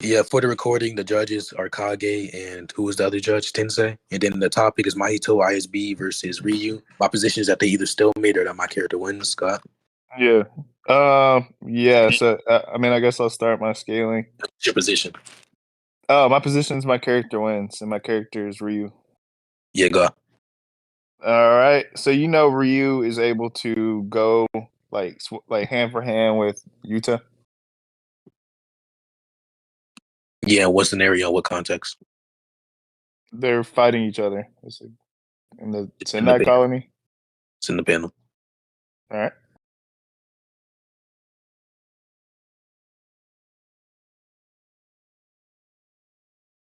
Yeah, for the recording, the judges are Kage and who was the other judge? Tensei. And then the topic is Mahito ISB versus Ryu. My position is that they either stalemate or that my character wins, Scott. Yeah. Yeah. So I mean, I guess I'll start my scaling. What's your position? My position is my character wins, and my character is Ryu. Yeah, go. All right. So Ryu is able to go like hand for hand with Yuta. Yeah, what scenario? What context? They're fighting each other. It's in the It's Sendai colony. It's in the panel. All right.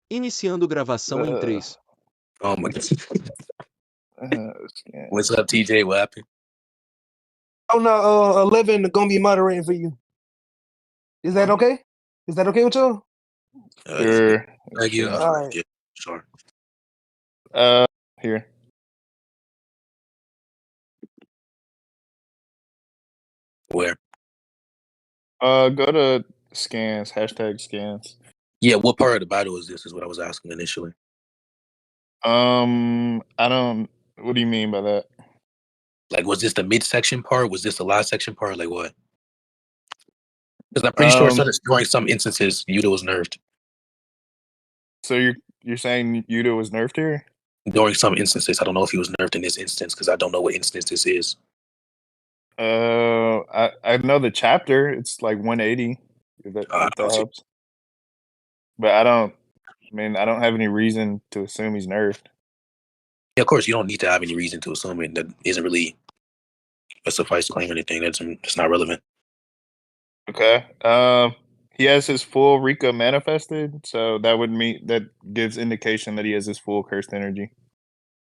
Iniciando gravação em 3. Oh my God. What's up, TJ? What happened? Oh no, 11 gonna be moderating for you. Is that okay? Is that okay with you? Sure. Thank you. All right. Yeah, sure. Here. Where? Go to scans. #scans. Yeah, what part of the battle is this? Is what I was asking initially. I don't. What do you mean by that? Like, was this the midsection part? Was this the last section part? Like what? Because I'm pretty sure during some instances, Yuta was nerfed. So you're saying Yuta was nerfed here? During some instances, I don't know if he was nerfed in this instance because I don't know what instance this is. I know the chapter. It's like 180. If that helps. But I don't have any reason to assume he's nerfed. Yeah, of course, you don't need to have any reason to assume it. That isn't really a suffice claim or anything. That's not relevant. Okay. He has his full Rika manifested, so that would mean that gives indication that he has his full cursed energy.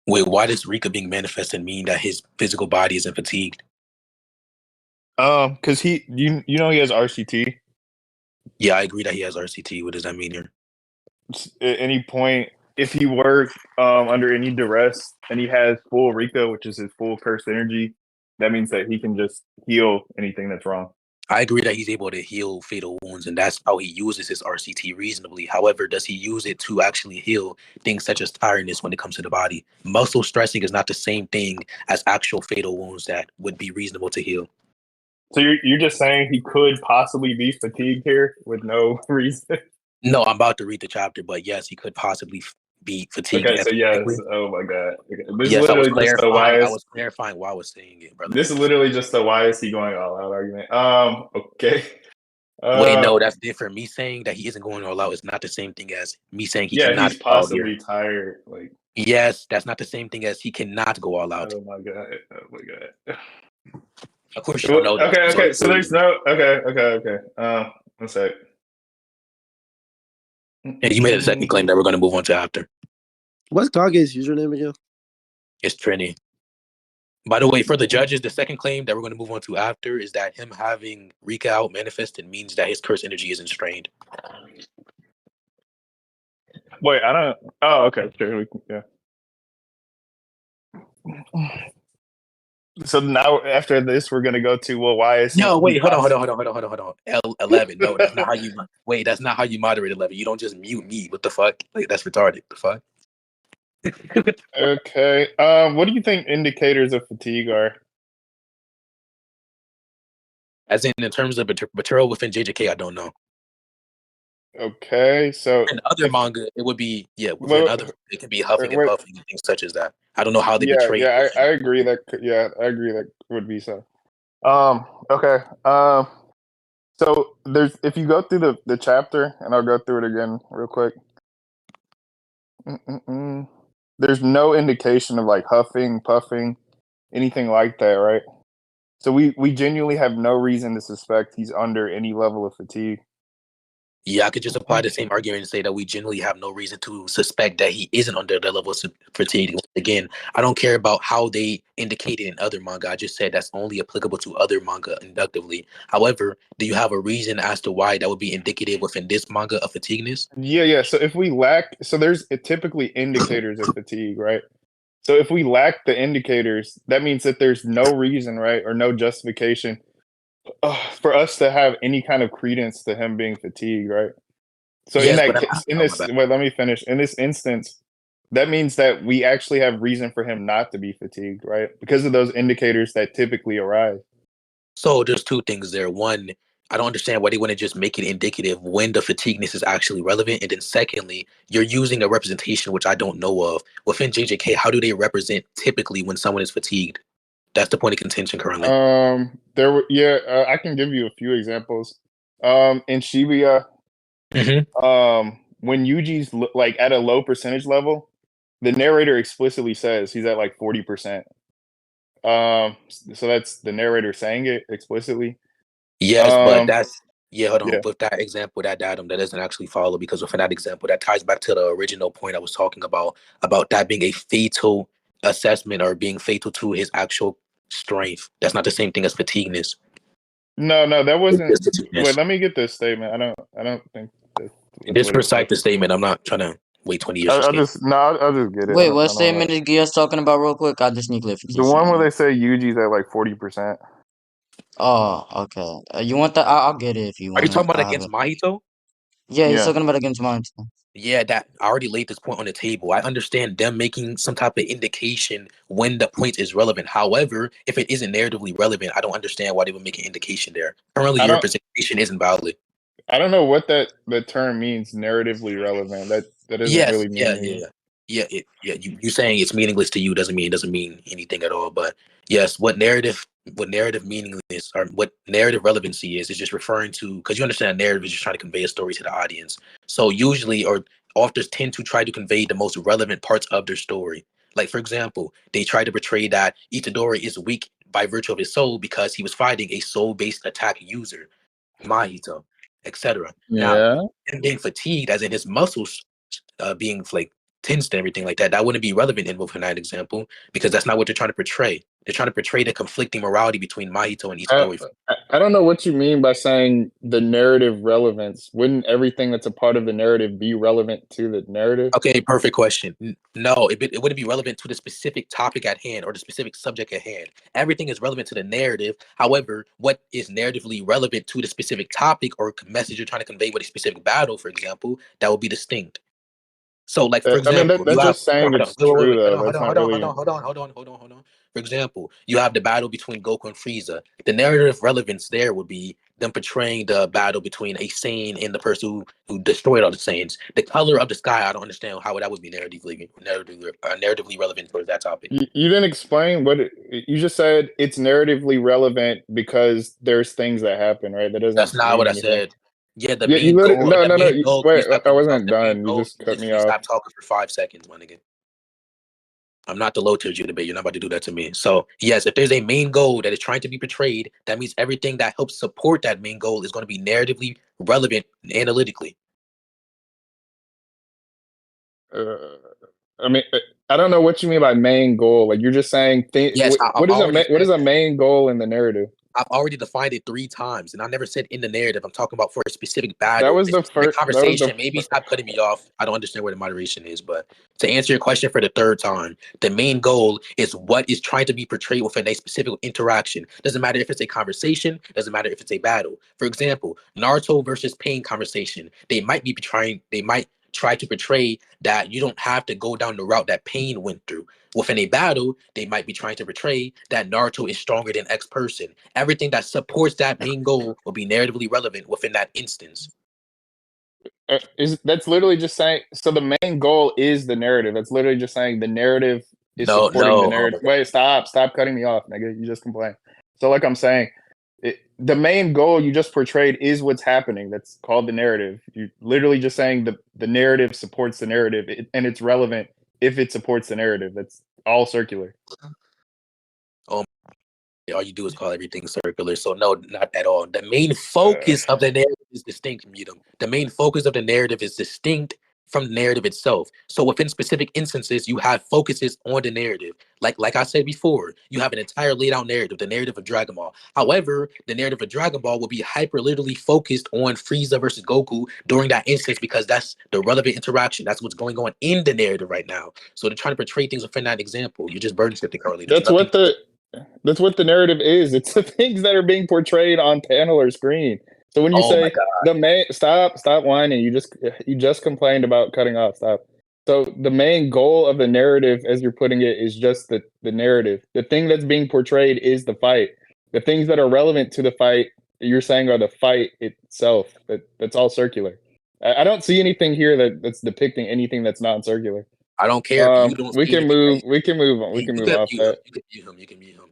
Wait, why does Rika being manifested mean that his physical body isn't fatigued? Because he has RCT. Yeah, I agree that he has RCT. What does that mean here? At any point, if he were under any duress and he has full Rika, which is his full cursed energy, that means that he can just heal anything that's wrong. I agree that he's able to heal fatal wounds, and that's how he uses his RCT reasonably. However, does he use it to actually heal things such as tiredness when it comes to the body? Muscle stressing is not the same thing as actual fatal wounds that would be reasonable to heal. So you're just saying he could possibly be fatigued here with no reason? No, I'm about to read the chapter, but yes, he could possibly be fatigued. Okay, so yes. Oh my God. Okay. This yes, is literally I was clarifying why I was saying it, brother. This is literally just the why is he going all out argument. Okay. Wait, no, that's different. Me saying that he isn't going all out is not the same thing as me saying he cannot. He's possibly tired. Like, yes, that's not the same thing as he cannot go all out. Oh my God. Of course, you don't know that. Okay. So there's no. Okay. One sec. And you made a second claim that we're going to move on to after. What's Kage's username again? It's Trini. By the way, for the judges, the second claim that we're going to move on to after is that him having Rika out manifested means that his curse energy isn't strained. Wait, I don't. Oh, okay, sure. Yeah. So now after this, we're gonna go to why is no? Wait, hold on. L11. No, that's not how you. Wait, that's not how you moderate 11. You don't just mute me. What the fuck? Like that's retarded. The fuck. Okay. What do you think indicators of fatigue are? As in terms of material within JJK, I don't know. Okay, so in other manga, it would be it could be huffing and puffing and things such as that. I don't know how they betray. Yeah, I agree that. Yeah, I agree that would be so. Okay. So if you go through the chapter, and I'll go through it again real quick. There's no indication of like huffing, puffing, anything like that, right? So we genuinely have no reason to suspect he's under any level of fatigue. Yeah, I could just apply the same argument and say that we generally have no reason to suspect that he isn't under that level of fatigue. Again, I don't care about how they indicate it in other manga. I just said that's only applicable to other manga inductively. However, do you have a reason as to why that would be indicative within this manga of fatigueness? Yeah. So if we lack, so there's typically indicators of fatigue, right? So if we lack the indicators, that means that there's no reason, right, or no justification for us to have any kind of credence to him being fatigued, right? So in Yes, that but case, in oh, my this, bad. wait, let me finish. In this instance, that means that we actually have reason for him not to be fatigued, right? Because of those indicators that typically arise. So there's two things there. One, I don't understand why they wouldn't just make it indicative when the fatigueness is actually relevant. And then secondly, you're using a representation which I don't know of. Within JJK, how do they represent typically when someone is fatigued? That's the point of contention currently. There were I can give you a few examples. In Shibuya, when Yuji's like at a low percentage level, the narrator explicitly says he's at like 40%. So that's the narrator saying it explicitly. Yes, but hold on. Yeah. With that example, that datum, that doesn't actually follow because within that example, that ties back to the original point I was talking about that being a fatal assessment or being fatal to his actual strength. That's not the same thing as fatigueness. No, that wasn't. It's just fatigueness. Wait, let me get this statement. I don't think that's Just what it recite said. the statement. I'm not trying to wait 20 years. I'll just get it. Wait, I what don't statement know. is Geass talking about real quick? I just need The clarification one where on they it. say Yuji's at like 40%. Oh, okay. You want that? I'll get it if you Are you want it. talking about I have against it. Mahito? Yeah, he's Yeah. talking about against mine. Yeah, that I already laid this point on the table. I understand them making some type of indication when the point is relevant. However, if it isn't narratively relevant, I don't understand why they would make an indication there. Currently, I your don't representation isn't valid. I don't know what the term means, narratively relevant. That doesn't Yes, really mean anything. You saying it's meaningless to you doesn't mean anything at all. But yes, what narrative meaningless or what narrative relevancy is just referring to, because you understand narrative is just trying to convey a story to the audience. So usually, or authors tend to try to convey the most relevant parts of their story. Like for example, they try to portray that Itadori is weak by virtue of his soul because he was fighting a soul-based attack user, Mahito, etc. Now, Yeah. him being fatigued, as in his muscles being like tensed and everything like that, that wouldn't be relevant in within that example because that's not what they're trying to portray. They're trying to portray the conflicting morality between Mahito and Itadori. I don't know what you mean by saying the narrative relevance. Wouldn't everything that's a part of the narrative be relevant to the narrative? Okay, perfect question. No, it wouldn't be relevant to the specific topic at hand or the specific subject at hand. Everything is relevant to the narrative. However, what is narratively relevant to the specific topic or message you're trying to convey with a specific battle, for example, that would be distinct. So, like for I mean, example, you that's have just saying it's true though. That's not really. hold on. For example, you have the battle between Goku and Frieza. The narrative relevance there would be them portraying the battle between a Saiyan and the person who destroyed all the Saiyans. The color of the sky, I don't understand how that would be narratively relevant towards that topic. You didn't explain you just said it's narratively relevant because there's things that happen, right? That doesn't That's not mean what I anything. said. Yeah, the Yeah, you main let it. goal. No, The no, no. main goal. Can you Wait, stop I cutting me off? wasn't The main done. You goal. just You cut me literally off. stop talking for 5 seconds, my nigga. I'm not the low tier you debate. You're not about to do that to me. So yes, if there's a main goal that is trying to be portrayed, that means everything that helps support that main goal is going to be narratively relevant analytically. I mean, I don't know what you mean by main goal. Like you're just saying, Yes, what is a main goal in the narrative? I've already defined it 3 times, and I never said in the narrative. I'm talking about for a specific That battle, was a the specific first. That was conversation. Maybe stop cutting me off. I don't understand where the moderation is, but to answer your question for the 3rd time, the main goal is what is trying to be portrayed within a specific interaction. Doesn't matter if it's a conversation. Doesn't matter if it's a battle. For example, Naruto versus Pain conversation. They might try to portray that you don't have to go down the route that Pain went through. Within a battle, they might be trying to portray that Naruto is stronger than X person. Everything that supports that main goal will be narratively relevant within that instance. That's literally just saying. So the main goal is the narrative. That's literally just saying the narrative is supporting the narrative. Wait, stop cutting me off, nigga. You just complain. So like I'm saying, the main goal you just portrayed is what's happening. That's called the narrative. You're literally just saying the narrative supports the narrative, and it's relevant if it supports the narrative. That's all circular. All you do is call everything circular. So no, not at all. The main focus of the narrative is distinct from Udom. The main focus of the narrative is distinct from the narrative itself. So within specific instances, you have focuses on the narrative. Like I said before, you have an entire laid out narrative, the narrative of Dragon Ball. However, the narrative of Dragon Ball will be hyper literally focused on Frieza versus Goku during that instance because that's the relevant interaction. That's what's going on in the narrative right now. So they're trying to portray things within that example. You're just burden shifting, Carly. That's what the narrative is. It's the things that are being portrayed on panel or screen. So when you Oh my say god. the main, stop whining. You just complained about cutting off. Stop. So the main goal of the narrative, as you're putting it, is just the narrative. The thing that's being portrayed is the fight. The things that are relevant to the fight, you're saying, are the fight itself. That's all circular. I don't see anything here that's depicting anything that's not circular. I don't care if you don't We see can anything. move. We can move on. We You can move could off mute him. that. You can mute him. You can mute him.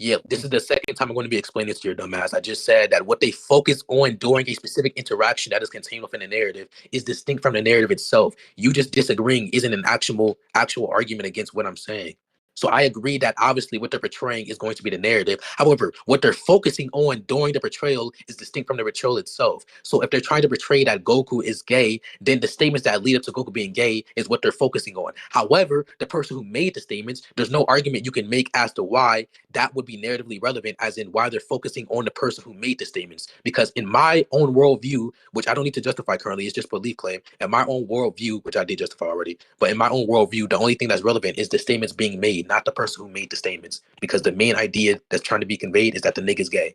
Yeah, this is the second time I'm going to be explaining this to your dumbass. I just said that what they focus on during a specific interaction that is contained within the narrative is distinct from the narrative itself. You just disagreeing isn't an actual argument against what I'm saying. So I agree that obviously what they're portraying is going to be the narrative. However, what they're focusing on during the portrayal is distinct from the portrayal itself. So if they're trying to portray that Goku is gay, then the statements that lead up to Goku being gay is what they're focusing on. However, the person who made the statements, there's no argument you can make as to why that would be narratively relevant, as in why they're focusing on the person who made the statements. Because in my own worldview, which I don't need to justify currently, it's just belief claim. In my own worldview, which I did justify already, but in my own worldview, the only thing that's relevant is the statements being made, not the person who made the statements. Because the main idea that's trying to be conveyed is that the nigga's gay.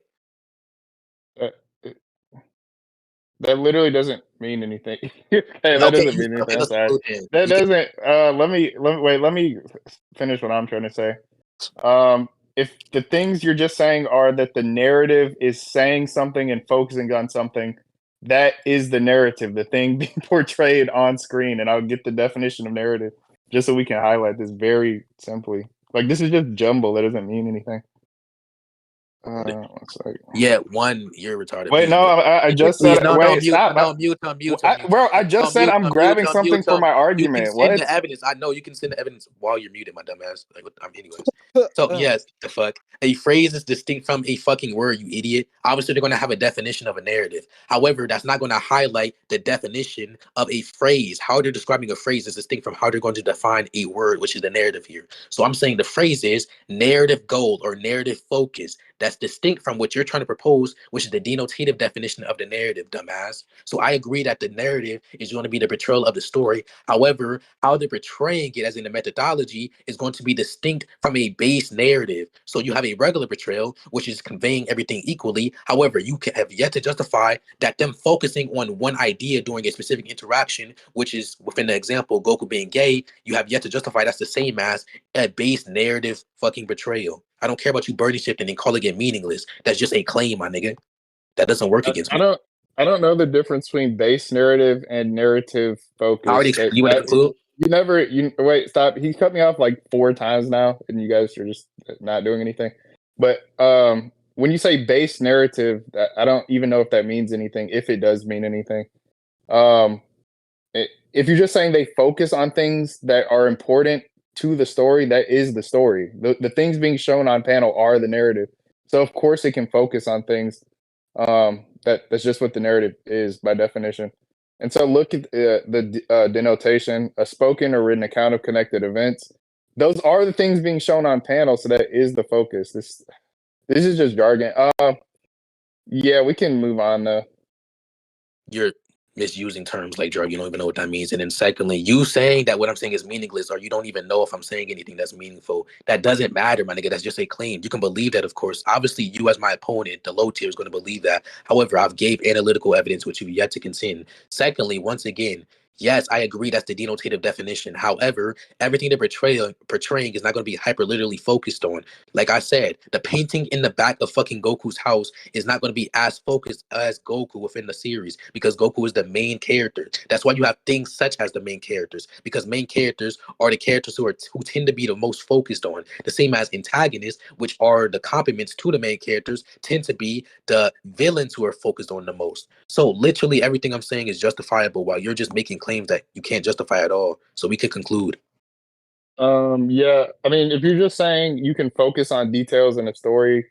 That literally doesn't mean anything. That Okay, doesn't mean anything. I'm sorry. That doesn't. Let me finish what I'm trying to say. If the things you're just saying are that the narrative is saying something and focusing on something, that is the narrative, the thing being portrayed on screen. And I'll get the definition of narrative just so we can highlight this very simply. Like, this is just jumble. That doesn't mean anything. One second. Yeah, one, you're retarded. Wait, Please no, I just said. no, Wait, mute, stop. mute. Bro, I just said I'm grabbing something for my You can argument. send What? the evidence. I know you can send the evidence while you're muted, my dumb ass. Like, anyways. So yes, the fuck. A phrase is distinct from a fucking word, you idiot. Obviously, they're gonna have a definition of a narrative. However, that's not gonna highlight the definition of a phrase. How they're describing a phrase is distinct from how they're going to define a word, which is the narrative here. So I'm saying the phrase is narrative goal or narrative focus. That's distinct from what you're trying to propose, which is the denotative definition of the narrative, dumbass. So I agree that the narrative is going to be the portrayal of the story. However, how they're portraying it, as in the methodology, is going to be distinct from a base narrative. So you have a regular portrayal, which is conveying everything equally. However, you have yet to justify that them focusing on one idea during a specific interaction, which is within the example, Goku being gay, you have yet to justify that's the same as a base narrative fucking portrayal. I don't care about you birdie shifting and calling it meaningless. That's just a claim, my nigga. That doesn't work against me. I don't know the difference between base narrative and narrative focus. I already you want to conclude? Wait, stop. He cut me off like 4 times now, and you guys are just not doing anything. But when you say base narrative, I don't even know if that means anything, if it does mean anything. If you're just saying they focus on things that are important to the story, that is the story. The things being shown on panel are the narrative. So of course it can focus on things. That's just what the narrative is by definition. And so look at the denotation: a spoken or written account of connected events. Those are the things being shown on panel. So that is the focus. This is just jargon. Yeah, we can move on though. You're misusing terms like drug. You don't even know what that means. And then secondly, you saying that what I'm saying is meaningless, or you don't even know if I'm saying anything that's meaningful. That doesn't matter, my nigga. That's just a claim. You can believe that, of course. Obviously, you as my opponent, the low tier, is going to believe that. However, I've gave analytical evidence which you've yet to contend. Secondly, once again, yes, I agree that's the denotative definition. However, everything they're portraying is not going to be hyper literally focused on. Like I said, the painting in the back of fucking Goku's house is not going to be as focused as Goku within the series, because Goku is the main character. That's why you have things such as the main characters, because main characters are the characters who tend to be the most focused on. The same as antagonists, which are the complements to the main characters, tend to be the villains who are focused on the most. So literally everything I'm saying is justifiable, while you're just making claims that you can't justify at all. So we could conclude. Yeah, I mean, if you're just saying you can focus on details in a story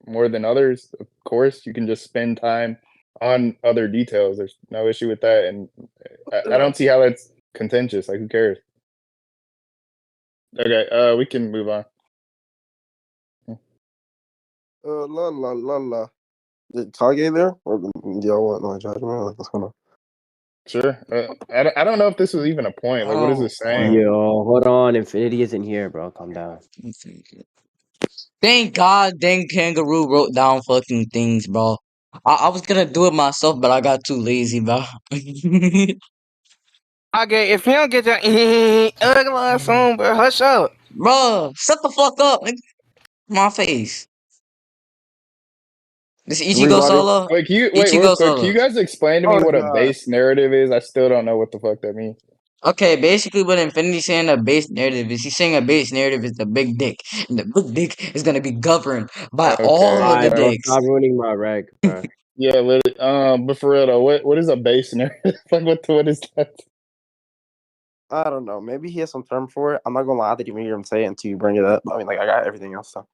more than others, of course, you can just spend time on other details. There's no issue with that, and I don't see how that's contentious. Like, who cares? Okay, we can move on. La la la la. Did Kage there? Or do y'all want my judgment? Like, what's going on? Sure. I don't know if this was even a point. Like, what is this saying? Yo, hold on. Infinity isn't here, bro. Calm down. Thank God, dang Kangaroo wrote down fucking things, bro. I was gonna do it myself, but I got too lazy, bro. Okay, if he don't get your ugly ass on, bro, hush up. Bro, shut the fuck up, nigga. My face. This Ichigo Everybody. solo. Wait, wait Ichigo real quick? Can solo. you guys explain to me Oh what a god. base narrative is? I still don't know what the fuck that means. Okay, basically what Infinity's saying a base narrative is he's saying a base narrative is the big dick. And the big dick is gonna be governed by all of Okay. the Alright, bro, dicks. stop ruining my reg, bro. Yeah, literally. But for real though, what is a base narrative? Like what is that? I don't know. Maybe he has some term for it. I'm not gonna lie. I didn't even hear him say it until you bring it up. I mean, like I got everything else. So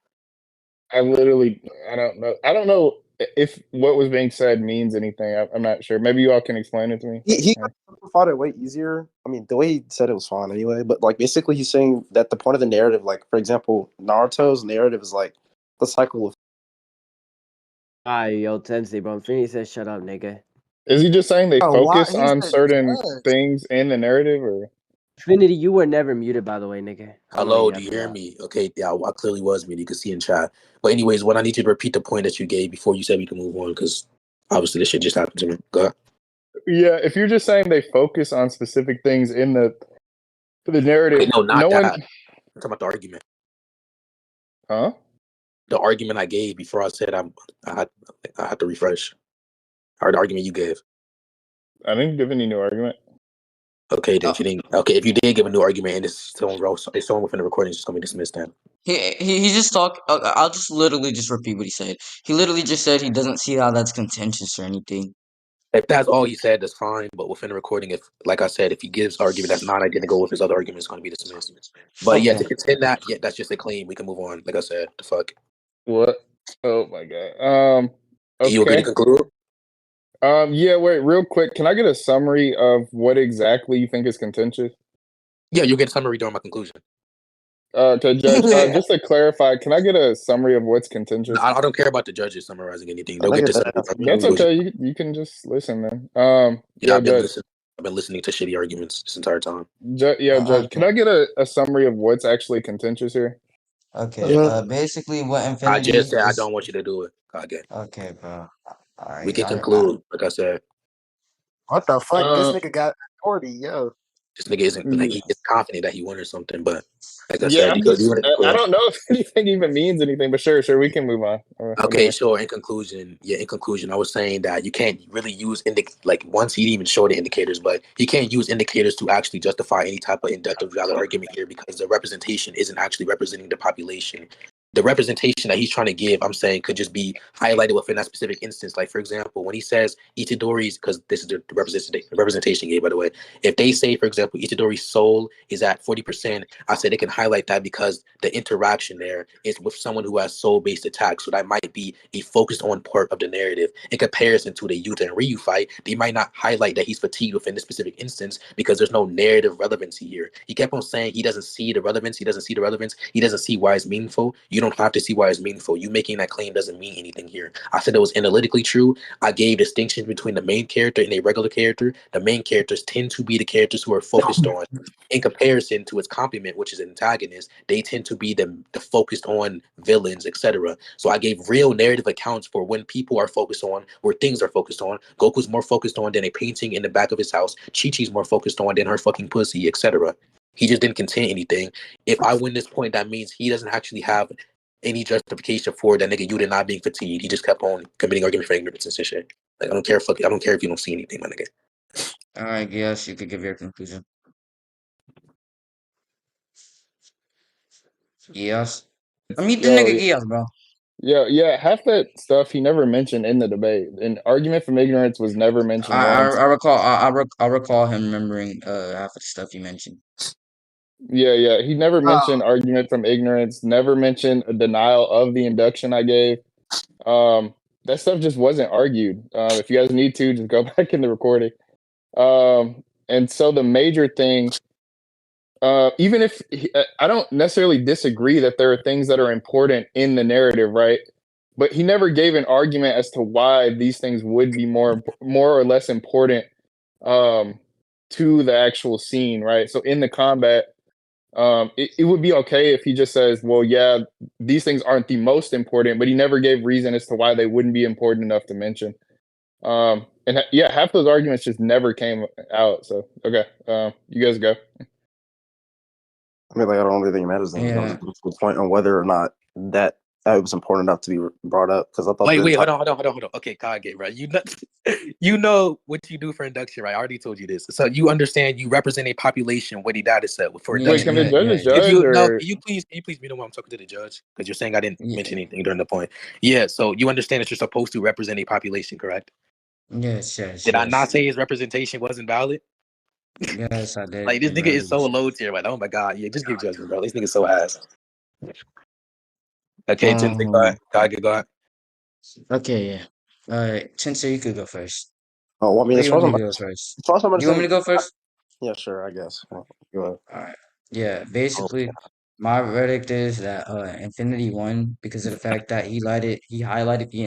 I don't know. I don't know if what was being said means anything. I'm not sure. Maybe you all can explain it to me. he simplified it way easier. I mean, the way he said it was fine anyway. But like basically, he's saying that the point of the narrative, like for example, Naruto's narrative is like the cycle of. Alright, yo, Tensei, bro. Infinity says shut up, nigga. Is he just saying they Oh, why? focus He on said certain judge. things in the narrative, or Infinity, you were never muted, by the way, nigga. Hello, do you hear me? Okay, yeah, I clearly was muted. You can see in chat. But anyways, what I need you to repeat the point that you gave before you said we can move on, because obviously this shit just happened to me. Go ahead. yeah, if you're just saying they focus on specific things in the narrative, Wait, no, not no that. one, I'm talking about the argument. huh? The argument I gave before I said I had to refresh. Or the argument you gave. I didn't give any new argument. Okay, then if you didn't. Okay, if you did give a new argument and it's still within the recording, it's just gonna be dismissed then. He just talked. I'll just literally just repeat what he said. He literally just said he doesn't see how that's contentious or anything. If that's all he said, that's fine. But within the recording, if, like I said, if he gives argument that's not identical with his other argument, it's going to be dismissed. But yeah, Okay. to contend that, yeah, that's just a claim. We can move on. Like I said, the fuck. What? Oh my god. You agree to Okay. conclude? Yeah. Wait, real quick. Can I get a summary of what exactly you think is contentious? Yeah, you'll get a summary during my conclusion. Okay, Judge. Just to clarify, can I get a summary of what's contentious? I don't care about the judges summarizing anything. I They'll think get the it summary does. from my That's conclusion. okay. You can just listen then. Yeah, Yeah, Judge. I've been listening to shitty arguments this entire time. Judge. Okay. Can I get a summary of what's actually contentious here? Okay. Basically, what I Infinity just said I is. don't want you to do it. Okay. Okay, bro. All We right. can conclude. Like I said, What the fuck? This Uh, nigga got 40, yo. this nigga isn't like he is confident that he won or something. But like I yeah. said, I'm you just. want I to. don't know if anything even means anything, but sure. We can move on. Okay, Anyway. sure. In conclusion, I was saying that you can't really use like once he even showed the indicators, but he can't use indicators to actually justify any type of inductive valid argument here because the representation isn't actually representing the population. The representation that he's trying to give, I'm saying, could just be highlighted within that specific instance. Like, for example, when he says Itadori's, because this is the representation game, by the way. If they say, for example, Itadori's soul is at 40%, I said they can highlight that because the interaction there is with someone who has soul-based attacks. So that might be a focused on part of the narrative. In comparison to the Yuta and Ryu fight, they might not highlight that he's fatigued within this specific instance because there's no narrative relevancy here. He kept on saying he doesn't see the relevance. He doesn't see the relevance. He doesn't see why it's meaningful. You don't have to see why it's meaningful. You making that claim doesn't mean anything here. I said it was analytically true. I gave distinctions between the main character and a regular character. The main characters tend to be the characters who are focused on. In comparison to its complement, which is an antagonist, they tend to be the focused on villains, etc. So I gave real narrative accounts for when people are focused on, where things are focused on. Goku's more focused on than a painting in the back of his house. Chi-Chi's more focused on than her fucking pussy, etc. He just didn't contain anything. If I win this point, that means he doesn't actually have any justification for that nigga Yuta not being fatigued. He just kept on committing argument for ignorance and shit. Like I don't care if you don't see anything, my nigga. All right, Geass, you could give your conclusion. Geass. I mean, the nigga Geass, bro. Yeah. Half that stuff he never mentioned in the debate. An argument from ignorance was never mentioned once. I recall. I recall him remembering half of the stuff you mentioned. Yeah. He never mentioned argument from ignorance. Never mentioned a denial of the induction I gave. That stuff just wasn't argued. If you guys need to, just go back in the recording. And so the major thing, even if I don't necessarily disagree that there are things that are important in the narrative, right? But he never gave an argument as to why these things would be more or less important to the actual scene, right? So in the combat, It would be okay if he just says, well, yeah, these things aren't the most important, but he never gave reason as to why they wouldn't be important enough to mention. Yeah, half those arguments just never came out. So okay, you guys go. I mean, like, I don't really think it matters. Then that was the point on whether or not that it was important enough to be brought up. Because I thought. Wait, hold on. Okay, Kage, right? You know what you do for induction, right? I already told you this. So you understand you represent a population with a data set for induction. Wait, can the judge judge? Can you please me know when I'm talking to the judge? Because you're saying I didn't mention anything during the point. Yeah, so you understand that you're supposed to represent a population, correct? Yes. Did I not say his representation wasn't valid? Yes, I did. Like, this nigga is so low tier, like, oh my god, yeah, just give judgment, bro. This nigga's so ass. Okay, Tensei, go ahead. Okay, yeah. All right, Tensei, you could go first. Oh, well, I mean, as far as I'm you want me to go first? Yeah, sure, I guess. Go ahead. All right. Yeah, basically, my verdict is that Infinity won because of the fact that he highlighted the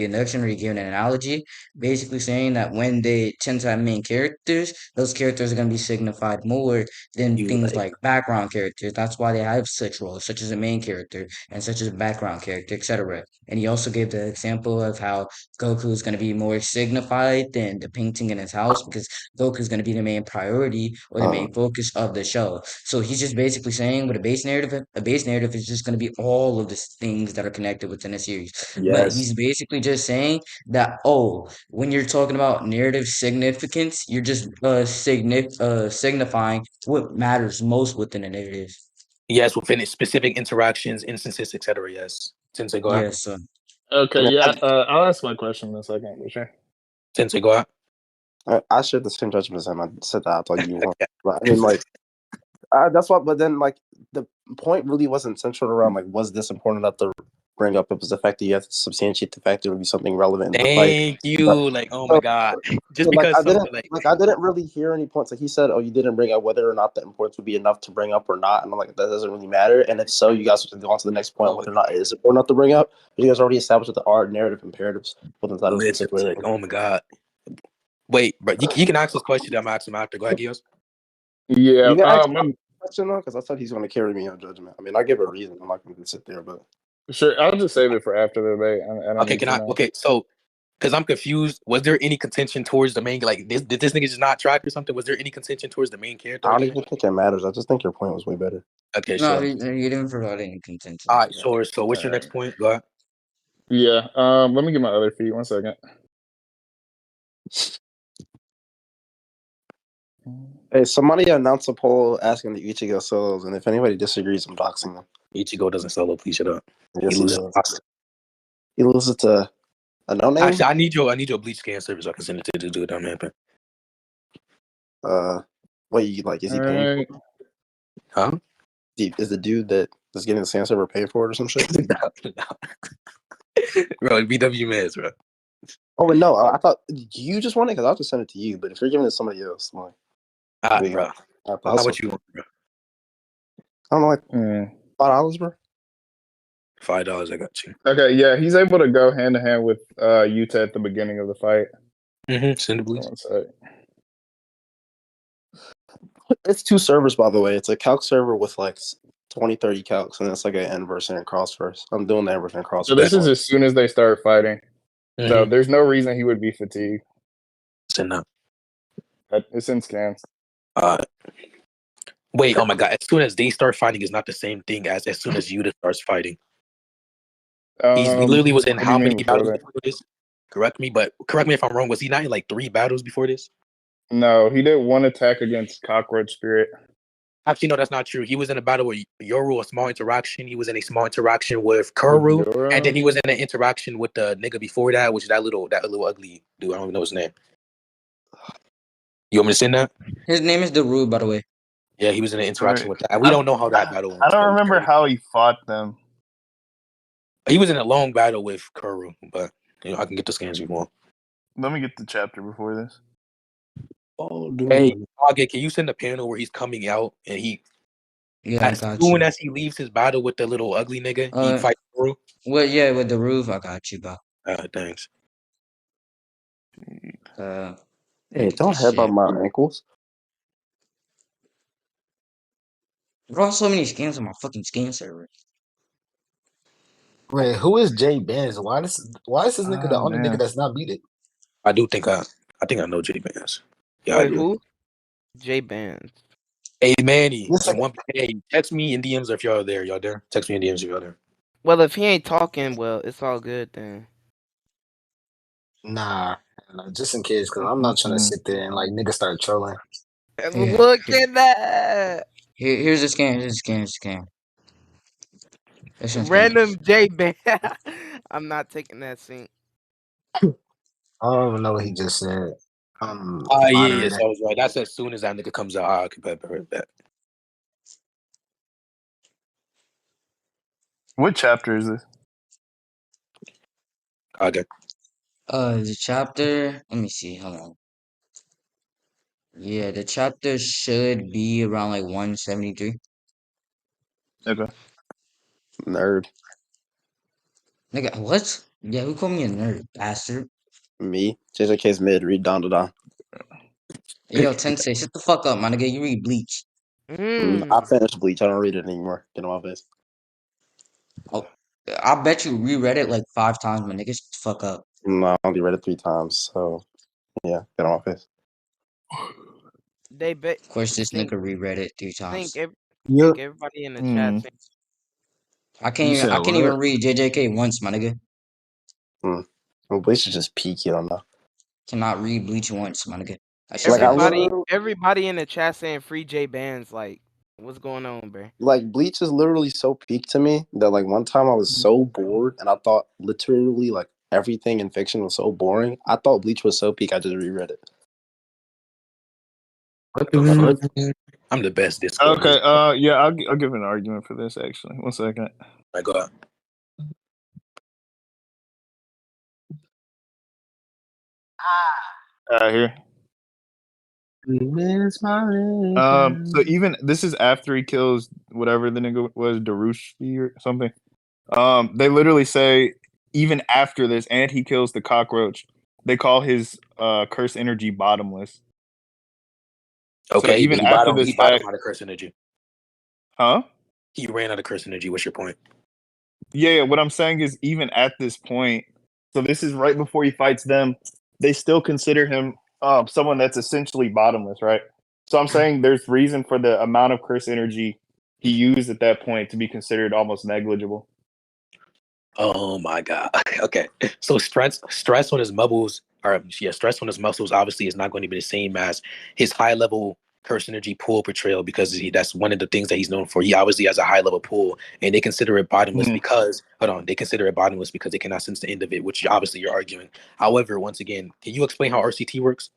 induction where he gave an analogy, basically saying that when they tend to have main characters, those characters are gonna be signified more than things like background characters. That's why they have such roles, such as a main character and such as a background character, etc. And he also gave the example of how Goku is gonna be more signified than the painting in his house because Goku is gonna be the main priority or the main focus of the show. So he's just basically saying with a base narrative is just going to be all of the things that are connected within a series. Yes. But he's basically just saying that, when you're talking about narrative significance, you're just signifying what matters most within a narrative. Yes, within specific interactions, instances, etc. Yes. Tensei, go ahead. Yes. Okay, yeah. I'll ask my question in a second, for sure. Tensei, go ahead. I shared the same judgment as him. I said that I thought you won. But, I mean, like, that's what. But then, like, the point really wasn't centered around like, was this important enough to bring up? It was the fact that you have to substantiate the fact that it would be something relevant in the fight. Thank you. Like, oh my god. Just because I didn't really hear any points. Like he said, you didn't bring up whether or not the importance would be enough to bring up or not. And I'm like, that doesn't really matter. And if so, you guys should go on to the next point, whether or not it is important enough to bring up. But you guys already established that the art narrative imperatives within that particular. Like, oh my god. Wait, bro, you can ask this question. I'm asking him after. Go ahead, Geass. Yeah. You can ask question though, because I thought he's going to carry me on judgment. I mean, I give a reason. I'm not going to sit there, but sure, I'll just save it for after the debate. Okay, so because I'm confused, was there any contention towards the main? Like, did this nigga just not track or something? Was there any contention towards the main character? I don't even think it matters. I just think your point was way better. Okay, no, sure. you didn't provide any contention. All right, sure. So, what's your next point? Go ahead. Yeah. Let me get my other feet. 1 second. Hey, somebody announced a poll asking the Ichigo solos, and if anybody disagrees, I'm doxing them. Ichigo doesn't solo. Please shut up. Yes, he loses to a no name. Actually, I need your bleach scan service so I can send it to the dude. I'm happy. What you like? Is he paying? Huh? Is the dude that is getting the scan server paying for it or some shit? No. Bro, BW Mez, bro. Oh, but no, I thought you just want it because I'll just send it to you. But if you're giving it to somebody else, I'm like, bro. How much you want, bro? I don't know, like $5, bro. $5, I got you. Okay, yeah, he's able to go hand to hand with Yuta at the beginning of the fight. Send it, please. It's 2 servers, by the way. It's a calc server with like 20, 30 calcs, and it's like an inverse and cross first. I'm doing the inverse and cross. So this is as soon as they start fighting. So there's no reason he would be fatigued. Send up. It's in scans. Wait, oh my god! As soon as they start fighting is not the same thing as soon as Yuta starts fighting. He literally was in how many battles before this? Correct me if I'm wrong. Was he not in like 3 battles before this? No, he did 1 attack against Cockroach Spirit. Actually, no, that's not true. He was in a battle with Yoru, a small interaction. He was in a small interaction with Kuru, and then he was in an interaction with the nigga before that, which is that little ugly dude. I don't even know his name. You want me to send that? His name is Daru, by the way. Yeah, he was in an interaction with that. We don't know how that battle went. I don't remember how he fought them. He was in a long battle with Kuru, but I can get the scans if you want. Let me get the chapter before this. Oh, dude. Hey, can you send a panel where he's coming out and as soon as he leaves his battle with the little ugly nigga, he fights Kuru? Well, yeah, with the roof, I got you, bro. Thanks. Hey, don't headbutt my ankles. Bro, so many scams on my fucking scam server. Wait, who is Jay Benz? Why is this nigga the only nigga man. that's not beat it? I think I know J Bands. Yeah, I Wait, do. who? J Bands. Hey Manny, This and nigga, one hey, text me in DMs if y'all there. Y'all there? Text me in DMs if y'all there. Well, if he ain't talking, well, it's all good then. nah, just in case, because I'm not trying to sit there and like niggas start trolling. Yeah. Look at that. Here's a scam. Here's a scam. Here's a scam. That's some scam. Random J Band. I'm not taking that sync. I don't even know what he just said. Yeah, Moderator. so I was right. That's as soon as that nigga comes out, I can bet that. What chapter is this? Okay. The chapter. Let me see. Hold on. Yeah, the chapter should be around like 173. Okay. Nerd. Nigga, what? Yeah, who called me a nerd, bastard? Me. JJK's mid. Read down to down. Hey, yo, Tensei, shut the fuck up, my nigga. You read Bleach. I Mm. finished Bleach. I don't read it anymore. Get on my face. Oh, I bet you reread it like 5 times, my nigga. Shut the fuck up. No, I only read it 3 times. So yeah, get on my face. They bet. Of course, this Think, nigga reread it 3 times. think Yeah. everybody in the chat. Think, I You can't said even what? read JJK once, my nigga. Well, Bleach is just peak. You don't know. Cannot read Bleach once, my nigga. That shit's Like I ass. literally everybody in the chat saying free J Bands. Like, what's going on, bro? like Bleach is literally so peak to me that like one time I was so bored and I thought literally like everything in fiction was so boring. I thought Bleach was so peak. I just reread it. What the fuck? I'm the best Discord. Okay. Yeah, I'll give an argument for this actually. 1 second. I go. Here. So even this is after he kills whatever the nigga was, Darushi or something. They literally say even after this, and he kills the cockroach, they call his curse energy bottomless. Okay, So even he after bottom this he fact, bottom out of curse energy. huh? He ran out of curse energy. What's your point? Yeah, what I'm saying is even at this point, so this is right before he fights them, they still consider him someone that's essentially bottomless, right? So I'm saying there's reason for the amount of curse energy he used at that point to be considered almost negligible. Oh my god. Okay. So stress on his muscles stress on his muscles obviously is not going to be the same as his high level curse energy pool portrayal because that's one of the things that he's known for. He obviously has a high level pool and they consider it bottomless because they consider it bottomless because they cannot sense the end of it, which obviously you're arguing. However, once again, can you explain how RCT works?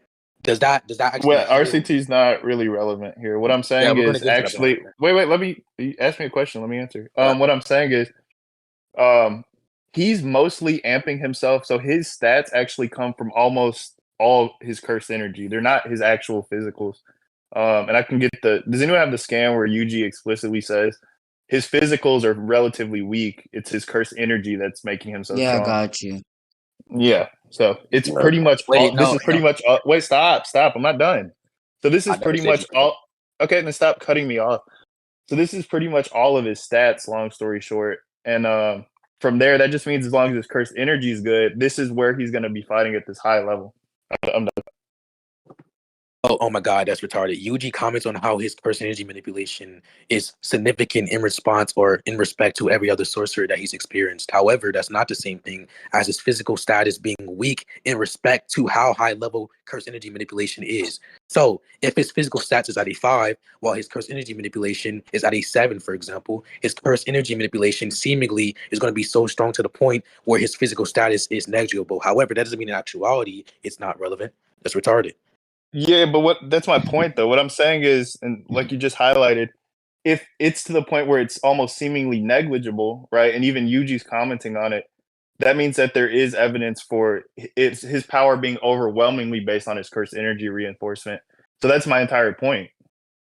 Does that actually Well, RCT is not really relevant here. What I'm Yeah, saying we're gonna is get to that. actually wait, let me ask me a question, let me answer. Yeah. What I'm saying is he's mostly amping himself, so his stats actually come from almost all his cursed energy. They're not his actual physicals. And I can get does anyone have the scan where Yuji explicitly says his physicals are relatively weak? It's his cursed energy that's making him so Yeah, I strong. got you. Yeah. So it's Nerd. pretty much Wait, this no, is pretty no. much wait, stop. I'm not done. So this I is never pretty said much you were. all okay, then stop cutting me off. So this is pretty much all of his stats, long story short. And from there, that just means as long as his cursed energy is good, this is where he's gonna be fighting at this high level. I'm done. Oh my God, that's retarded. Yuji comments on how his curse energy manipulation is significant in response or in respect to every other sorcerer that he's experienced. However, that's not the same thing as his physical status being weak in respect to how high level curse energy manipulation is. So if his physical stats is at a 5, while his curse energy manipulation is at a 7, for example, his curse energy manipulation seemingly is going to be so strong to the point where his physical status is negligible. However, that doesn't mean in actuality it's not relevant. That's retarded. Yeah, but that's my point though. What I'm saying is, and like you just highlighted, if it's to the point where it's almost seemingly negligible, right? And even Yuji's commenting on it, that means that there is evidence for it's his power being overwhelmingly based on his cursed energy reinforcement. So that's my entire point.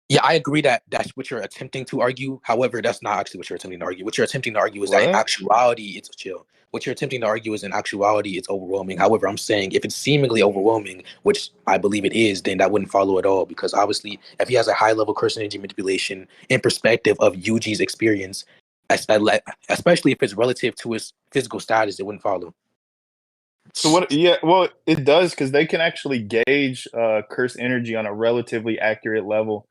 Yeah, I agree that that's what you're attempting to argue. However, that's not actually what you're attempting to argue. What you're attempting to argue is that in What? actuality, it's chill. What you're attempting to argue is in actuality, it's overwhelming. However, I'm saying if it's seemingly overwhelming, which I believe it is, then that wouldn't follow at all. Because obviously, if he has a high level curse energy manipulation in perspective of Yuji's experience, especially if it's relative to his physical status, it wouldn't follow. So what? Yeah, well, it does because they can actually gauge curse energy on a relatively accurate level.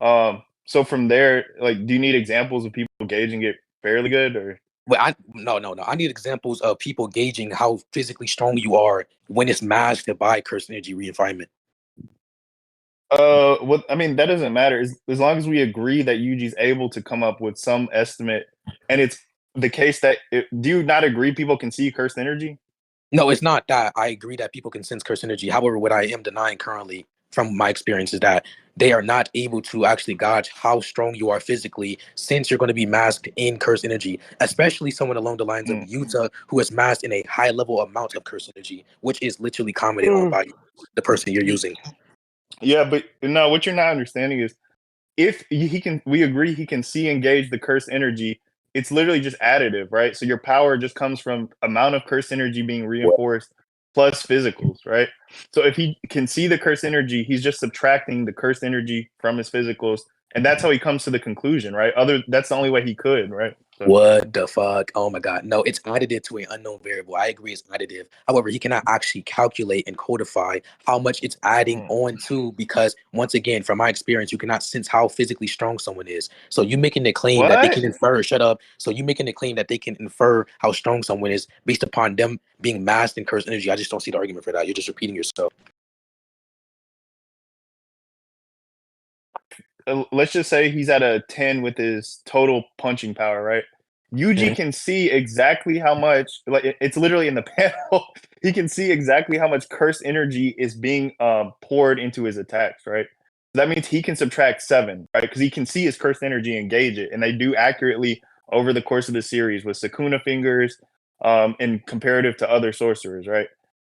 So from there, like, do you need examples of people gauging it fairly good, or? But no. I need examples of people gauging how physically strong you are when it's masked by curse energy refinement. What I mean, that doesn't matter as long as we agree that Yuji's able to come up with some estimate, and it's the case that do you not agree people can see cursed energy? No, it's not that. I agree that people can sense curse energy. However, what I am denying currently from my experience is that they are not able to actually gauge how strong you are physically since you're going to be masked in curse energy, especially someone along the lines of Yuta who is masked in a high level amount of curse energy, which is literally commented on by the person you're using. Yeah, but no, what you're not understanding is if he can, we agree he can see and gauge the curse energy. It's literally just additive, right? So your power just comes from amount of curse energy being reinforced plus physicals, right? So if he can see the curse energy, he's just subtracting the curse energy from his physicals, and that's how he comes to the conclusion, right? That's the only way he could, right? So. What the fuck? Oh my god. No, it's additive to an unknown variable. I agree it's additive. However, he cannot actually calculate and codify how much it's adding on to, because once again, from my experience, you cannot sense how physically strong someone is. So you making the claim that they can infer, shut up. So you making the claim that they can infer how strong someone is based upon them being masked in cursed energy. I just don't see the argument for that. You're just repeating yourself. Let's just say he's at a 10 with his total punching power, right? Yuji can see exactly how much, like it's literally in the panel. He can see exactly how much curse energy is being poured into his attacks, right? That means he can subtract 7, right? Because he can see his curse energy and gauge it, and they do accurately over the course of the series with Sakuna fingers, and comparative to other sorcerers, right?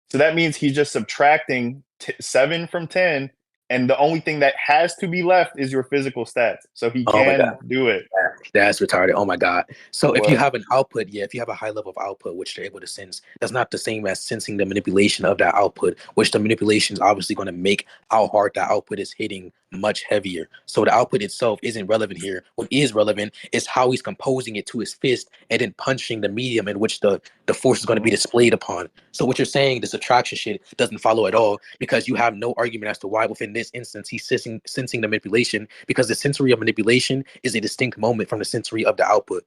So that means he's just subtracting 7 from 10. And the only thing that has to be left is your physical stats. So he can do it. That's retarded. Oh my god. So if you have an output, if you have a high level of output, which they're able to sense, that's not the same as sensing the manipulation of that output, which the manipulation is obviously going to make how hard that output is hitting much heavier. So the output itself isn't relevant here. What is relevant is how he's composing it to his fist and then punching the medium in which the force is going to be displayed upon. So what you're saying, the subtraction shit doesn't follow at all, because you have no argument as to why within this instance he's sensing the manipulation, because the sensory of manipulation is a distinct moment from the sensory of the output.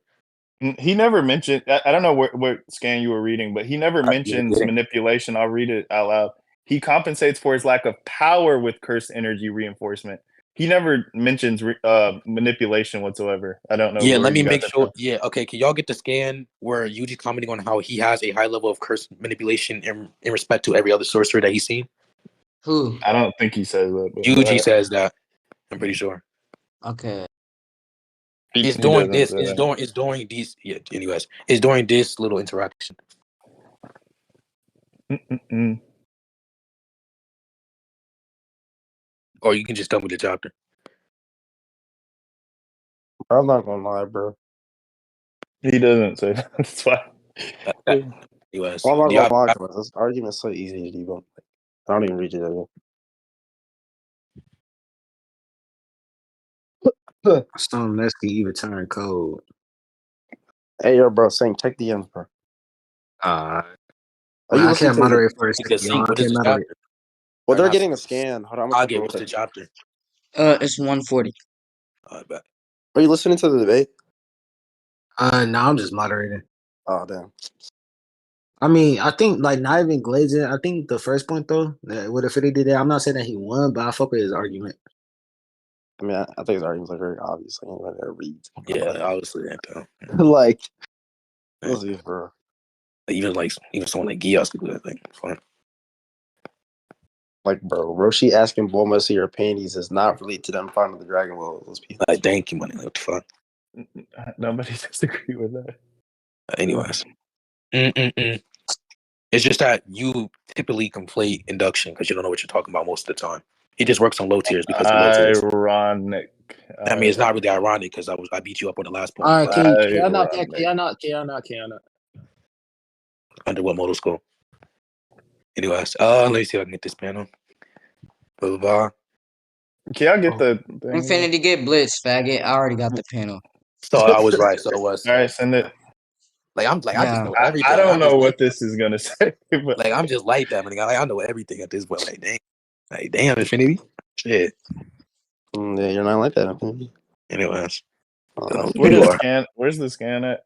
He never mentioned, I don't know what scan you were reading, but he never mentions manipulation. I'll read it out loud. He compensates for his lack of power with cursed energy reinforcement. He never mentions manipulation whatsoever. I don't know. Yeah, let me make sure. Yeah, okay. Can y'all get the scan where Yuji's commenting on how he has a high level of curse manipulation in respect to every other sorcerer that he's seen? Who? I don't think he says that. Yuji says that. I'm pretty sure. Okay. It's during this. It's during these. Yeah. Anyways, it's during this little interaction. Or you can just tell me the chapter. I'm not gonna lie, bro. He doesn't say that. That's why. Anyways, I'm not gonna lie, bro. This argument's so easy to debunk. I don't even read it again. Stone Mesky even turn cold. Hey, yo, bro, Saint, check DMs, bro. I can't moderate for a second. Well, they're getting a scan. Hold on, I'll get what's the chapter. It's 140. Are you listening to the debate? No, I'm just moderating. Oh, damn. I mean, I think like not even glazing. I think the first point though, with Affinity did that. I'm not saying that he won, but I fuck with his argument. I mean, I think his argument's like very obvious. Like anybody that reads. Yeah, obviously that though. Like, let's see, bro. Even someone like Geass could do that thing. Fine. Like, bro, Roshi asking Bulma to see her panties is not related to them finding the Dragon Ball. Those people. Thank you, money. What the fuck? Nobody disagree with that. Anyways. It's just that you typically conflate induction because you don't know what you're talking about most of the time. It just works on low tiers because of low tiers. Ironic. I mean, it's not really ironic because I beat you up on the last point. All right, can y'all not? Ironic. Can y'all not? Under what modal score? Anyways, let me see if I can get this panel. Blah, blah, blah. Can y'all get the thing? Infinity get blitz, faggot. I already got the panel. So I was right. So it was. All right, send it. Like I'm like I just Yeah. know everything. I don't I'm know just what like, this is gonna say, but like I'm just like that, man. Like, I know everything at this point. Like damn, Infinity. Shit. Yeah, you're not like that. Okay. Anyways, where's the scan at?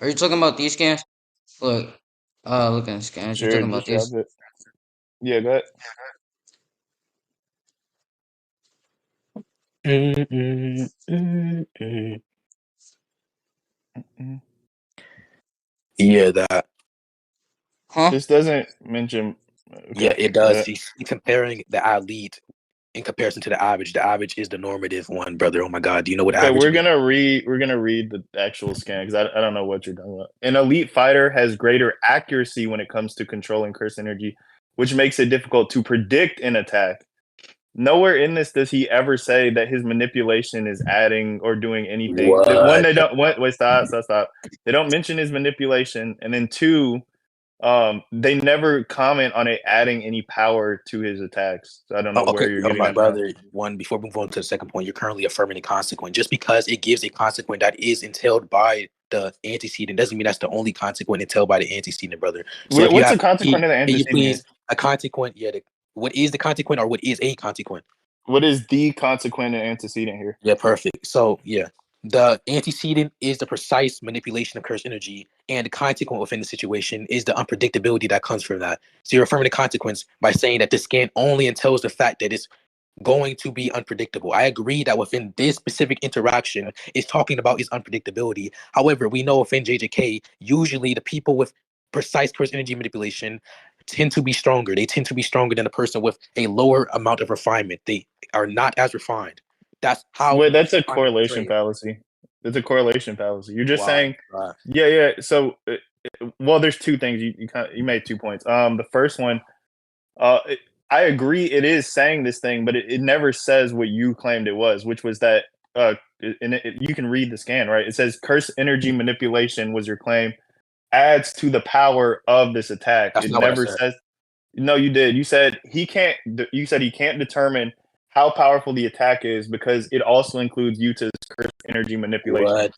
Are you talking about these scans? Look at the scans. You're Sure, talking about just this. drop it. Yeah, go ahead. Yeah, that. Huh? This doesn't mention. Okay, Yeah, it does. He's comparing the elite in comparison to the average. The average is the normative one, brother. Oh my God, do you know what Okay, average? we're gonna read the actual scan because I don't know what you're talking about. An elite fighter has greater accuracy when it comes to controlling curse energy, which makes it difficult to predict an attack. Nowhere in this does he ever say that his manipulation is adding or doing anything. What? One, they don't. Wait, stop. They don't mention his manipulation, and then two, they never comment on it adding any power to his attacks. So I don't know where you're getting my that from. brother. One, before we move on to the second point, you're currently affirming a consequent. Just because it gives a consequent that is entailed by the antecedent doesn't mean that's the only consequent entailed by the antecedent, brother. So What's the consequent of the antecedent? Please, a consequent. Yeah, what is the consequent, or what is a consequent? What is the consequent and antecedent here? Yeah, perfect. So yeah, the antecedent is the precise manipulation of curse energy, and the consequent within the situation is the unpredictability that comes from that. So you're affirming the consequence by saying that the scan only entails the fact that it's going to be unpredictable. I agree that within this specific interaction, it's talking about its unpredictability. However, we know within JJK, usually the people with precise curse energy manipulation tend to be stronger. They tend to be stronger than a person with a lower amount of refinement. They are not as refined. That's how. Wait, that's a correlation fallacy. That's a correlation fallacy. You're just saying, yeah. So, well, there's two things. You made 2 points. The first one, I agree. It is saying this thing, but it never says what you claimed it was, which was that. You can read the scan, right? It says curse energy manipulation was your claim. Adds to the power of this attack. That's it not never what I said. says. No, you did. You said he can't. You said he can't determine how powerful the attack is because it also includes Utah's curse energy manipulation. What?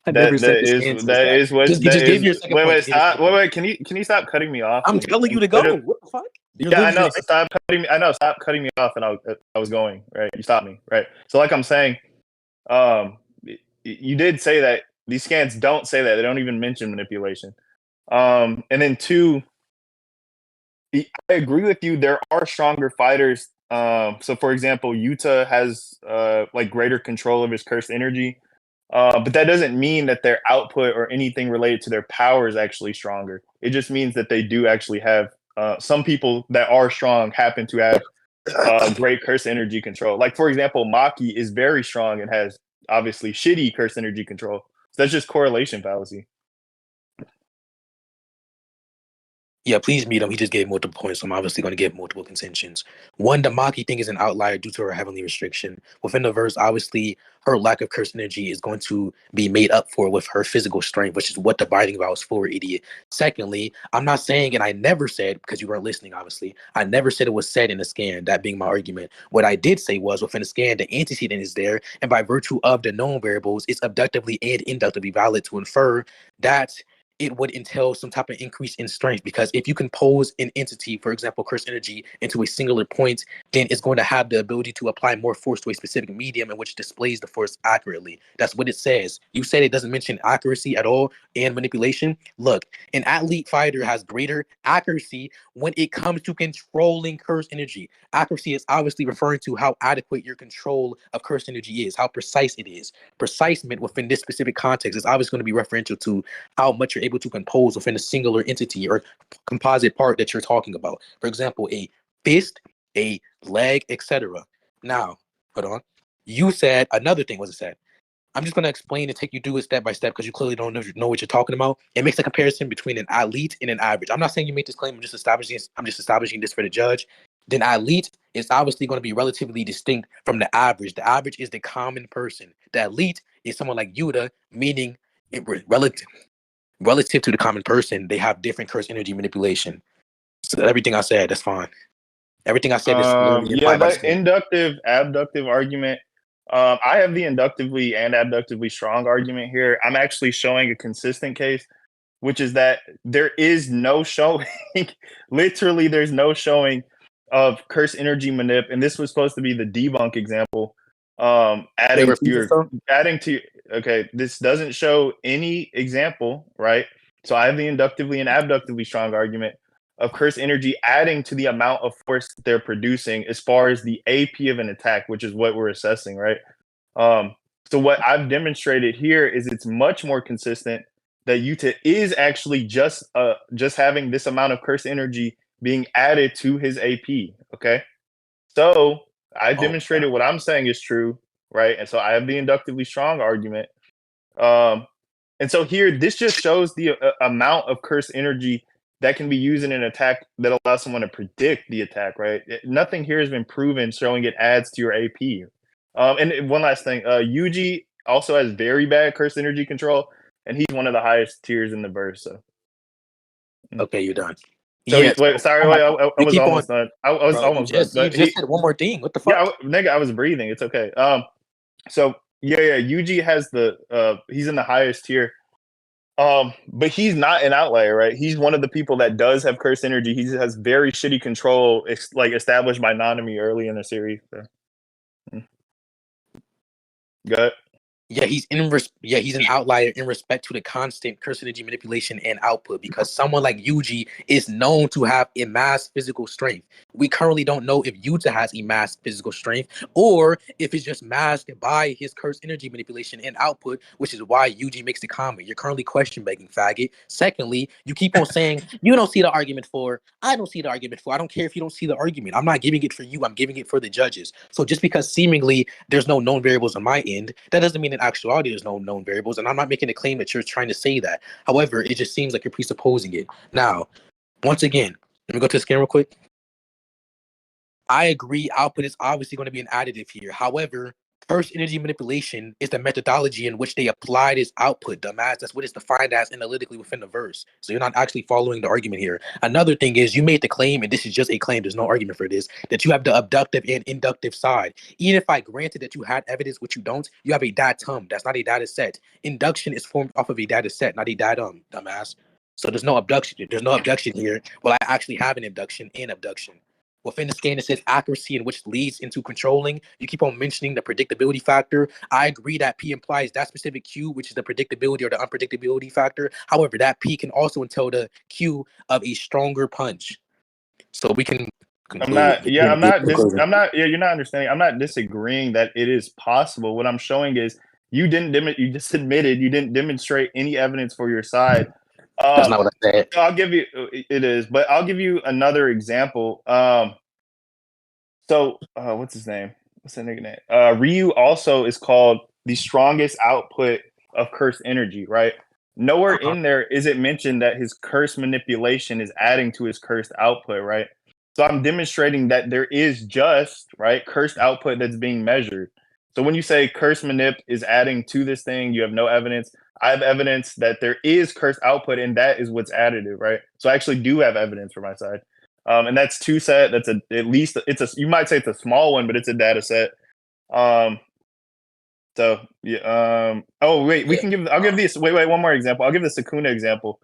That is what. Just give your second point. Wait, stop. Wait. Can you stop cutting me off? I'm telling you to go. What the fuck? Yeah, I know. Stop cutting me. I know. Stop cutting me off, and I was going right. You stopped me right. So, like I'm saying, you did say that these scans don't say that. They don't even mention manipulation. And then two, I agree with you. There are stronger fighters. So, for example, Utah has like greater control of his cursed energy, but that doesn't mean that their output or anything related to their power is actually stronger. It just means that they do actually have some people that are strong happen to have great curse energy control. Like, for example, Maki is very strong and has obviously shitty curse energy control. So that's just correlation fallacy. Yeah, please meet him. He just gave multiple points, so I'm obviously going to get multiple contentions. One, the Maki thing is an outlier due to her heavenly restriction. Within the verse, obviously, her lack of curse energy is going to be made up for with her physical strength, which is what the binding vow is for, idiot. Secondly, I'm not saying, and I never said, because you weren't listening, obviously, I never said it was said in the scan, that being my argument. What I did say was, within the scan, the antecedent is there, and by virtue of the known variables, it's abductively and inductively valid to infer that it would entail some type of increase in strength, because if you can pose an entity, for example, curse energy, into a singular point, then it's going to have the ability to apply more force to a specific medium in which displays the force accurately. That's what it says. You said it doesn't mention accuracy at all and manipulation. Look, an athlete fighter has greater accuracy when it comes to controlling curse energy. Accuracy is obviously referring to how adequate your control of curse energy is, how precise it is. Precisement within this specific context is obviously going to be referential to how much you're able to compose within a singular entity or composite part that you're talking about. For example, a fist, a leg, etc. Now, hold on. You said another thing was said. I'm just going to explain and take you through it step by step because you clearly don't know what you're talking about. It makes a comparison between an elite and an average. I'm not saying you make this claim. I'm just establishing this for the judge. then elite is obviously going to be relatively distinct from the average. The average is the common person. The elite is someone like Yuta, meaning relative to the common person, they have different curse energy manipulation. So everything I said, that's fine. Everything I said is literally implied by the that statement. inductive abductive argument. I have the inductively and abductively strong argument here. I'm actually showing a consistent case, which is that there is no showing, literally, there's no showing of curse energy manip, and this was supposed to be the debunk example. Adding to okay, this doesn't show any example, right? So I have the inductively and abductively strong argument of curse energy adding to the amount of force they're producing as far as the AP of an attack, which is what we're assessing, right? So what I've demonstrated here is it's much more consistent that Yuta is actually just having this amount of curse energy being added to his AP. Okay, so I demonstrated what I'm saying is true, right? And so I have the inductively strong argument. And so here, this just shows the amount of curse energy that can be used in an attack that allows someone to predict the attack, right? Nothing here has been proven showing it adds to your AP. And one last thing, Yuji also has very bad curse energy control, and he's one of the highest tiers in the burst. So. Okay, you're done. So I was almost done. I was almost done. You just said one more thing. What the fuck? Yeah, nigga, I was breathing. It's okay. So Yuji has he's in the highest tier. But he's not an outlier, right? He's one of the people that does have curse energy. He has very shitty control, like established by Nanami early in the series. So. Go ahead. Yeah, he's an outlier in respect to the constant curse energy manipulation and output, because someone like Yuji is known to have amassed physical strength. We currently don't know if Yuta has amassed physical strength or if it's just masked by his curse energy manipulation and output, which is why Yuji makes the comment. You're currently question begging, faggot. Secondly, you keep on saying you don't see the argument for. I don't see the argument for. I don't care if you don't see the argument. I'm not giving it for you. I'm giving it for the judges. So just because seemingly there's no known variables on my end, that doesn't mean in actuality there's no known variables, and I'm not making a claim that you're trying to say that. However, it just seems like you're presupposing it. Now, once again, let me go to the screen real quick. I agree, output is obviously going to be an additive here. However, curse energy manipulation is the methodology in which they apply this output, dumbass. That's what it's defined as analytically within the verse. So you're not actually following the argument here. Another thing is you made the claim, and this is just a claim, there's no argument for this, that you have the abductive and inductive side. Even if I granted that you had evidence, which you don't, you have a datum. That's not a data set. Induction is formed off of a data set, not a datum, dumbass. So there's no abduction. There's no abduction here. Well, I actually have an induction and abduction. Within the scan, it says accuracy, in which leads into controlling. You keep on mentioning the predictability factor. I agree that P implies that specific Q, which is the predictability or the unpredictability factor. However, that P can also entail the Q of a stronger punch. So we can conclude. You're not understanding. I'm not disagreeing that it is possible. What I'm showing is you just admitted you didn't demonstrate any evidence for your side. That's not what I said. I'll give you it is, but I'll give you another example. What's his name? What's that nigga name? Ryu also is called the strongest output of curse energy, right? Nowhere in there is it mentioned that his curse manipulation is adding to his cursed output, right? So I'm demonstrating that there is just, right, cursed output that's being measured. So when you say curse manip is adding to this thing, you have no evidence. I have evidence that there is cursed output, and that is what's additive, right? So I actually do have evidence for my side. And that's two set. That's you might say it's a small one, but it's a data set. I'll give this. Wait, one more example. I'll give the Sukuna example.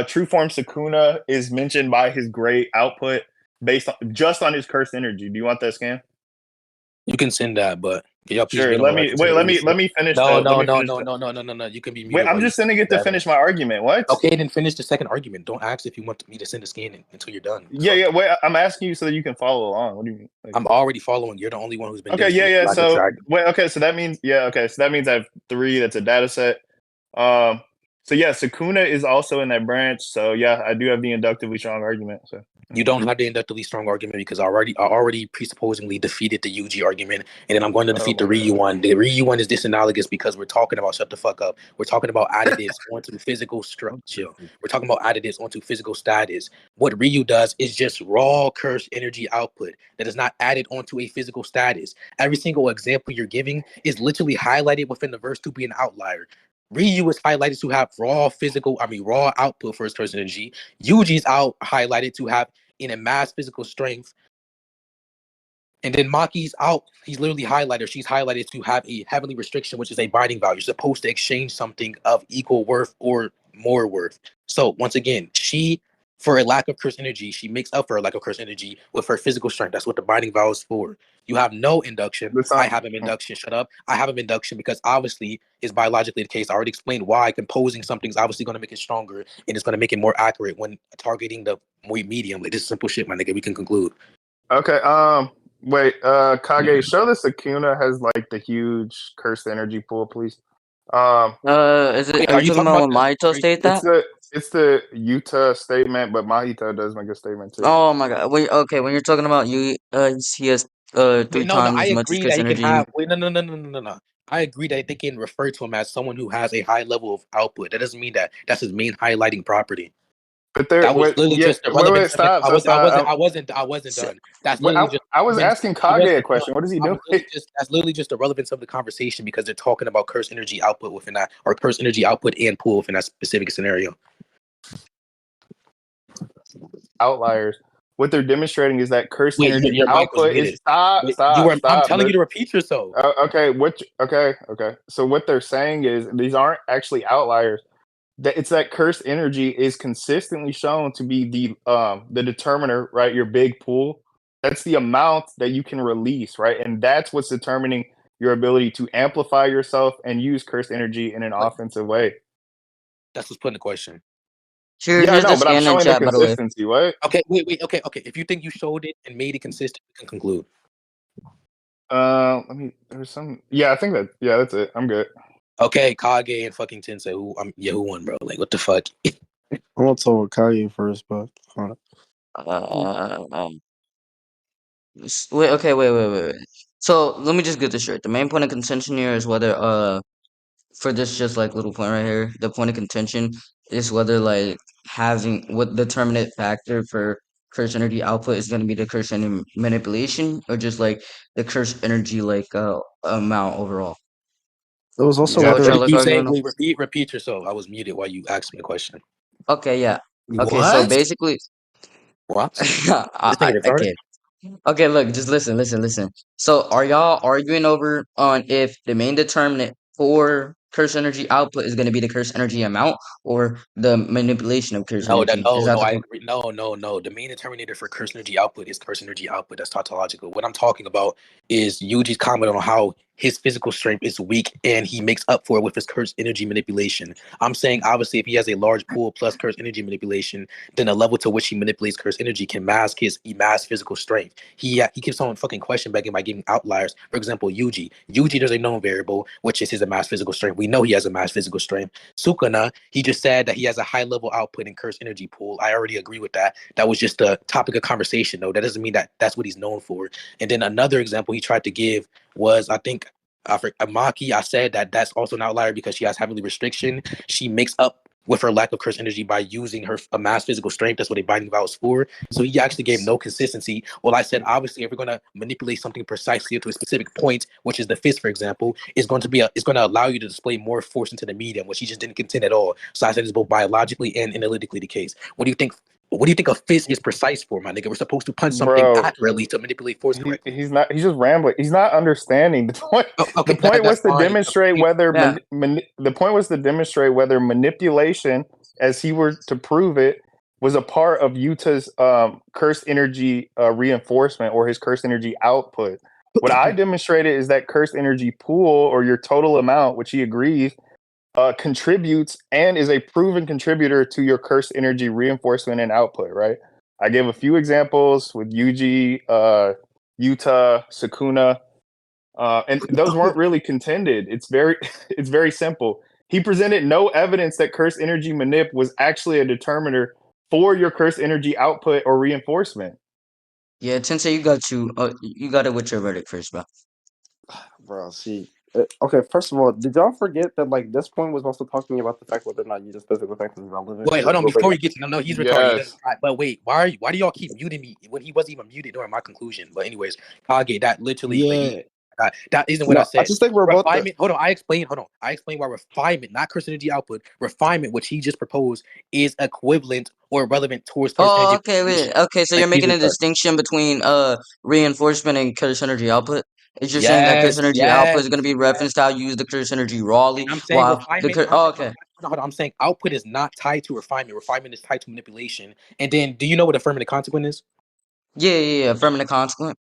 True form Sukuna is mentioned by his great output based on just on his cursed energy. Do you want that scan? You can send that, but sure. Let me finish. No. You can be muted. Wait, I'm just sending it to finish my argument. What? Okay, then finish the second argument. Don't ask if you want me to send a scan until you're done. Yeah. Wait, I'm asking you so that you can follow along. What do you mean? I'm already following. You're the only one who's been. Okay, yeah. So that means I have 3. That's a data set. So yeah, Sukuna is also in that branch. So yeah, I do have the inductively strong argument. So you don't have the inductively strong argument because I already presupposingly defeated the UG argument, and then I'm going to defeat the Ryu one. The Ryu one is disanalogous because we're talking about shut the fuck up. We're talking about additives onto physical structure. We're talking about additives onto physical status. What Ryu does is just raw curse energy output that is not added onto a physical status. Every single example you're giving is literally highlighted within the verse to be an outlier. Ryu is highlighted to have raw output for his curse energy. Yuji's out highlighted to have in a mass physical strength. And then Maki's out. He's literally highlighted. She's highlighted to have a heavenly restriction, which is a binding value. You're supposed to exchange something of equal worth or more worth. So once again, she, for a lack of curse energy, she makes up for a lack of curse energy with her physical strength. That's what the binding value is for. You have no induction. I have an induction. Shut up. I have an induction because obviously it's biologically the case. I already explained why composing something is obviously going to make it stronger and it's going to make it more accurate when targeting the medium. Like, this is simple shit, my nigga. We can conclude. Okay. Wait. Kage, show the Sukuna has like the huge cursed energy pool, please. Is it? Wait, are you talking about when Mahito state that? It's the Utah statement, but Mahito does make a statement too. Oh my god. When you're talking about you, he has three times I as much as agree curse that he can energy. have. Wait, no. I agree that they can refer to him as someone who has a high level of output. That doesn't mean that that's his main highlighting property. But there, that was literally just the relevant. Wait, stop. I wasn't done. That's literally just. I was asking Kage a question. What is he doing? That's literally just the relevance of the conversation because they're talking about curse energy output within that, or curse energy output and pool within that specific scenario. Outliers. What they're demonstrating is that curse energy your output is stop. I'm telling you to repeat yourself. Okay. Okay. So what they're saying is these aren't actually outliers. That it's that curse energy is consistently shown to be the determiner, right? Your big pool. That's the amount that you can release, right? And that's what's determining your ability to amplify yourself and use curse energy in an offensive way. That's what's putting the question. Here's the but I'm showing chat, the consistency. What? Okay, wait. Okay. If you think you showed it and made it consistent, you can conclude. There's some. Yeah, I think that. Yeah, that's it. I'm good. Okay, Kage and fucking Tensei. Who won, bro? Like, what the fuck? I'm gonna talk with Kage first, but wait. So let me just get this straight. The main point of contention here is whether for this just like little point right here, the point of contention is whether like having what determinant factor for curse energy output is going to be the curse energy manipulation or just like the curse energy like amount overall. It was also repeat yourself. I was muted while you asked me a question. Okay, yeah. Okay, What? so basically, what? Okay, look, just listen. So, are y'all arguing over on if the main determinant for curse energy output is going to be the curse energy amount or the manipulation of curse energy? I agree. No. The main determinator for curse energy output is curse energy output. That's tautological. What I'm talking about is Yuji's comment on how his physical strength is weak and he makes up for it with his curse energy manipulation. I'm saying, obviously, if he has a large pool plus curse energy manipulation, then the level to which he manipulates curse energy can mask his mass physical strength. He keeps on fucking question begging by giving outliers. For example, Yuji, there's a known variable, which is his mass physical strength. We know he has a mass physical strength. Sukuna, he just said that he has a high level output in curse energy pool. I already agree with that. That was just a topic of conversation, though. That doesn't mean that that's what he's known for. And then another example he tried to give was, I think, for Amaki, I said that that's also an outlier because she has heavily restriction. She makes up with her lack of curse energy by using her mass physical strength. That's what a binding vow is for. So he actually gave no consistency. Well, I said, obviously, if we're going to manipulate something precisely to a specific point, which is the fist, for example, it's going to allow you to display more force into the medium, which he just didn't contend at all. So I said it's both biologically and analytically the case. What do you think? What do you think a fist is precise for, my nigga? We're supposed to punch something accurately to manipulate force correctly. He's not. He's just rambling. He's not understanding the point. The point was to demonstrate whether the point was to demonstrate whether manipulation, as he were to prove it, was a part of Utah's cursed energy reinforcement or his cursed energy output. What I demonstrated is that cursed energy pool or your total amount, which he agrees, contributes and is a proven contributor to your cursed energy reinforcement and output, right? I gave a few examples with Yuji, Utah, Sukuna, and those weren't really contended. It's very simple. He presented no evidence that curse energy manip was actually a determiner for your curse energy output or reinforcement. Yeah, Tensei, you got it with your verdict first, bro. Bro, see. Okay, first of all, did y'all forget that like this point was also talking about the fact whether or not you just physical effect is relevant? Wait, hold on. Before we get to no, he's retarded. He Yes. doesn't, but wait, why do y'all keep muting me when he wasn't even muted during my conclusion? But anyways, Kage, that literally, Yeah. that isn't what I No, said. I just think we're both. Refinement. Hold on, I explained why refinement, not curse energy output, refinement, which he just proposed, is equivalent or relevant towards curse Oh, energy. okay, wait. Okay, so Like, you're he's making a retarded. distinction between reinforcement and curse energy output. Is you're saying that curse Yes, energy output is going to be referenced to how you use the curse energy rawly, I'm saying while the refinement. oh, okay. Hold on, I'm saying output is not tied to refinement. Refinement is tied to manipulation. And then, do you know what affirmative consequent is? Yeah. Affirmative consequent.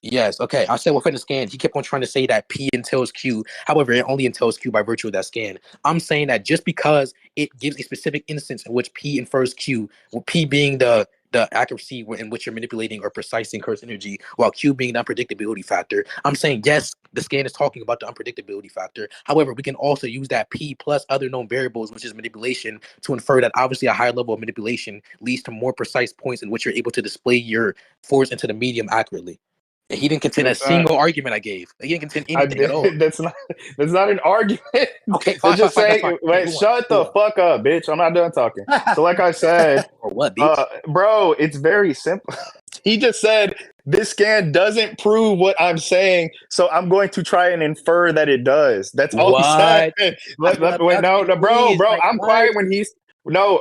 Yes. Okay. I said within the scan, he kept on trying to say that P entails Q. However, it only entails Q by virtue of that scan. I'm saying that just because it gives a specific instance in which P infers Q, with P being the accuracy in which you're manipulating or precising curse energy, while Q being the unpredictability factor. I'm saying yes, the scan is talking about the unpredictability factor. However, we can also use that P plus other known variables, which is manipulation, to infer that obviously a higher level of manipulation leads to more precise points in which you're able to display your force into the medium accurately. He didn't contend a single argument I gave. He didn't contend anything at all. That's not an argument. Okay, It's fine, just fine, that's saying, fine. wait, shut the fuck up, bitch. I'm not done talking. So, like I said, Or what, bitch? bro, it's very simple. He just said this scan doesn't prove what I'm saying, so I'm going to try and infer that it does. That's all he said. What? Wait, no, bro, Like, I'm quiet when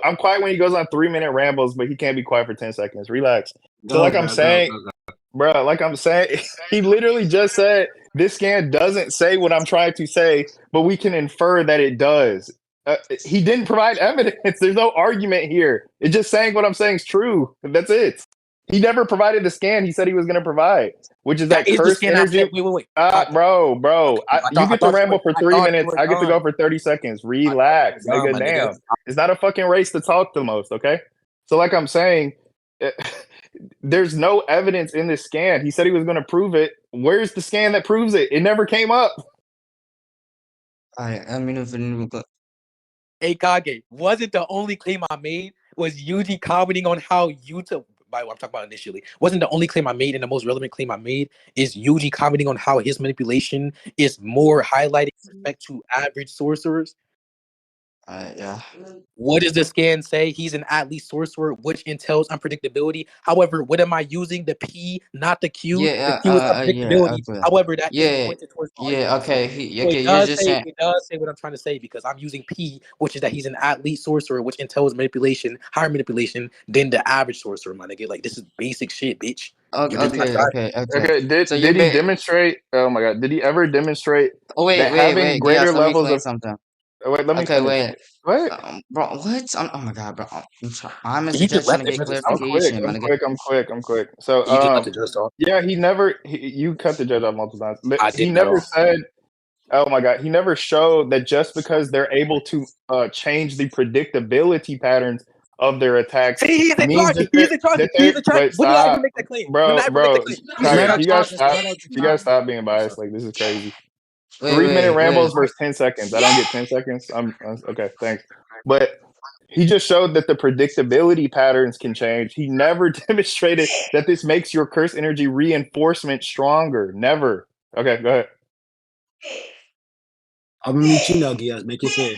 I'm quiet when he goes on 3-minute rambles, but he can't be quiet for 10 seconds. Relax. So, like I'm saying, bro, like I'm saying, he literally just said this scan doesn't say what I'm trying to say, but we can infer that it does. He didn't provide evidence. There's no argument here. It's just saying what I'm saying is true. That's it. He never provided the scan he said he was going to provide, which is that is the curse scan energy. I said. Wait. Bro. You get to ramble for 3 minutes. I get to go done. for 30 seconds. Relax, nigga. my Damn. nigga. It's not a fucking race to talk the most, okay? So, like I'm saying, there's no evidence in this scan. He said he was going to prove it. Where's the scan that proves it? It never came up. I mean, if it, Hey, Kage, wasn't the only claim I made was Yuji commenting on how Yuta, by what I'm talking about initially, wasn't the only claim I made, and the most relevant claim I made is Yuji commenting on how his manipulation is more highlighted with respect to average sorcerers. yeah. What does the scan say? He's an at-least sorcerer, which entails unpredictability. However, what am I using? The P, not the Q. The Q is unpredictability. Okay. However, that is pointed towards the argument. Okay. So Okay, you're just saying. it does say what I'm trying to say because I'm using P, which is that he's an at-least sorcerer, which entails manipulation, higher manipulation than the average sorcerer, my nigga. Like, this is basic shit, bitch. Okay. Did he demonstrate? Oh my god! Did he ever demonstrate that having greater levels of something? Wait, let me finish. Wait. What? Bro, what? Oh my god, bro. I'm He just trying to left the get judges. clarification. I'm quick. So, You just let the judge talk. yeah, you cut the judge off multiple times, but I he didn't never at all. said. Oh my god, he never showed that just because they're able to change the predictability patterns of their attacks. See, he's a target. He's a target. Wait, When did I ever stop, make that claim? bro. You guys stop. Let You guys stop being biased. Like, this is crazy. Wait, 3-minute rambles wait. versus 10 seconds. I don't get 10 seconds. I'm okay. Thanks. But he just showed that the predictability patterns can change. He never demonstrated that this makes your curse energy reinforcement stronger. Never. Okay, go ahead. I'm gonna meet you now, Geass. Make it fair.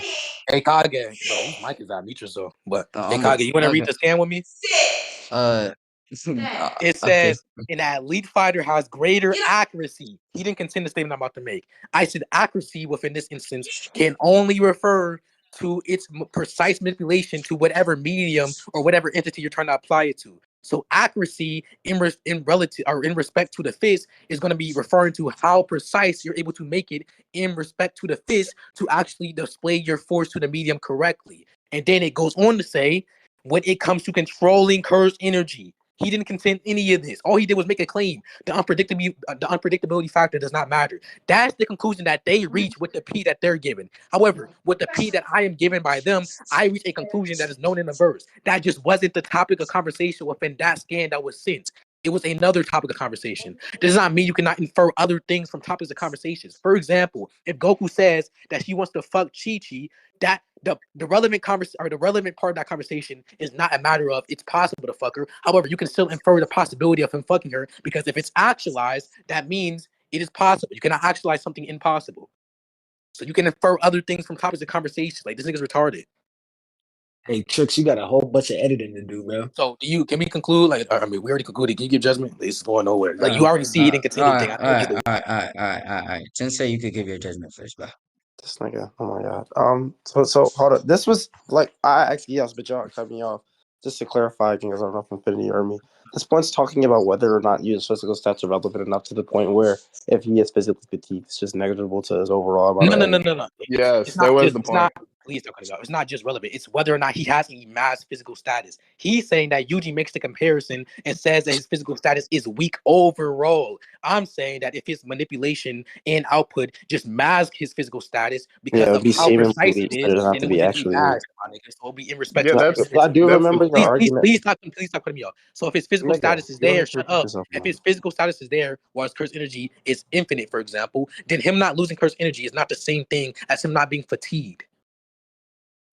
Hey, Kage. Bro, whose mic is that? Mute yourself. But, hey, I'm Kage, you want to read okay. the scan with me? It says an elite fighter has greater accuracy. He didn't contend the statement I'm about to make. I said accuracy within this instance can only refer to its precise manipulation to whatever medium or whatever entity you're trying to apply it to. So accuracy in respect to the fist is going to be referring to how precise you're able to make it in respect to the fist to actually display your force to the medium correctly. And then it goes on to say, when it comes to controlling curse energy, he didn't contend any of this. All he did was make a claim. The unpredictability factor does not matter. That's the conclusion that they reach with the P that they're given. However, with the P that I am given by them, I reach a conclusion that is known in the verse. That just wasn't the topic of conversation within that scan that was sent. It was another topic of conversation. Does not mean you cannot infer other things from topics of conversations. For example, if Goku says that he wants to fuck Chi-Chi, that the relevant the relevant part of that conversation is not a matter of it's possible to fuck her. However, you can still infer the possibility of him fucking her, because if it's actualized, that means it is possible. You cannot actualize something impossible. So you can infer other things from topics of conversation. Like, this nigga's retarded. Hey, Tricks, you got a whole bunch of editing to do, bro. So can we conclude? Like, I mean, we already concluded. Can you give judgment? It's going nowhere. Like, you already see he didn't continue anything. All right. Sensei, you could give your judgment first, bro. This nigga, oh my god. So hold on. This was like I actually yes, but y'all cut me off. Just to clarify, because I don't know if Infinity or me. This point's talking about whether or not his physical stats are relevant enough to the point where if he is physically fatigued, it's just negligible to his overall amount. No. Yes, that was the point. Please don't cut it out. It's not just relevant. It's whether or not he has any mass physical status. He's saying that Yuji makes the comparison and says that his physical status is weak overall. I'm saying that if his manipulation and output just mask his physical status because of how precise it is, it doesn't have to be actually. So it'll be in respect Yeah, to that's- I do remember your argument. Please stop cutting me off. So if his physical status is there, shut up. If his physical status is there, while his curse energy is infinite, for example, then him not losing curse energy is not the same thing as him not being fatigued.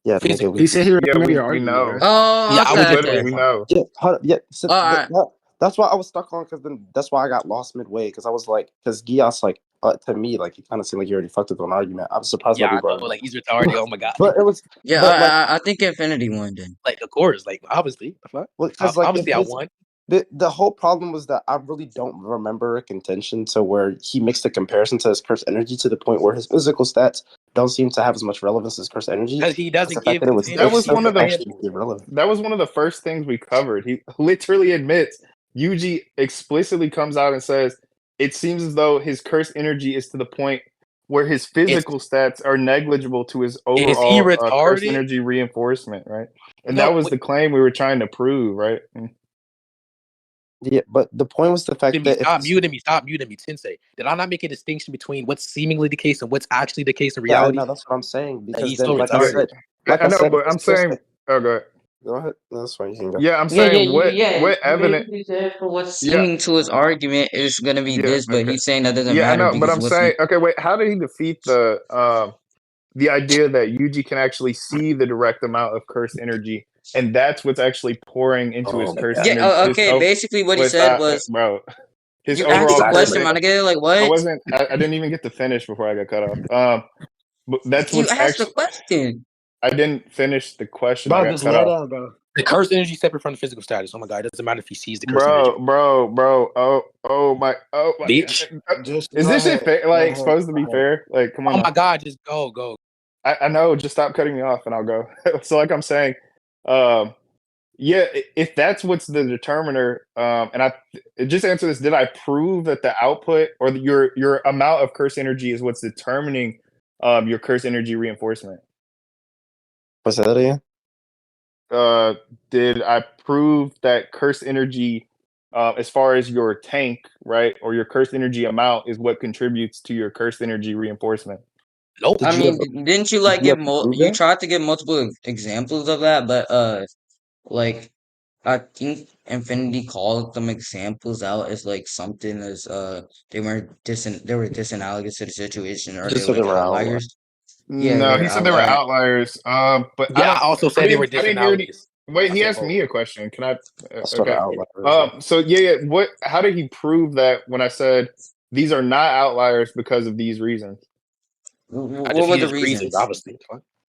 Yeah, he said he remembered your argument. know. Bro. Oh, Yeah, okay, literally, we know. That's why I was stuck on, because then that's why I got lost midway, because I was like, because Geass, like, to me, like, he kind of seemed like you already fucked with an argument. I'm surprised. Yeah, I know, like, he's retarded. Oh my god. But it was. Yeah, but, like, I think Infinity won then. Like, of course, like, obviously, the fuck. Well, like, obviously, I won. The whole problem was that I really don't remember a contention to where he makes the comparison to his curse energy to the point where his physical stats don't seem to have as much relevance as curse energy. Because he doesn't give that was one of the first things we covered. He literally admits, Yuji explicitly comes out and says it seems as though his curse energy is to the point where his physical stats are negligible to his overall curse energy reinforcement, right? And that was the claim we were trying to prove, right? Yeah, but the point was the fact that stop muting me, Sensei. Did I not make a distinction between what's seemingly the case and what's actually the case in reality? Yeah, no, that's what I'm saying. Because he's so retarded. I know, but I'm saying, oh, go ahead. Go ahead. No, that's fine. You can go. Yeah, I'm saying what evidence for what's seeming to his argument is gonna be this, but he's saying that doesn't matter. I know, but I'm saying, okay, wait, how did he defeat the idea that Yuji can actually see the direct amount of curse energy, and that's what's actually pouring into his curse energy? Yeah, okay. Basically, what he said was, bro, his you overall asked the question, my nigga. Like what? I didn't even get to finish before I got cut off. But that's you what's asked actually the question. I didn't finish the question. Bro, I got just cut let off. out, bro. The curse energy is separate from the physical status. Oh my god, it doesn't matter if he sees the curse Bro. energy. Oh my. Bitch. Is this shit fair? Like supposed to be fair? Like, come on. Oh my god, just go. I know. Just stop cutting me off, and I'll go. So, like I'm saying, yeah, if that's what's the determiner, and I just answer this: did I prove that the output or your amount of curse energy is what's determining your curse energy reinforcement? What's that again? Did I prove that curse energy, as far as your tank, right, or your curse energy amount, is what contributes to your curse energy reinforcement? Nope. I mean, didn't you like give you tried to give multiple examples of that, but like I think Infinity called them examples out as like something as they were disanalogous to the situation, or they like outliers. Yeah, no, he said they were outliers. But yeah, I also said they were disanalogous. Wait, he asked me a question. Can I? Okay. So yeah. What? How did he prove that when I said these are not outliers because of these reasons? What were the reasons? Obviously.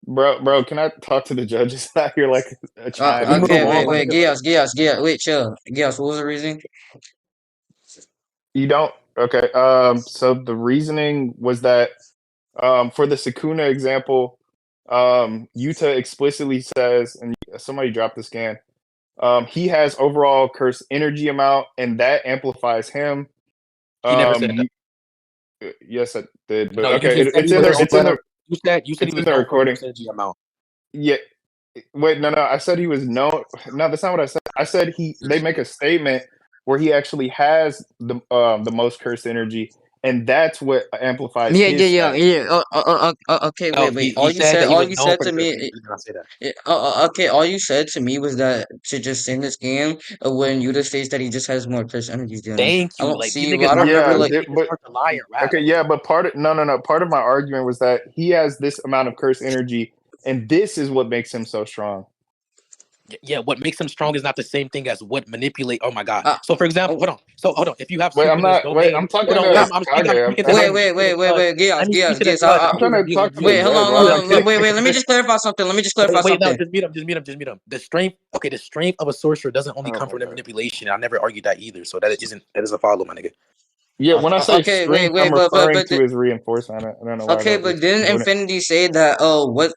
Bro, can I talk to the judges out here like a child? Okay, wait, Geass, wait, chill. Geass, what was the reason? You don't? Okay. So the reasoning was that for the Sukuna example, Yuta explicitly says, and somebody dropped the scan, he has overall curse energy amount, and that amplifies him. He never said that. Yes, I did. But no, it's in there. It's in there. You said he was the recording. Energy amount. Yeah. Wait, no. I said he was known. No, that's not what I said. I said they make a statement where he actually has the most curse energy, and that's what amplifies Yeah, his yeah, yeah, stats. yeah. Okay, No, wait. he said that he All was you known said for to the curse me, energy. He did not say that. okay, all you said to me was that to just in this game, when Yuta states that he just has more curse energy than him. Thank I you. don't Like these see. niggas I don't rap. remember Yeah, like. These niggas start to lie and rap. okay, yeah, but part of my argument was that he has this amount of curse energy, and this is what makes him so strong. Yeah, what makes him strong is not the same thing as what manipulate. Oh my god. Uh, So for example, oh, hold on. So hold on. If you have Wait, I'm superness not. Wait, domain, I'm talking hold on. to Wait, no. I'm speaking. I'm Kage. speaking to Wait, him. wait, wait, wait, wait, Let Geass, me speak Geass, to the Geass. judge. I'm trying to talk to the Wait, hold judge, on, bro. hold I on. can't. Wait. Let me just clarify something. Let me just clarify Wait, no, something. just meet him. Just meet him. The strength, okay, the strength of a sorcerer doesn't only Oh come my from the god. manipulation. I never argued that either. So that doesn't follow, my nigga. Yeah, when I say Okay, wait, strength, I'm referring to his reinforcement. I don't know why okay, that but was didn't doing it. Infinity say that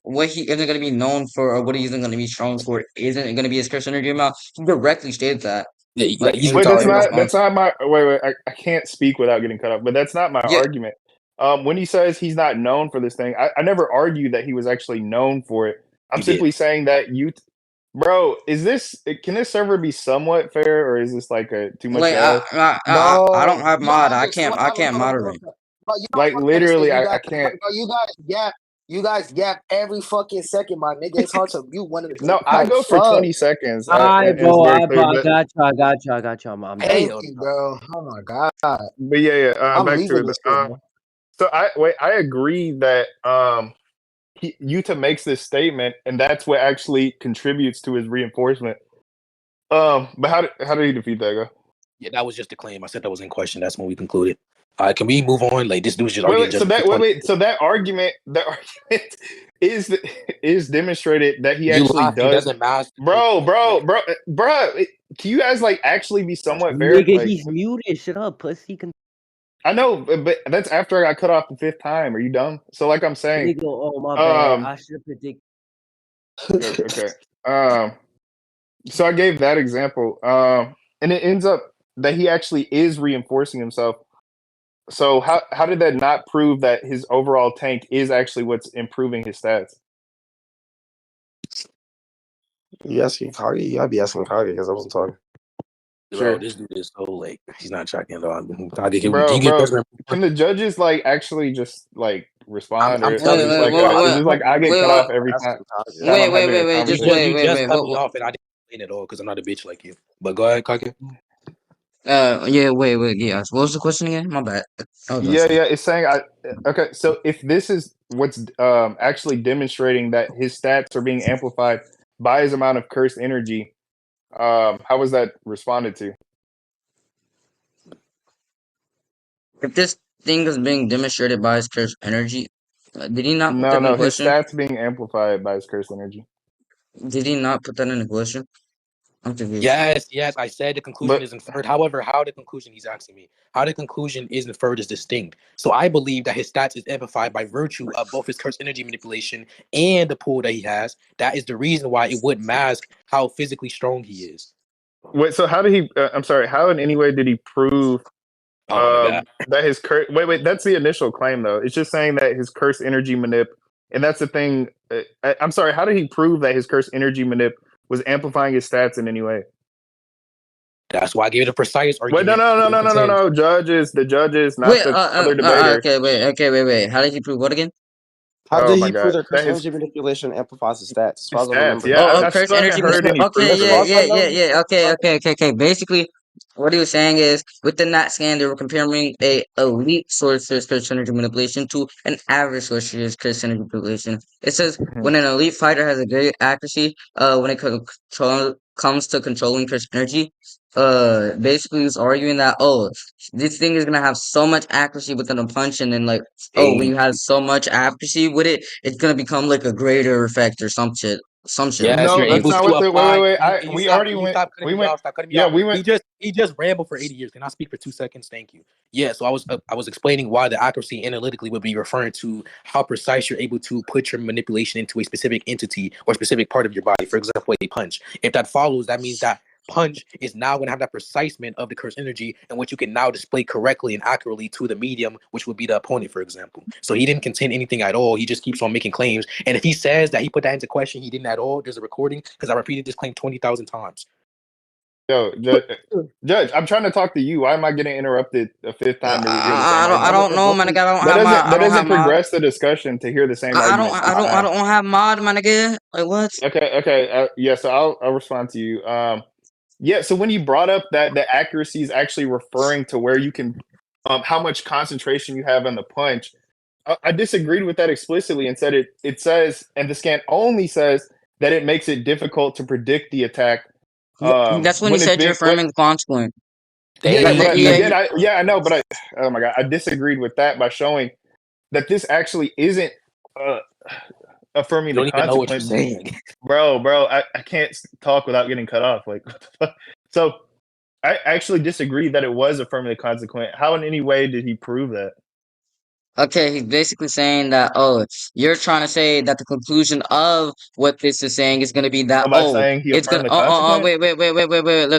what he isn't gonna be known for or what he isn't gonna be strong for isn't gonna be his curse energy amount? He directly stated that. Yeah, Like like he's Wait, in retarded. response. that's not my wait. I can't speak without getting cut off. But that's not my Yeah, argument. When he says he's not known for this thing, I never argued that he was actually known for it. I'm You did. simply saying that bro, can this server be somewhat fair, or is this like a too much wait, to ask? I don't No, have yo, mod. Alex, what I happened? can't Hold on, hold on. moderate. But you Like don't understand. literally, I can't. Bro, you guys gap every fucking second, my nigga. It's hard to mute one at the same No, I time. go for Fuck. 20 seconds. Alright, And it's bro. very Alright, bro. clear. I got you. I got you. I'm done. Thank Hell you, no. bro. Oh my god. But yeah. I'm Back to leaving it. this shit, bro. So I agree that Yuta makes this statement, and that's what actually contributes to his reinforcement. But how did he defeat that guy? Yeah, that was just a claim. I said that was in question. That's when we concluded. Can we move on? Like this dude's just Wait, arguing wait. So judgment for 20. So that argument is demonstrated that he You actually laughing does. doesn't matter. Bro. Can you guys like actually be somewhat fair? Nigga, Like he's muted. Shut up, pussy. I know, but that's after I got cut off the fifth time. Are you dumb? So like I'm saying, Nigga, oh my bad. um, I should have predicted. okay, so I gave that example, and it ends up that he actually is reinforcing himself. So how did that not prove that his overall tank is actually what's improving his stats? You asking Kage? You gotta be asking Kage because I wasn't talking. Bro, Sure. this dude is so like he's not tracking at all. Can Bro, you get judgment? can the judges like actually just like respond, I'm or telling is you, this like I get cut off every time I'm having a Just conversation? you just wait. cut me off, and I didn't explain it all because I'm not a bitch like you. But go ahead, Kake. Yeah, wait, yeah. What was the question again? My bad. Yeah, it's saying okay, so if this is what's actually demonstrating that his stats are being amplified by his amount of cursed energy, how was that responded to? If this thing is being demonstrated by his cursed energy, did he not put that in His question? stats being amplified by his cursed energy. Did he not put that in the question? I'm confused. Yes, I said the conclusion But is inferred. However, how the conclusion he's asking me, how the conclusion is inferred is distinct. So I believe that his stats is amplified by virtue of both his curse energy manipulation and the pool that he has. That is the reason why it would mask how physically strong he is. wait, so how did he? I'm sorry. How in any way did he prove Oh my god. that his curse? Wait. That's the initial claim, though. It's just saying that his curse energy manip, and that's the thing. I'm sorry. How did he prove that his curse energy manip was amplifying his stats in any way? That's why I gave it a precise Wait, argument. no. The judges, not Wait, the other debater. wait. How did he prove what again? How Oh did my he prove god, their curse energy manipulation amplifies his stats? As far his as I stats. remember. Yeah, I Curse still haven't energy heard any Okay, proof of it. yeah. Okay. Basically, what he was saying is, within that scan, they were comparing a elite sorcerer's curse energy manipulation to an average sorcerer's curse energy manipulation. It says when an elite fighter has a great accuracy, when it comes to controlling curse energy, basically he's arguing that this thing is gonna have so much accuracy within a punch, and then like when you have so much accuracy with it, it's gonna become like a greater effect or some shit like Yes, that. you're No, that's able not to what the. apply. Wait. You We stop. already You went. stop cutting We me went. off. Stop cutting me Yeah, off. we went. He just rambled for 80 years. Can I speak for 2 seconds? Thank you. Yeah. So I was explaining why the accuracy analytically would be referring to how precise you're able to put your manipulation into a specific entity or specific part of your body. For example, a punch. If that follows, that means that punch is now going to have that precisement of the curse energy and what you can now display correctly and accurately to the medium, which would be the opponent, for example. So he didn't contend anything at all. He just keeps on making claims. And if he says that he put that into question, he didn't at all, there's a recording because I repeated this claim 20,000 times. Yo, Judge, I'm trying to talk to you. Why am I getting interrupted a fifth time to hear the same I argument? don't know, my nigga. I don't That have doesn't I don't have mod. progress the discussion to hear the same argument. I don't have mod, my nigga. Like what? Okay. Yeah, so I'll respond to you. Yeah, so when you brought up that the accuracy is actually referring to where you can, how much concentration you have on the punch, I disagreed with that explicitly and said it says, and the scan only says that it makes it difficult to predict the attack. That's when he said you're affirming the consequent. Yeah, but again, I know, but oh my god, I disagreed with that by showing that this actually isn't affirming the consequence. Bro, I can't talk without getting cut off. Like, what the fuck? So I actually disagree that it was affirming the consequent. How in any way did he prove that? Okay, he's basically saying that, you're trying to say that the conclusion of what this is saying is going to be that, saying he it's going affirmed to, the consequent?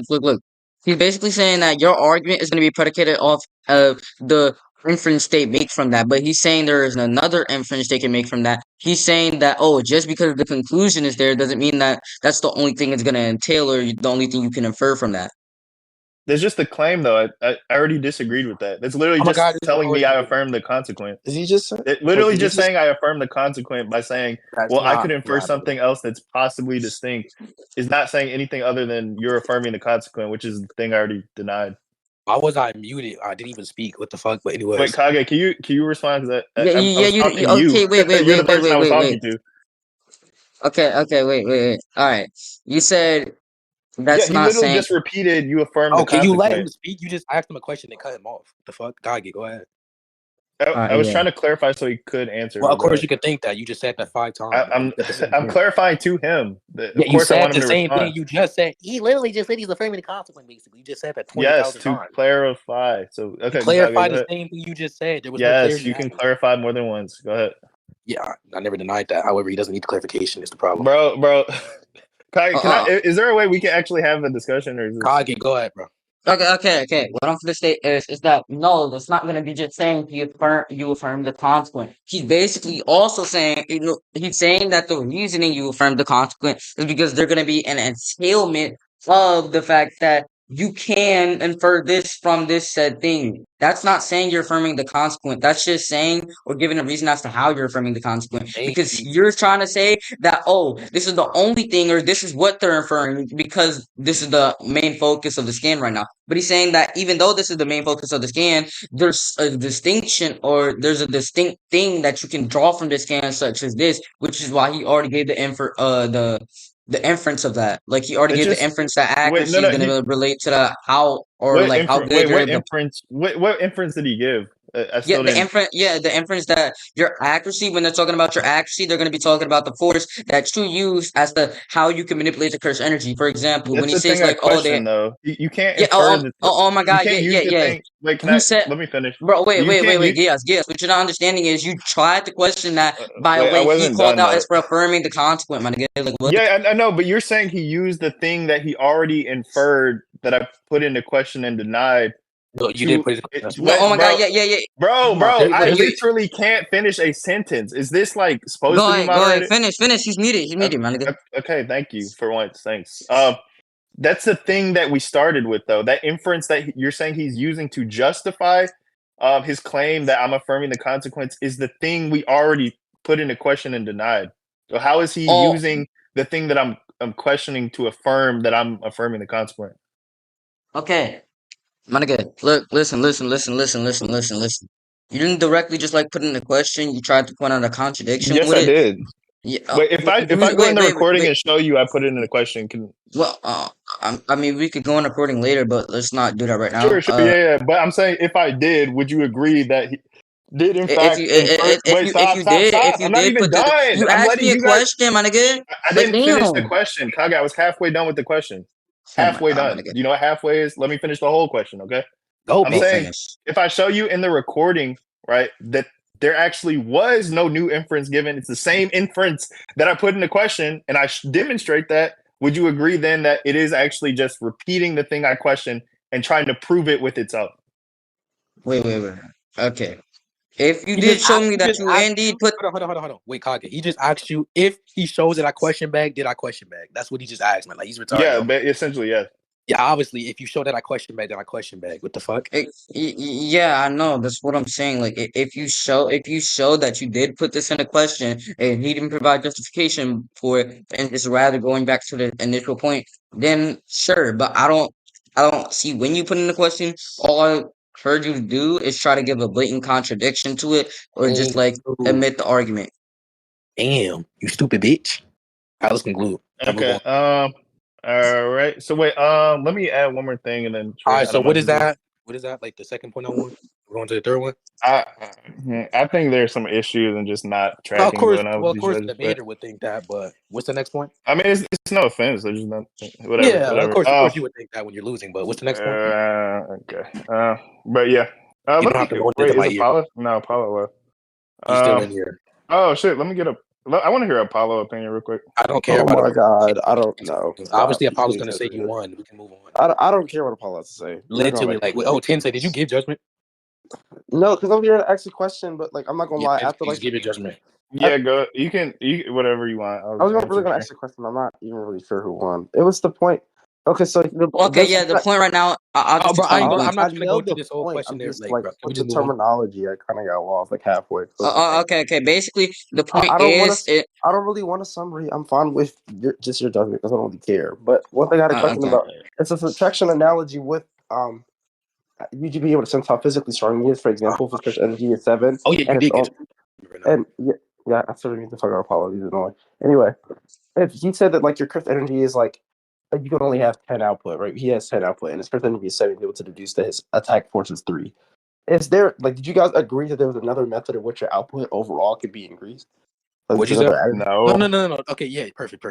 wait, look. He's basically saying that your argument is going to be predicated off of the inference they make from that, but he's saying there is another inference they can make from that. He's saying that, just because the conclusion is there doesn't mean that that's the only thing it's going to entail or the only thing you can infer from that. There's just a claim, though. I already disagreed with that. It's literally telling me I affirm the consequent. Is he just saying? Literally just saying I affirm the consequent by saying, I could infer something else that's possibly distinct. Is not saying anything other than you're affirming the consequent, which is the thing I already denied. Why was I muted? I didn't even speak. What the fuck? But anyways. Wait, Kage, can you respond to that? Okay, wait. You're the person I was talking to. Okay, wait. All right. You said that's he not literally saying. just repeated you affirmed the consequent. Can you let him speak? You just asked him a question and cut him off. The fuck? Kage, go ahead. I was trying to clarify so he could answer. Well, of course you could think that. You just said that 5 times. I'm clarifying to him. You said the same thing you just said. He literally just said he's affirming the consequent, basically. You just said that 20,000 times. Yes, to clarify. So, okay. Clarify the same thing you just said. There was yes, you can clarify more than once. Go ahead. Yeah, I never denied that. However, he doesn't need clarification is the problem. Bro. Is there a way we can actually have a discussion? Or Kage, go ahead, bro. Okay. What I'm gonna say is that no, that's not gonna be just saying you affirm the consequent. He's basically also saying, he's saying that the reasoning you affirm the consequent is because they're gonna be an entailment of the fact that you can infer this from this said thing. That's not saying you're affirming the consequent. That's just saying or giving a reason as to how you're affirming the consequent. Because you're trying to say that, this is the only thing or this is what they're inferring because this is the main focus of the scan right now. But he's saying that even though this is the main focus of the scan, there's a distinction or there's a distinct thing that you can draw from the scan such as this, which is why he already gave the inference of that. Like he already gave the inference that accuracy is going to relate to the how or like how good you're able to. What inference did he give? The inference that your accuracy, when they're talking about your accuracy, they're going to be talking about the force that you use as to how you can manipulate the curse energy. For example, when he says like, you can't infer my god, yeah. Wait, let me finish, bro. Wait, Geass. What you're not understanding is you tried to question that by a way he called out as for affirming the consequent, man. Like, what? Yeah, I know, but you're saying he used the thing that he already inferred that I put into question and denied. No, you did put it. Oh my god, yeah. Bro, I literally can't finish a sentence. Is this like supposed to be moderated? Go ahead, finish. He's muted, man. Okay, thank you for once. Thanks. That's the thing that we started with, though. That inference that you're saying he's using to justify his claim that I'm affirming the consequence is the thing we already put into question and denied. So how is he using the thing that I'm questioning to affirm that I'm affirming the consequence? Okay. My nigga, look, listen. You didn't directly just like put in a question. You tried to point out a contradiction. Yes, with I did. Yeah, but if I go in the recording and show you I put it in a question, I mean, we could go in recording later, but let's not do that right now. Sure, yeah. But I'm saying if I did, would you agree that he did in fact? Stop. I'm not even done. You asked me a question, my nigga. I didn't finish the question, Kage. I was halfway done with the question. Halfway done. Do you know what halfway is? Let me finish the whole question, okay? I'm saying if I show you in the recording, right, that there actually was no new inference given, it's the same inference that I put in the question, and I demonstrate that, would you agree then that it is actually just repeating the thing I questioned and trying to prove it with itself? Wait. Okay. If you did show me that you indeed put... Hold on. Wait, Kage. He just asked you if he shows that I question back, did I question back? That's what he just asked, man. Like, he's retarded. Yeah, but essentially, yeah. Yeah, obviously, if you show that I question back, then I question back. What the fuck? Yeah, I know. That's what I'm saying. Like, if you show that you did put this in a question and he didn't provide justification for it, and it's rather going back to the initial point, then sure. But I don't see when you put in the question. All I heard you do is try to give a blatant contradiction to it, or just like admit the argument. Damn, you stupid bitch. All right, let's conclude. Okay. All right. So wait. Let me add one more thing, and then. All right. So what is that? What is that? Like the second point I want. We're going to the third one. I think there's some issues in just not tracking. Of course, of the debater would think that, but what's the next point? I mean, it's no offense. They're just not whatever. Yeah, whatever. Of course you would think that when you're losing, but what's the next point? Okay. But yeah. You don't have to go into my ear. Apollo? No, Apollo left. He's still in here. Oh shit! Let me get I want to hear Apollo opinion real quick. I don't care. Oh my god, I don't know. Obviously, Apollo's gonna say you won. We can move on. I don't care what Apollo has to say. Literally, like, Tensei, did you give judgment? No, because I'm here to ask a question, but like I'm not gonna lie. After like, give your judgment. Yeah, go. You can. Whatever you want. I was really gonna ask a question. I'm not even really sure who won. It was the point. Okay, so the point right now. I'm not trying to go through this whole question there. Like, with the terminology, I kind of got lost like halfway. Okay. Basically, the point I don't really want a summary. I'm fine with your judgment because I don't really care. But one thing I had a question about, it's a subtraction analogy with you be able to sense how physically strong he is. For example, if his curse energy is 7. Oh yeah, you did get. And yeah, I sort of need to fuck out Apollo. He's annoying. Anyway, if he said that like your curse energy is like you can only have 10 output, right? He has 10 output, and his curse energy is 7. He's able to deduce that his attack force is 3. Is there did you guys agree that there was another method in which your output overall could be increased? What'd you say? No. Okay, yeah, perfect.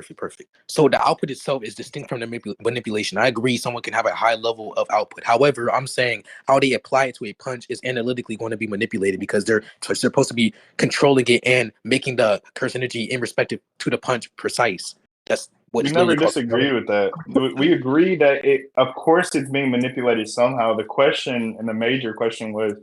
So the output itself is distinct from the manipulation. I agree someone can have a high level of output. However, I'm saying how they apply it to a punch is analytically going to be manipulated because they're supposed to be controlling it and making the curse energy in respective to the punch precise. That's what we never disagreed with that. We agree that of course it's being manipulated somehow. The question and the major question was,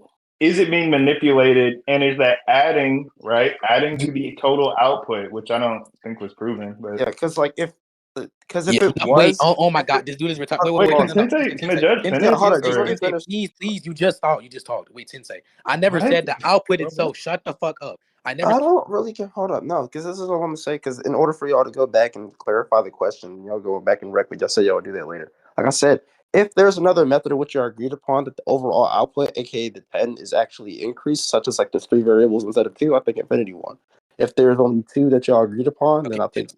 is it being manipulated, and is that adding to the total output, which I don't think was proven. But yeah, because if it was, oh my god, this dude is retired. Wait, Tensei, can the judge finish? Please, you just talked. Wait, Tensei, I never said the output itself. Shut the fuck up. I don't really care. Hold up, no, because this is what I'm gonna say. Because in order for y'all to go back and clarify the question, y'all go back and wreck me. Just say y'all will do that later. Like I said, if there's another method in which you are agreed upon that the overall output, aka the 10, is actually increased, such as like the 3 variables instead of 2, I think Infinity won. If there's only 2 that y'all agreed upon, then I think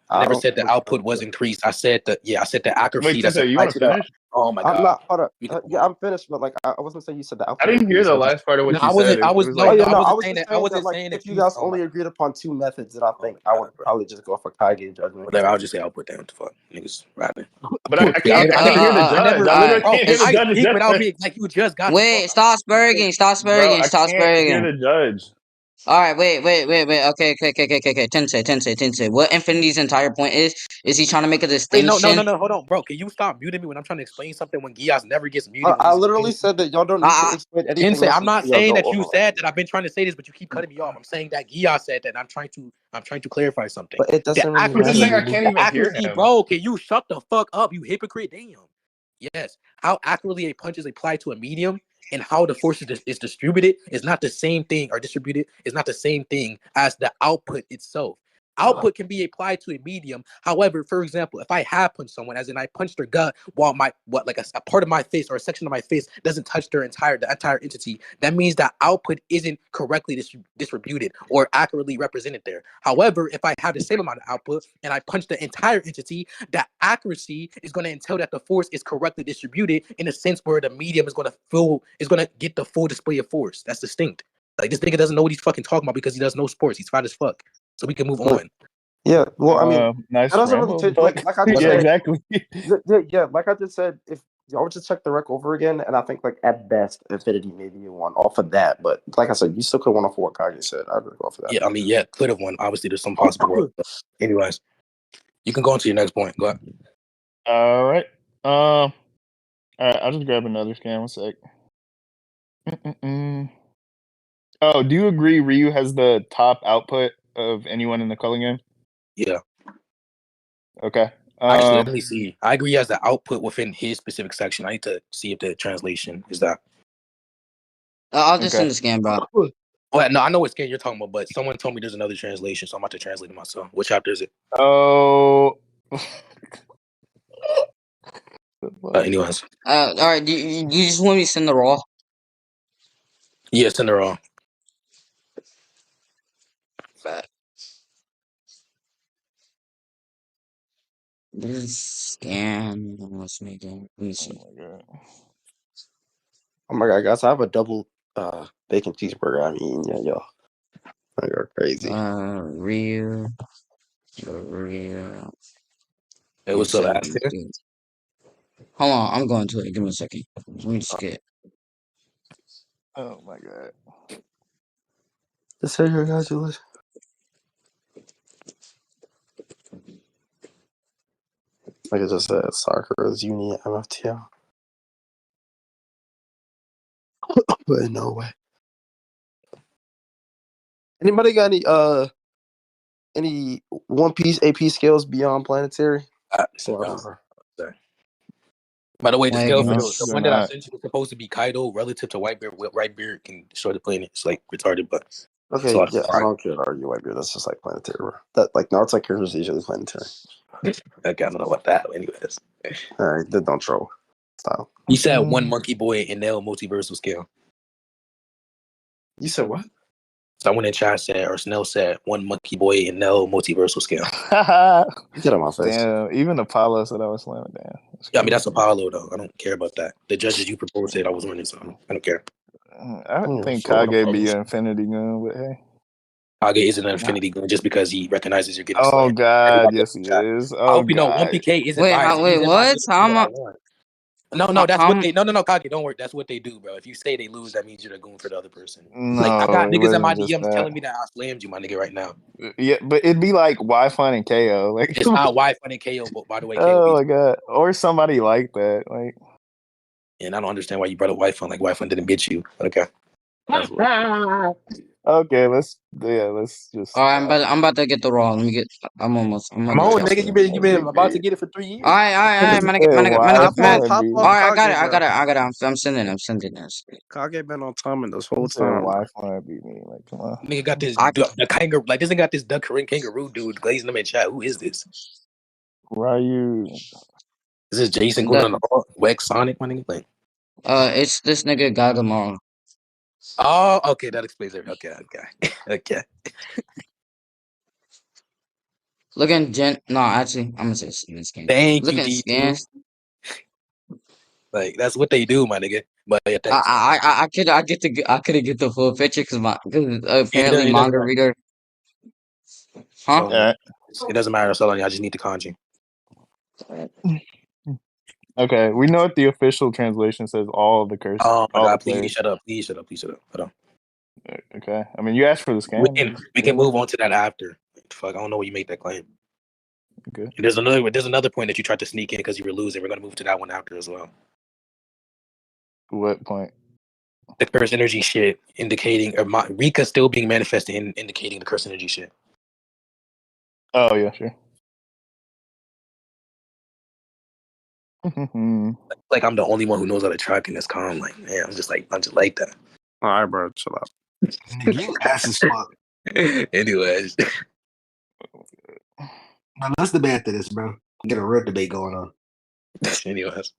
I never said the output was increased. I said the accuracy. Wait, you want to finish? Oh my god! I'm not. Hold up. Yeah, I'm finished. But like, I wasn't saying you said the output. I didn't hear the last part of what you said. I wasn't saying that. If you guys only agreed upon 2 methods, then I think I would probably just go for Kage judgment. Whatever. I'll just say output down. To fuck niggas rapping. But I can't hear the judge. I can't hear the judge. Like you just got. Wait, stop spurging. I can't hear the judge. All right, wait. Okay. Tensei. What Infinity's entire point is he trying to make a distinction? No. Hold on, bro. Can you stop muting me when I'm trying to explain something when Geass never gets muted? I literally said that y'all don't need to explain anything. Tensei, I'm not saying that you said that. I've been trying to say this, but you keep cutting me off. I'm saying that Geass said that. I'm trying to clarify something. But it doesn't really matter. I can't even hear him. Bro, can you shut the fuck up, you hypocrite? Damn. Yes. How accurately a punch is applied to a medium and how the force is distributed is not the same thing, or distributed is not the same thing as the output itself. Output can be applied to a medium. However, for example, if I have punched someone, as in I punched their gut while a part of my face or a section of my face doesn't touch the entire entity, that means that output isn't correctly distributed or accurately represented there. However, if I have the same amount of output and I punch the entire entity, that accuracy is going to entail that the force is correctly distributed in a sense where the medium is going to get the full display of force. That's distinct. Like, this nigga doesn't know what he's fucking talking about because he does no sports. He's fat as fuck. So we can move on. Yeah, well, I mean, nice that doesn't really take, like I just said, exactly. Yeah, like I just said, if y'all would just check the rec over again, and I think like at best, Infinity maybe you won off of that. But like I said, you still could have won off of what Kage said. I'd go off of that. Yeah, I mean, could have won. Obviously, there's some possible world. Anyways, you can go on to your next point. Go ahead. All right. All right. I'll just grab another scan. 1 sec. Oh, do you agree Ryu has the top output of anyone in the culling game? Yeah. Okay. Actually, let me see. I agree as the output within his specific section. I need to see if the translation is that. I'll just send the scan, bro. Well, no, I know what scan you're talking about, but someone told me there's another translation, so I'm about to translate it myself. What chapter is it? Oh. Anyways. All right. Do you just want me to send the raw? Yeah, send the raw. This scan. Let's make it. Let me see. Oh my god, guys! I have a double bacon cheeseburger. I'm eating, yo. I go crazy. Real. Hey, what's up, Aston? Hold on, I'm going to it. Give me a second. Let me just get. Oh my god. Just say here, guys. You listen. Like I just said, soccer is uni MFTL. But no way. Anybody got any One Piece AP skills beyond planetary? By the way, the Like, scale no. for the one that I sent you was supposed to be Kaido relative to Whitebeard. Whitebeard can destroy the planet. It's like retarded, but Okay, yeah, I don't care to argue Whitebeard. That's just like planetary. That like Naruto like characters usually planetary. Okay, I don't know about that. Anyways, all right, then don't troll. Style. You said one monkey boy in Nell multiversal scale. You said what? Someone in chat said, or Snell said, one monkey boy in Nell multiversal scale. Get on my face. Damn, even Apollo said I was slamming down. Yeah, I mean that's Apollo though. I don't care about that. The judges you proposed said I was winning, so I don't care. I think Kage be an infinity gun, but hey. Kage isn't an infinity gun just because he recognizes you're getting Oh slammed. god, yes he is. I hope you know 1PK isn't biased. Wait, what? No, that's what they. No, Kage, don't worry. That's what they do, bro. If you say they lose, that means you're the goon for the other person. No, like I got it niggas in my wasn't just DMs that. telling me that I slammed you, my nigga, right now. Yeah, but it'd be like Wi-Fi and KO. Like it's not Wi-Fi and KO, but by the way, KO oh my god, or somebody like that. Like, and I don't understand why you brought up Wi-Fi. Like Wi-Fi didn't beat you. Okay. Okay, let's just. All right, I'm about to get the raw. Let me get. I'm almost. Come on, nigga. You been about to get it for 3 years. All right, man. All right, I got it. I'm sending this. Kage been on timing this whole time. time. Wi-Fi beat me. Like, come on. Nigga got this the kangaroo. Like this nigga got this duck kangaroo dude glazing them in chat. Who is this? Ryu. Is this Jason going on the Wex Sonic, my nigga? Like, it's this nigga Gagamon. Oh, okay, that explains everything. Okay. Look at no, actually, I'm gonna say this game. Thank Look you, at D. scans. Like that's what they do, my nigga. But yeah, thanks. I couldn't get the full picture because apparently it manga reader. Huh? Yeah. It doesn't matter. So I just need the kanji. Okay, we know what the official translation says. All of the curses. Oh my god! Please players. shut up! Please shut up! Hold on. Okay, I mean you asked for the scan. We can move on to that after. Fuck, I don't know why you make that claim. Okay. There's another point that you tried to sneak in because you were losing. We're gonna move to that one after as well. What point? The curse energy shit indicating, or Rika still being manifested in indicating the curse energy shit. Oh yeah, sure. Like I'm the only one who knows how to track in this con. Like, man, I'm just like that. All right, bro, chill out. You ass as fuck. Anyways, now let's debate after this, bro. Get a real debate going on. Anyways.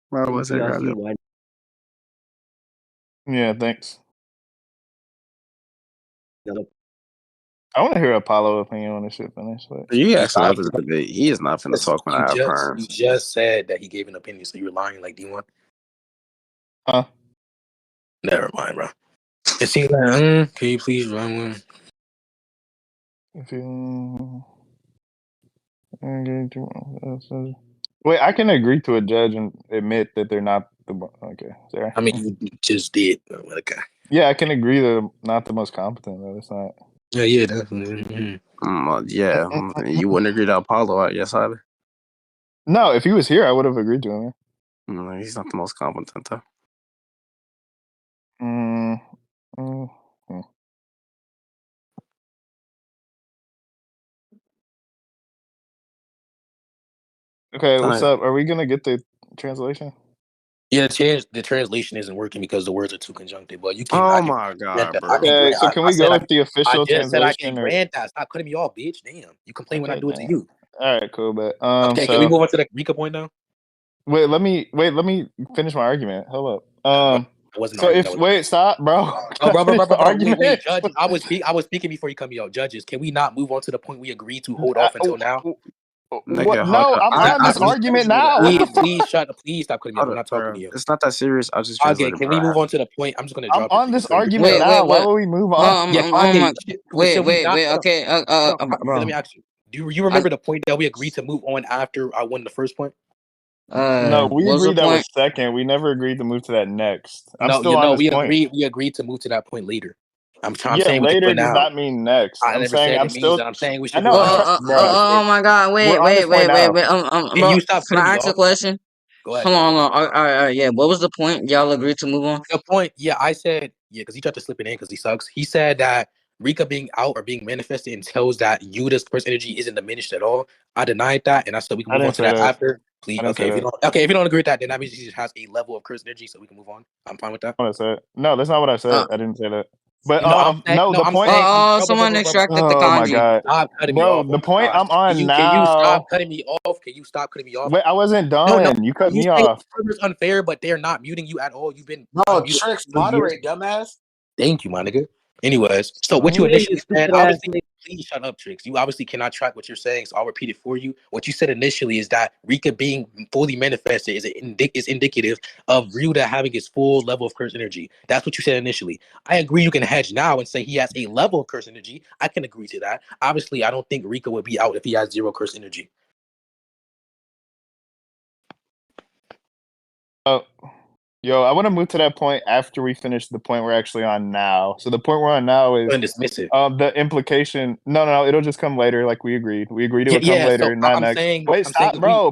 Well, what's that? Yeah, thanks. I want to hear Apollo opinion on this shit finish. You asked after the debate. He is not finna talk when I have perms. You just said that he gave an opinion, so you were lying like D1. Huh? Never mind, bro. It seems like, can you please run one? Wait, I can agree to a judge and admit that they're not the okay. Sorry. I mean, you just did. Okay. Yeah, I can agree that I'm not the most competent. Though it's not. Yeah, definitely. Yeah, you wouldn't agree to Apollo, yes, either. No, if he was here, I would have agreed to him. No, he's not the most competent, though. Okay, what's up? Are we gonna get the translation? Yeah, the translation isn't working because the words are too conjunctive. But you can. Oh my god, bro. Okay, so can we go with the official I just said I translation? can grant that. Stop cutting me off, bitch. Damn, you complain when I do it to you. All right, cool. But okay, can we move on to the Rika point now? Wait, let me finish my argument. Hold up. Stop, bro. Wait, judges. I was speaking before you cut me off. Judges, can we not move on to the point we agreed to hold off until now? What? No, I'm on this argument now. Please stop cutting me off. I'm not talking to you. It's not that serious. I'll just okay. Can we move on to the point? I'm just gonna drop. I'm on this argument now. Why would we move on? Wait. Okay, bro. Let me ask you. Do you remember the point that we agreed to move on after I won the first point? No, we agreed that was second. We never agreed to move to that next. We agreed to move to that point later. I'm saying later does not mean next. I'm saying we should. Oh my god! Wait. Can you stop? Can I ask a question? Go ahead. Hold on. All right. Yeah. What was the point? Y'all agreed to move on. The point. Yeah, I said because he tried to slip it in because he sucks. He said that Rika being out or being manifested entails that Yuta's first energy isn't diminished at all. I denied that, and I said we can move on to that after. Please, okay. If you don't agree with that, then that means he just has a level of curse energy, so we can move on. I'm fine with that. No, that's not what I said. I didn't say that. But the point. Someone extracted the kanji. Oh my god, stop cutting me off. The point I'm on now. Can you stop cutting me off? Can you stop cutting me off? Wait, I wasn't done. You cut me off. It's unfair, but they're not muting you at all. You've been Tricks moderate, dumbass. Thank you, my nigga. Anyways, so what you initially said, obviously, please shut up, Tricks. You obviously cannot track what you're saying, so I'll repeat it for you. What you said initially is that Rika being fully manifested is indicative of Ryuta having his full level of curse energy. That's what you said initially. I agree you can hedge now and say he has a level of curse energy. I can agree to that. Obviously, I don't think Rika would be out if he has 0 curse energy. Yo, I want to move to that point after we finish the point we're actually on now. So the point we're on now is dismiss it. The implication. No, it'll just come later, like we agreed. We agreed it would come later, so not next. Wait, stop, bro.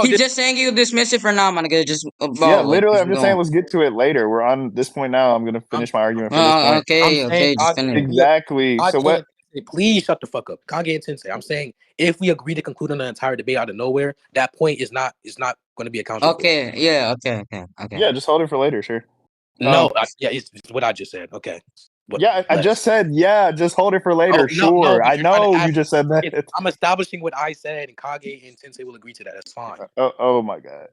He's just saying you dismiss it for now, my nigga. Just literally, I'm just saying let's get to it later. We're on this point now. I'm gonna finish my argument for this point. Okay, just finish. Exactly. So what? Please shut the fuck up, Kage and Tensei. I'm saying if we agree to conclude on the entire debate out of nowhere, that point is not going to be accounted for. Okay. Yeah. Just hold it for later, sure. No, it's what I just said. Okay. I just said just hold it for later. Sure, I know you just said that. I'm establishing what I said, and Kage and Tensei will agree to that. That's fine. Oh my god.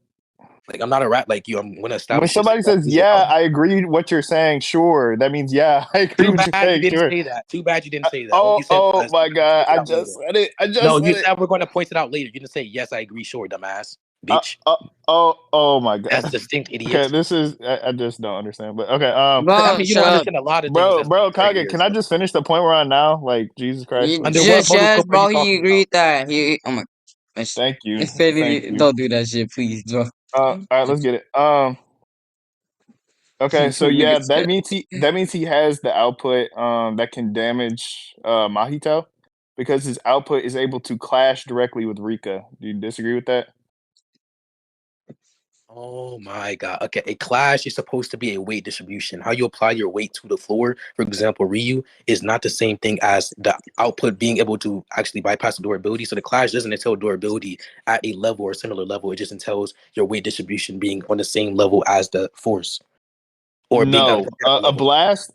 Like I'm not a rat like you. I'm gonna establish. When somebody says I agree what you're saying, sure, that means I agree what you're saying. You didn't say that. Too bad you didn't say that. Oh my god, I just said it. You said we're going to point it out later. You didn't say yes, I agree, sure, dumbass. Bitch. Oh my god. That's distinct, idiot. Okay, this is I just don't understand. But okay, you don't understand a lot of things. Bro, Kage, can I just finish the point we're on now? Like Jesus Christ. Bro, he agreed that oh my. Thank you. Don't do that shit, please, bro. All right, let's get it. Okay, so that means he has the output that can damage Mahito because his output is able to clash directly with Rika. Do you disagree with that? Oh my god. Okay, a clash is supposed to be a weight distribution. How you apply your weight to the floor, for example, Ryu, is not the same thing as the output being able to actually bypass the durability. So the clash doesn't entail durability at a level or similar level. It just entails your weight distribution being on the same level as the force. Or no, a blast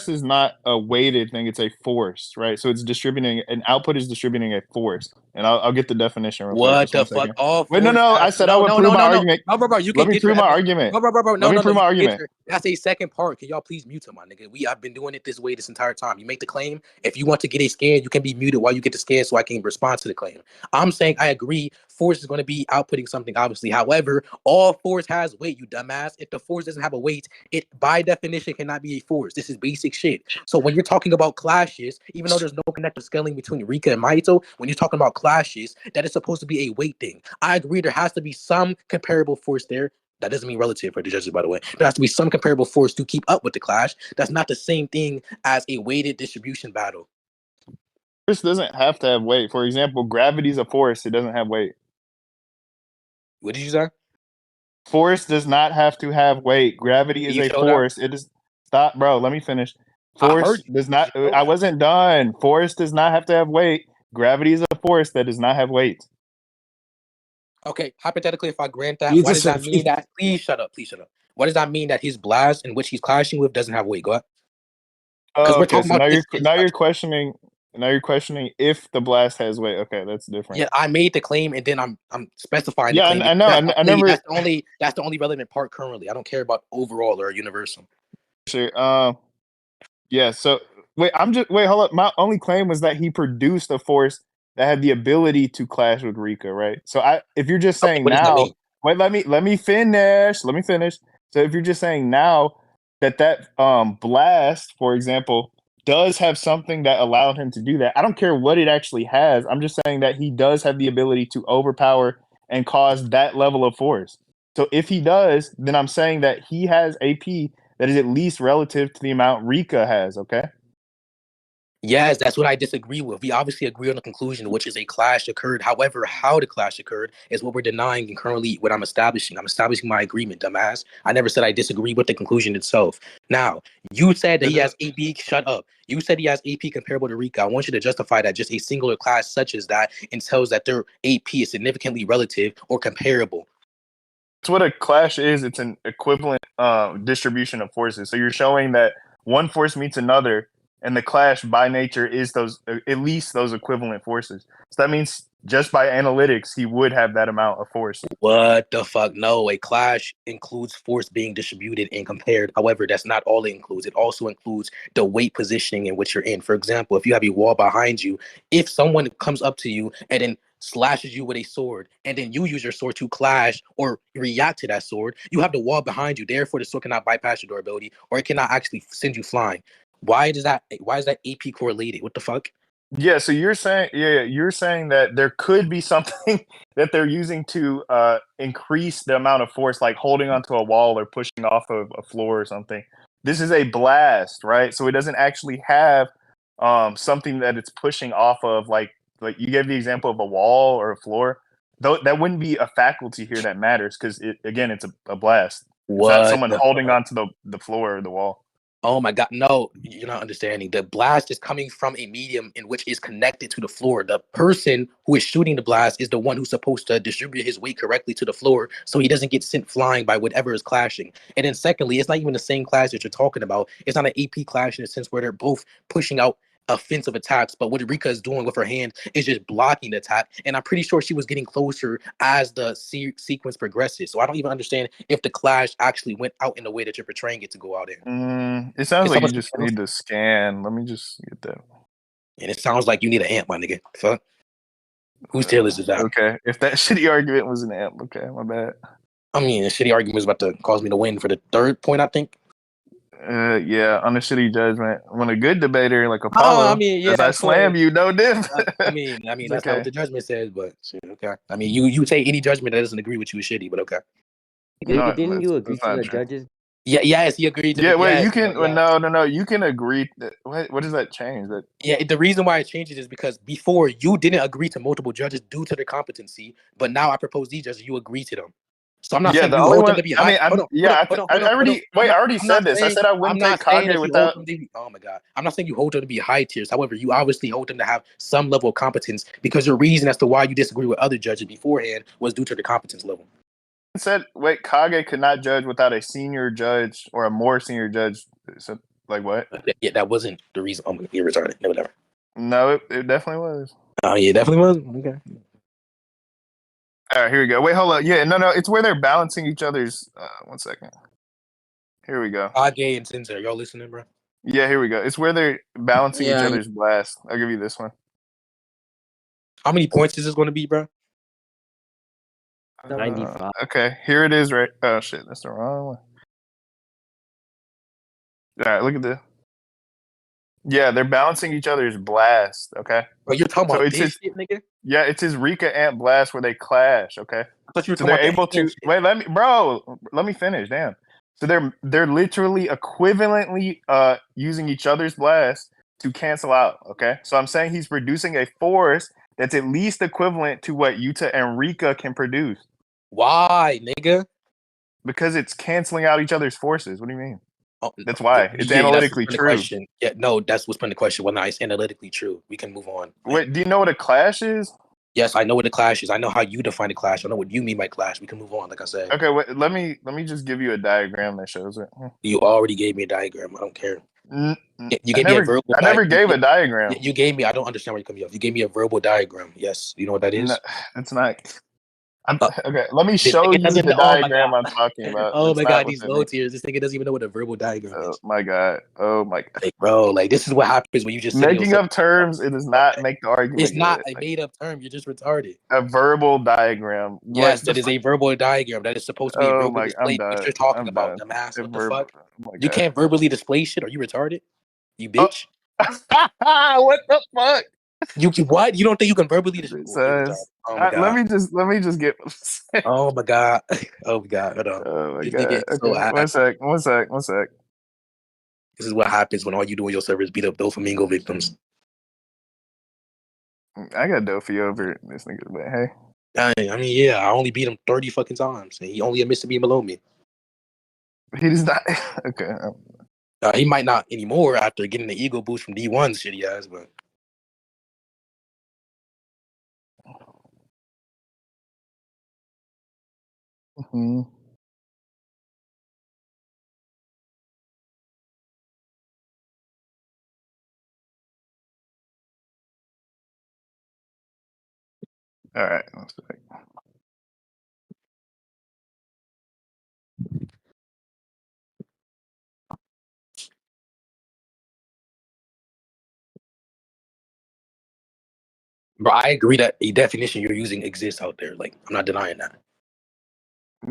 is not a weighted thing. It's a force, right? So it's distributing an output is distributing a force, and I'll get the definition. What the fuck? Wait, no. I said I would prove my argument. No, bro. Let me prove my argument. Bro. Let me prove my argument. That's a second part. Can y'all please mute him, my nigga? I've been doing it this way this entire time. You make the claim. If you want to get a scan, you can be muted while you get the scan, so I can respond to the claim. I'm saying I agree. Force is going to be outputting something, obviously. However, all force has weight, you dumbass. If the force doesn't have a weight, it by definition cannot be a force. This is basic shit. So when you're talking about clashes, even though there's no connective scaling between Rika and Mahito, when you're talking about clashes, that is supposed to be a weight thing. I agree there has to be some comparable force there. That doesn't mean relative for the judges, by the way. There has to be some comparable force to keep up with the clash. That's not the same thing as a weighted distribution battle. Force doesn't have to have weight. For example, gravity is a force. It doesn't have weight. What did you say? Force does not have to have weight. Gravity is a force. It is. Stop, bro. Let me finish. Force does not. I wasn't done. Force does not have to have weight. Gravity is a force that does not have weight. Okay, hypothetically, if I grant that, You why just does that said- mean that? Please shut up. Please shut up. What does that mean that his blast in which he's clashing with doesn't have weight? Go ahead. Because we're Okay, talking so about now you're questioning if the blast has weight. Okay, that's different. Yeah, I made the claim and then I'm specifying Yeah, the claim. I know. I never. That's the only relevant part currently. I don't care about overall or universal. Sure. Yeah. So wait, hold up. My only claim was that he produced a force that had the ability to clash with Rika, right? So if you're just saying what does that now, mean? wait, let me finish. Let me finish. So if you're just saying now that blast, for example, does have something that allowed him to do that, I don't care what it actually has. I'm just saying that he does have the ability to overpower and cause that level of force. So if he does, then I'm saying that he has AP that is at least relative to the amount Rika has, okay? Yes, that's what I disagree with. We obviously agree on the conclusion, which is a clash occurred. However, how the clash occurred is what we're denying and currently what I'm establishing. I'm establishing my agreement, dumbass. I never said I disagree with the conclusion itself. Now, you said that he has AP. Shut up. You said he has AP comparable to Rika. I want you to justify that just a singular class such as that entails that their AP is significantly relative or comparable. That's what a clash is. It's an equivalent distribution of forces. So you're showing that one force meets another, and the clash by nature is those at least those equivalent forces. So that means just by analytics, he would have that amount of force. What the fuck? No, a clash includes force being distributed and compared. However, that's not all it includes. It also includes the weight positioning in which you're in. For example, if you have a wall behind you, if someone comes up to you and then slashes you with a sword, and then you use your sword to clash or react to that sword, you have the wall behind you. Therefore, the sword cannot bypass your durability, or it cannot actually send you flying. Why is that AP correlated? What the fuck? Yeah, so you're saying you're saying that there could be something that they're using to increase the amount of force, like holding onto a wall or pushing off of a floor or something. This is a blast, right? So it doesn't actually have something that it's pushing off of, like you gave the example of a wall or a floor. Though that wouldn't be a faculty here that matters because it's a blast. It's not someone holding onto the floor or the wall. Oh my God, no, you're not understanding. The blast is coming from a medium in which is connected to the floor. The person who is shooting the blast is the one who's supposed to distribute his weight correctly to the floor so he doesn't get sent flying by whatever is clashing. And then secondly, it's not even the same clash that you're talking about. It's not an AP clash in the sense where they're both pushing out offensive attacks, but what Rika is doing with her hand is just blocking the attack. And I'm pretty sure she was getting closer as the sequence progresses. So I don't even understand if the clash actually went out in the way that you're portraying it to go out in. It sounds like you just need to scan. Let me just get that. And it sounds like you need an amp, my nigga. Fuck. Whose tail is that? Okay, if that shitty argument was an amp, okay, my bad. I mean, a shitty argument is about to cause me to win for the third point, I think. Yeah, on a shitty judgment. When a good debater like Apollo, as I slam you, no diff. I mean, that's not what the judgment says, but shit, okay. I mean, you say any judgment that doesn't agree with you is shitty, but okay. No, didn't you agree to the judges? Yeah, yes, he agreed to. Yeah, wait, you can no, you can agree. What does that change? That the reason why it changes is because before you didn't agree to multiple judges due to their competency, but now I propose these judges, you agree to them. So I'm not saying you hold them to be high. I already said this. I said I wouldn't take Kage without. Oh my God, I'm not saying you hold them to be high tiers. However, you obviously hold them to have some level of competence because your reason as to why you disagree with other judges beforehand was due to the competence level. Said, wait, Kage could not judge without a senior judge or a more senior judge. So, like what? Yeah, that wasn't the reason. You're retarded. Never. No, it definitely was. Oh yeah, it definitely was. Okay. All right, here we go. Wait, hold up. Yeah, no, it's where they're balancing each other's. 1 second. Here we go. Kage and Sensei, y'all listening, bro? Yeah, here we go. It's where they're balancing each other's blast. I'll give you this one. How many points is this going to be, bro? 95. Okay, here it is. Right. Oh shit, that's the wrong one. All right, look at this. Yeah, they're balancing each other's blast. Okay. But you're talking about this shit, nigga? Yeah, it's his Rika Ant blast where they clash. Okay. I thought you were so they're able to wait. Let me finish. Damn. So they're literally equivalently using each other's blast to cancel out. Okay. So I'm saying he's producing a force that's at least equivalent to what Yuta and Rika can produce. Why, nigga? Because it's canceling out each other's forces. What do you mean? That's why it's analytically true. Question. Yeah, no, that's what's putting the question. Whether it's analytically true, we can move on. Wait, do you know what a clash is? Yes, I know what a clash is. I know how you define a clash. I know what you mean by clash. We can move on, like I said. Okay, wait, let me just give you a diagram that shows it. You already gave me a diagram. I don't care. You gave me a verbal. I never gave a diagram. You gave me. I don't understand where you're coming from. You gave me a verbal diagram. Yes, you know what that is. No, it's not. Okay, let me show you the diagram I'm talking about. Oh my god, these low tiers. This nigga doesn't even know what a verbal diagram is. Oh my god. Like, bro, like this is what happens when you just making up terms. It does not make the argument. It's not a made up term. You're just retarded. A verbal diagram. Yes, that is a verbal diagram. That is supposed to be verbally displayed. What you're talking about, the mass. What the fuck? You can't verbally display shit. Are you retarded? You bitch. What the fuck? You what? You don't think you can verbally display? Oh my god. Let me just get. Oh my god. Oh my god. Hold on. Oh my god. Okay. One sec. This is what happens when all you do on your server is beat up Doflamingo victims. I got Dofi over this nigga, but hey. I mean, yeah, I only beat him 30 fucking times, and he only admits to being below me. He does not. Okay. He might not anymore after getting the ego boost from D1's shitty ass, but. Mm-hmm. All right. Let's see. Bro, I agree that a definition you're using exists out there. Like, I'm not denying that.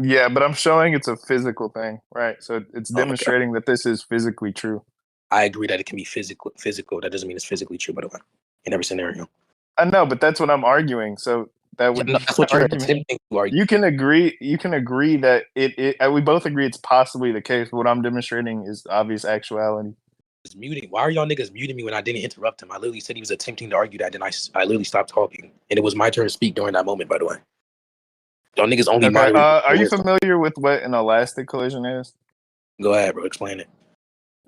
Yeah, but I'm showing it's a physical thing, right? So it's demonstrating that this is physically true. I agree that it can be physical. That doesn't mean it's physically true, by the way, in every scenario. I know, but that's what I'm arguing. So that would that's what you're attempting to argue. You can agree that we both agree it's possibly the case. What I'm demonstrating is obvious actuality. Muting. Why are y'all niggas muting me when I didn't interrupt him? I literally said he was attempting to argue that, then I literally stopped talking, and it was my turn to speak during that moment. By the way, y'all niggas only. Okay, are you familiar with what an elastic collision is? Go ahead, bro. Explain it.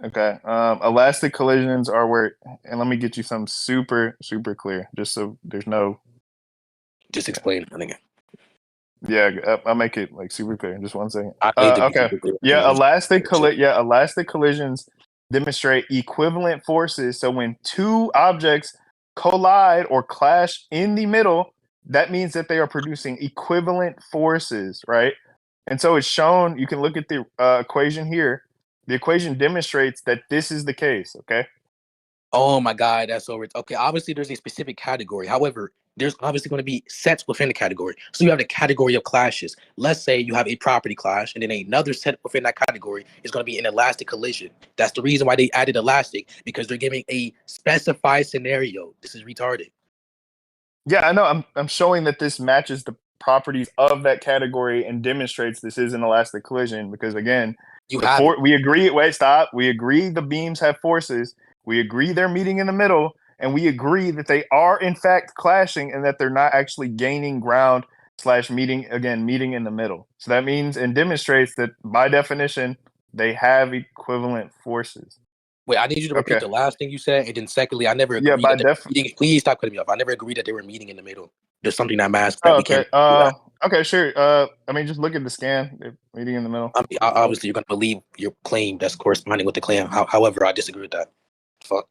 Okay, elastic collisions are where, and let me get you something super clear, just so there's no. Just explain it, nigga. Yeah, I'll make it like super clear. Just 1 second. Okay. Yeah, elastic collisions demonstrate equivalent forces. So when two objects collide or clash in the middle, that means that they are producing equivalent forces, right? And so it's shown. You can look at the equation here. The equation demonstrates that this is the case. Okay. Oh my god, that's over. Okay, obviously there's a specific category. However, there's obviously going to be sets within the category. So you have the category of clashes. Let's say you have a property clash, and then another set within that category is going to be an elastic collision. That's the reason why they added elastic, because they're giving a specified scenario. This is retarded. Yeah, I know. I'm showing that this matches the properties of that category and demonstrates this is an elastic collision because, again, we agree. Wait, stop. We agree the beams have forces. We agree they're meeting in the middle. And we agree that they are, in fact, clashing and that they're not actually gaining ground / meeting in the middle. So that means and demonstrates that, by definition, they have equivalent forces. Wait, I need you to repeat the last thing you said. And then secondly, I never agreed. Yeah, by definition. Please stop cutting me off. I never agreed that they were meeting in the middle. There's something that masks that we can't. Okay, sure. I mean, just look at the scan. They're meeting in the middle. Obviously, you're going to believe your claim that's corresponding with the claim. However, I disagree with that. Fuck.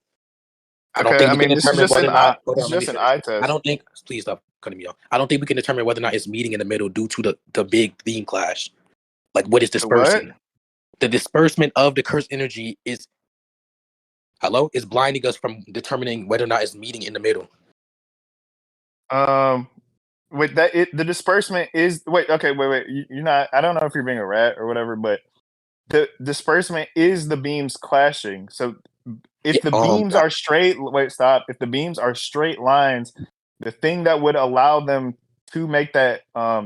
I don't think we can determine whether or not. It's just an eye test. I don't think. Please stop cutting me off. I don't think we can determine whether or not it's meeting in the middle due to the big beam clash. Like, what is dispersing? The disbursement of the cursed energy is blinding us from determining whether or not it's meeting in the middle. The disbursement is wait. You're not. I don't know if you're being a rat or whatever, but the disbursement is the beams clashing. So. If the beams are straight, If the beams are straight lines, the thing that would allow them to make that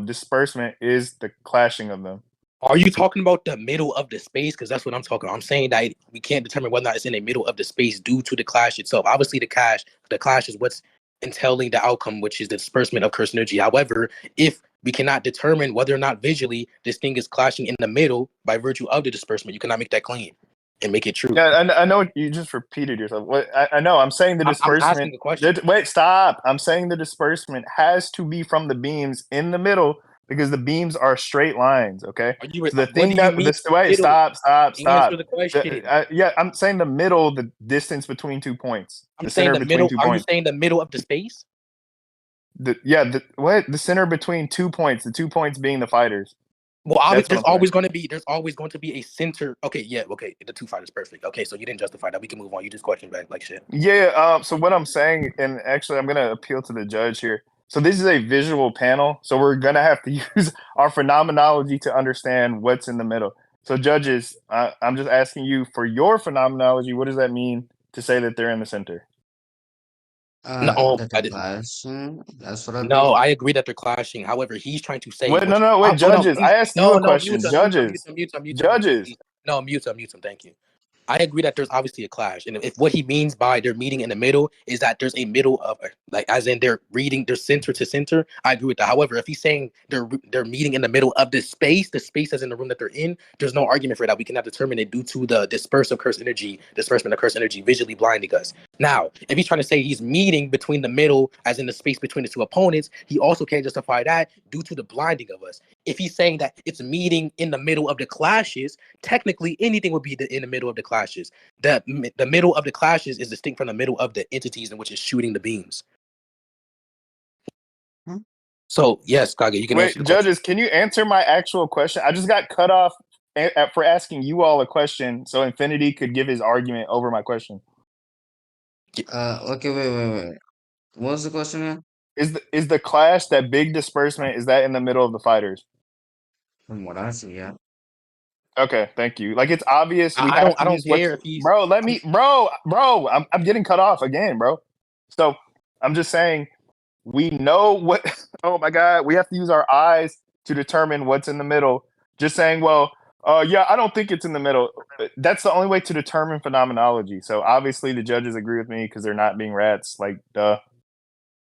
disbursement is the clashing of them. Are you talking about the middle of the space? Because that's what I'm talking about. I'm saying that we can't determine whether or not it's in the middle of the space due to the clash itself. Obviously, the clash is what's entailing the outcome, which is the disbursement of cursed energy. However, if we cannot determine whether or not visually this thing is clashing in the middle by virtue of the disbursement, you cannot make that claim. and make it true. Yeah, I know you just repeated yourself. I know. I'm saying the disbursement. I'm asking a question. Wait, stop. I'm saying the disbursement has to be from the beams in the middle because the beams are straight lines. Okay. So the thing that wait, stop. Answer the question. Yeah, I'm saying the middle, the distance between 2 points. I'm saying the middle. Are you saying the middle of the space? The center between 2 points. The 2 points being the fighters. Well, there's always going to be a center. Okay, yeah, okay. The two fighters, perfect. Okay, so you didn't justify that. We can move on. You just question back like shit. Yeah. So what I'm saying, and actually, I'm gonna appeal to the judge here. So this is a visual panel. So we're gonna have to use our phenomenology to understand what's in the middle. So judges, I'm just asking you for your phenomenology. What does that mean to say that they're in the center? No, That they're clashing. That's what I no, mean. I agree that they're clashing. However, he's trying to say. Wait, judges. I asked you a question. Judges. Judges. No, mute him. Thank you. I agree that there's obviously a clash, and if what he means by they're meeting in the middle is that there's a middle of, like, as in they're center to center, I agree with that. However, if he's saying they're meeting in the middle of the space as in the room that they're in, there's no argument for that. We cannot determine it due to the dispersement of cursed energy visually blinding us. Now, if he's trying to say he's meeting between the middle, as in the space between the two opponents, he also can't justify that due to the blinding of us. If he's saying that it's meeting in the middle of the clashes, technically anything would be in the middle of the clashes. The middle of the clashes is distinct from the middle of the entities in which is shooting the beams. So yes, Kage, you can answer the judges, question. can you answer my actual question? I just got cut off for asking you all a question, so Infinity could give his argument over my question. Okay, wait. What was the question, man? Is the clash, that big disbursement, is that in the middle of the fighters? From what I see, yeah. Okay, thank you. Like, it's obvious. I don't care if he's bro. I'm getting cut off again, bro. So I'm just saying, we know what. Oh my God, we have to use our eyes to determine what's in the middle. Just saying, well, yeah, I don't think it's in the middle. That's the only way to determine phenomenology. So obviously the judges agree with me because they're not being rats. Like, duh.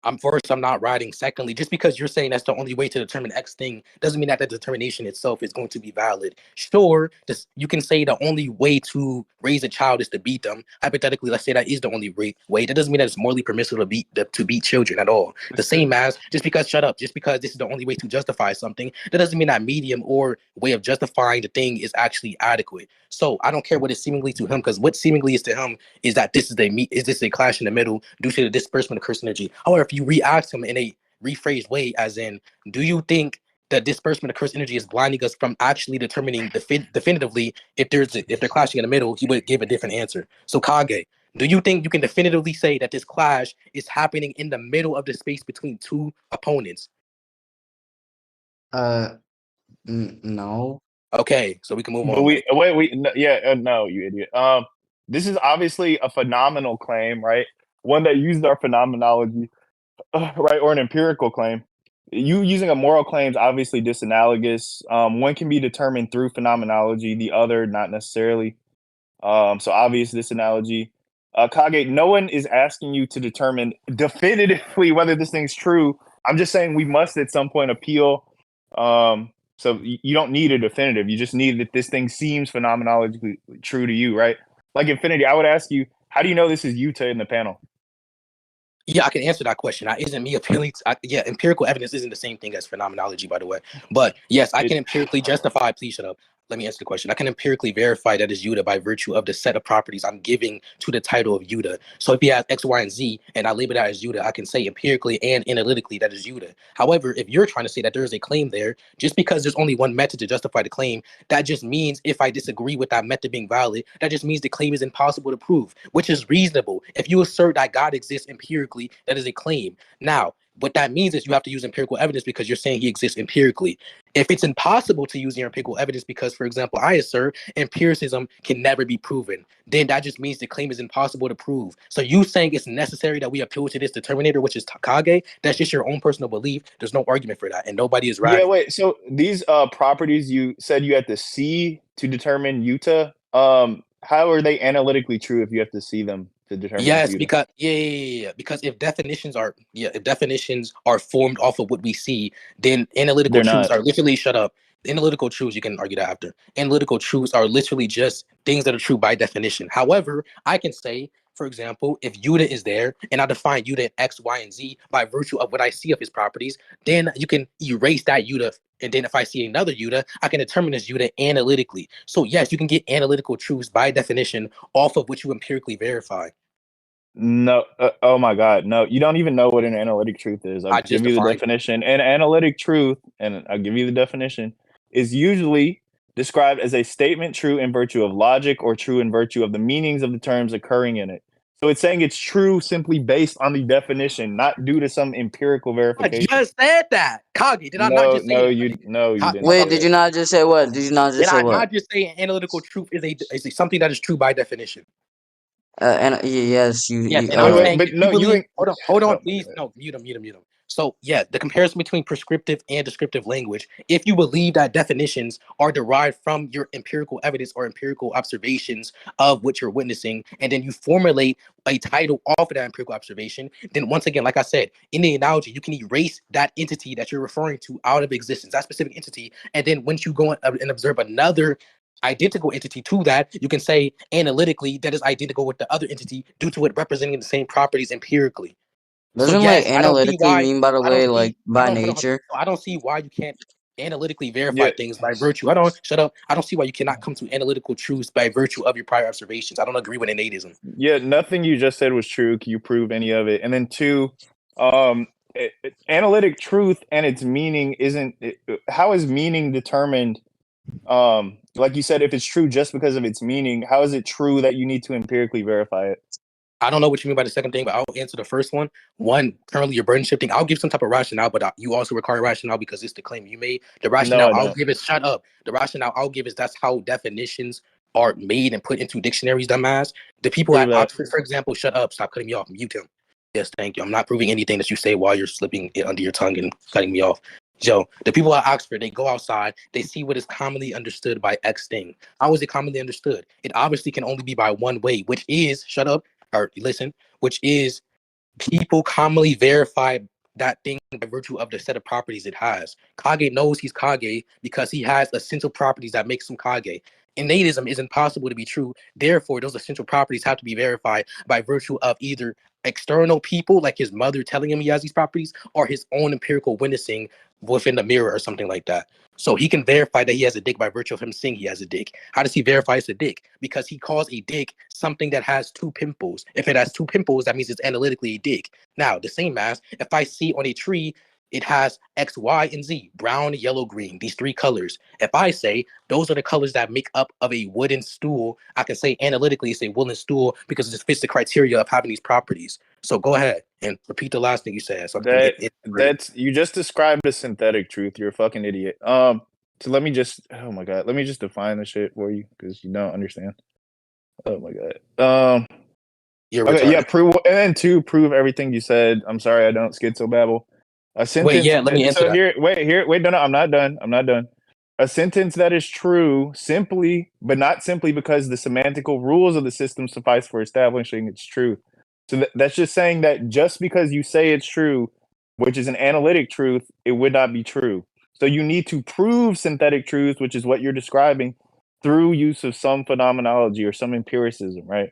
I'm not riding. Secondly, just because you're saying that's the only way to determine X thing doesn't mean that the determination itself is going to be valid. Sure, you can say the only way to raise a child is to beat them. Hypothetically, let's say that is the only way. That doesn't mean that it's morally permissible to beat children at all. The same as just because this is the only way to justify something, that doesn't mean that medium or way of justifying the thing is actually adequate. So I don't care what is seemingly to him, because what seemingly is to him is that this is a clash in the middle due to the disbursement of cursed energy. However, if you re-ask him in a rephrased way, as in, do you think the disbursement of cursed energy is blinding us from actually determining definitively if they're clashing in the middle, he would give a different answer. So Kage, do you think you can definitively say that this clash is happening in the middle of the space between two opponents? No. Okay, so we can move on. No, you idiot. This is obviously a phenomenal claim, right? One that uses our phenomenology, right, or an empirical claim. You using a moral claim is obviously disanalogous. One can be determined through phenomenology, the other not necessarily. So obvious disanalogy. Kage, no one is asking you to determine definitively whether this thing's true. I'm just saying we must at some point appeal. So you don't need a definitive. You just need that this thing seems phenomenologically true to you, right? Like Infinity, I would ask you, how do you know this is Utah in the panel? Yeah, I can answer that question. That isn't me appealing to, empirical evidence isn't the same thing as phenomenology, by the way. But yes, I can empirically justify, please shut up. Let me answer the question. I can empirically verify that is Yuta by virtue of the set of properties I'm giving to the title of Yuta. So if he has X, Y, and Z, and I label that as Yuta, I can say empirically and analytically that is Yuta. However, if you're trying to say that there is a claim there, just because there's only one method to justify the claim, that just means if I disagree with that method being valid, that just means the claim is impossible to prove, which is reasonable. If you assert that God exists empirically, that is a claim. Now, what that means is you have to use empirical evidence because you're saying he exists empirically. If it's impossible to use your empirical evidence because, for example, I assert empiricism can never be proven, then that just means the claim is impossible to prove. So you saying it's necessary that we appeal to this determinator, which is Takage, that's just your own personal belief. There's no argument for that, and nobody is right. Yeah, wait. So these properties you said you had to see to determine Utah. How are they analytically true if you have to see them to determine? Yes, because because if definitions are formed off of what we see, then analytical truths are literally analytical truths, you can argue that after. Analytical truths are literally just things that are true by definition. However, I can say, for example, if Yuta is there and I define Yuta in X, Y, and Z by virtue of what I see of his properties, then you can erase that Yuta. And then if I see another Yuta, I can determine this Yuta analytically. So yes, you can get analytical truths by definition off of what you empirically verify. No, oh my God, no! You don't even know what an analytic truth is. I'll I just give you the defined it. definition. An analytic truth, and I'll give you the definition, is usually described as a statement true in virtue of logic or true in virtue of the meanings of the terms occurring in it. So it's saying it's true simply based on the definition, not due to some empirical I verification. just said that. Kage, did I not just say No, it? you did not. Wait, did you not just say what? Did you not just Did say I what? not just say analytical truth is something that is true by definition? Yes, Yes, and I'm saying but if no, you believe, hold on, oh my please, God. no, mute him. So yeah, the comparison between prescriptive and descriptive language. If you believe that definitions are derived from your empirical evidence or empirical observations of what you're witnessing, and then you formulate a title off of that empirical observation, then once again, like I said, in the analogy, you can erase that entity that you're referring to out of existence, that specific entity, and then once you go and observe another identical entity to that, you can say analytically that is identical with the other entity due to it representing the same properties empirically. So Doesn't like yes, I don't see analytically why. mean, by the I don't way, see. like I by don't. Hold on. nature? I don't see why you can't analytically verify Yeah, things by virtue. I don't. Shut up. I don't see why you cannot come to analytical truths by virtue of your prior observations. I don't agree with innatism. yeah. Nothing you just said was true. Can you prove any of it? And then two, analytic truth and its meaning isn't. How is meaning determined? Like you said, if it's true just because of its meaning, how is it true that you need to empirically verify it? I don't know what you mean by the second thing, but I'll answer the first one. One, currently you're burden shifting. I'll give some type of rationale, but you also require rationale because it's the claim you made. The No, rationale I I'll don't. give is shut up. The rationale I'll give is that's how definitions are made and put into dictionaries, dumbass. The people Prove at that. Oxford, for example, shut up. Stop cutting me off. Mute him. Yes, thank you. I'm not proving anything that you say while you're slipping it under your tongue and cutting me off. Joe, the people at Oxford, they go outside, they see what is commonly understood by X thing. How is it commonly understood? It obviously can only be by one way, which is, shut up, or listen, which is people commonly verify that thing by virtue of the set of properties it has. Kage knows he's Kage because he has essential properties that makes him Kage. Innatism is impossible to be true. Therefore, those essential properties have to be verified by virtue of either external people, like his mother telling him he has these properties, or his own empirical witnessing within the mirror or something like that. So he can verify that he has a dick by virtue of him saying he has a dick. How does he verify it's a dick? Because he calls a dick something that has two pimples. If it has two pimples, that means it's analytically a dick. Now, the same as if I see on a tree, it has X, Y, and Z, brown, yellow, green, these three colors. If I say those are the colors that make up of a wooden stool, I can say analytically it's a wooden stool because it fits the criteria of having these properties. So go ahead and repeat the last thing you said so I can get it right. That's you just described a synthetic truth. You're a fucking idiot. So let me just. Oh my God. Let me just define the shit for you because you don't understand. Oh my God. You're Okay. retarded. Yeah. Prove and then two. Prove everything you said. I'm sorry. I don't schizobabble. A sentence. Wait, yeah, let me answer So that. wait. No. I'm not done. A sentence that is true simply, but not simply because the semantical rules of the system suffice for establishing its truth. So that's just saying that just because you say it's true, which is an analytic truth, it would not be true. So you need to prove synthetic truth, which is what you're describing, through use of some phenomenology or some empiricism, right?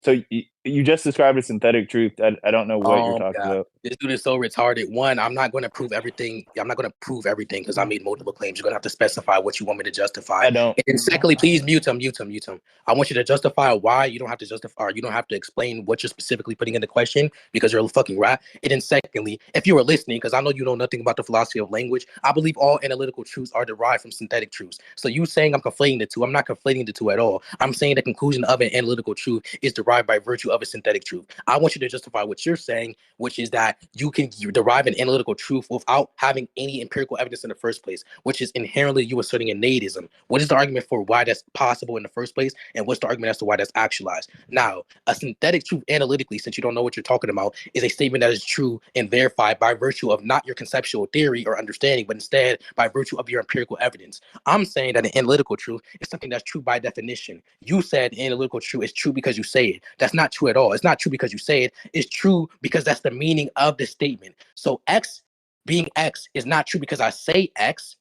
So you just described a synthetic truth. I don't know what you're Oh talking God, about. this dude is so retarded. One, I'm not going to prove everything. I'm not going to prove everything because I made multiple claims. You're going to have to specify what you want me to justify. I don't. And then secondly, please mute him. I want you to justify why. You don't have to justify, or you don't have to explain what you're specifically putting in the question because you're a fucking rat. And then secondly, if you were listening, because I know you know nothing about the philosophy of language, I believe all analytical truths are derived from synthetic truths. So you saying I'm conflating the two, I'm not conflating the two at all. I'm saying the conclusion of an analytical truth is derived by virtue of a synthetic truth. I want you to justify what you're saying, which is that you can derive an analytical truth without having any empirical evidence in the first place, which is inherently you asserting innatism. What is the argument for why that's possible in the first place, and what's the argument as to why that's actualized? Now, a synthetic truth analytically, since you don't know what you're talking about, is a statement that is true and verified by virtue of not your conceptual theory or understanding, but instead by virtue of your empirical evidence. I'm saying that an analytical truth is something that's true by definition. You said analytical truth is true because you say it. That's not true at all. It's not true because you say it. It's true because that's the meaning of the statement. So X being X is not true because I say X.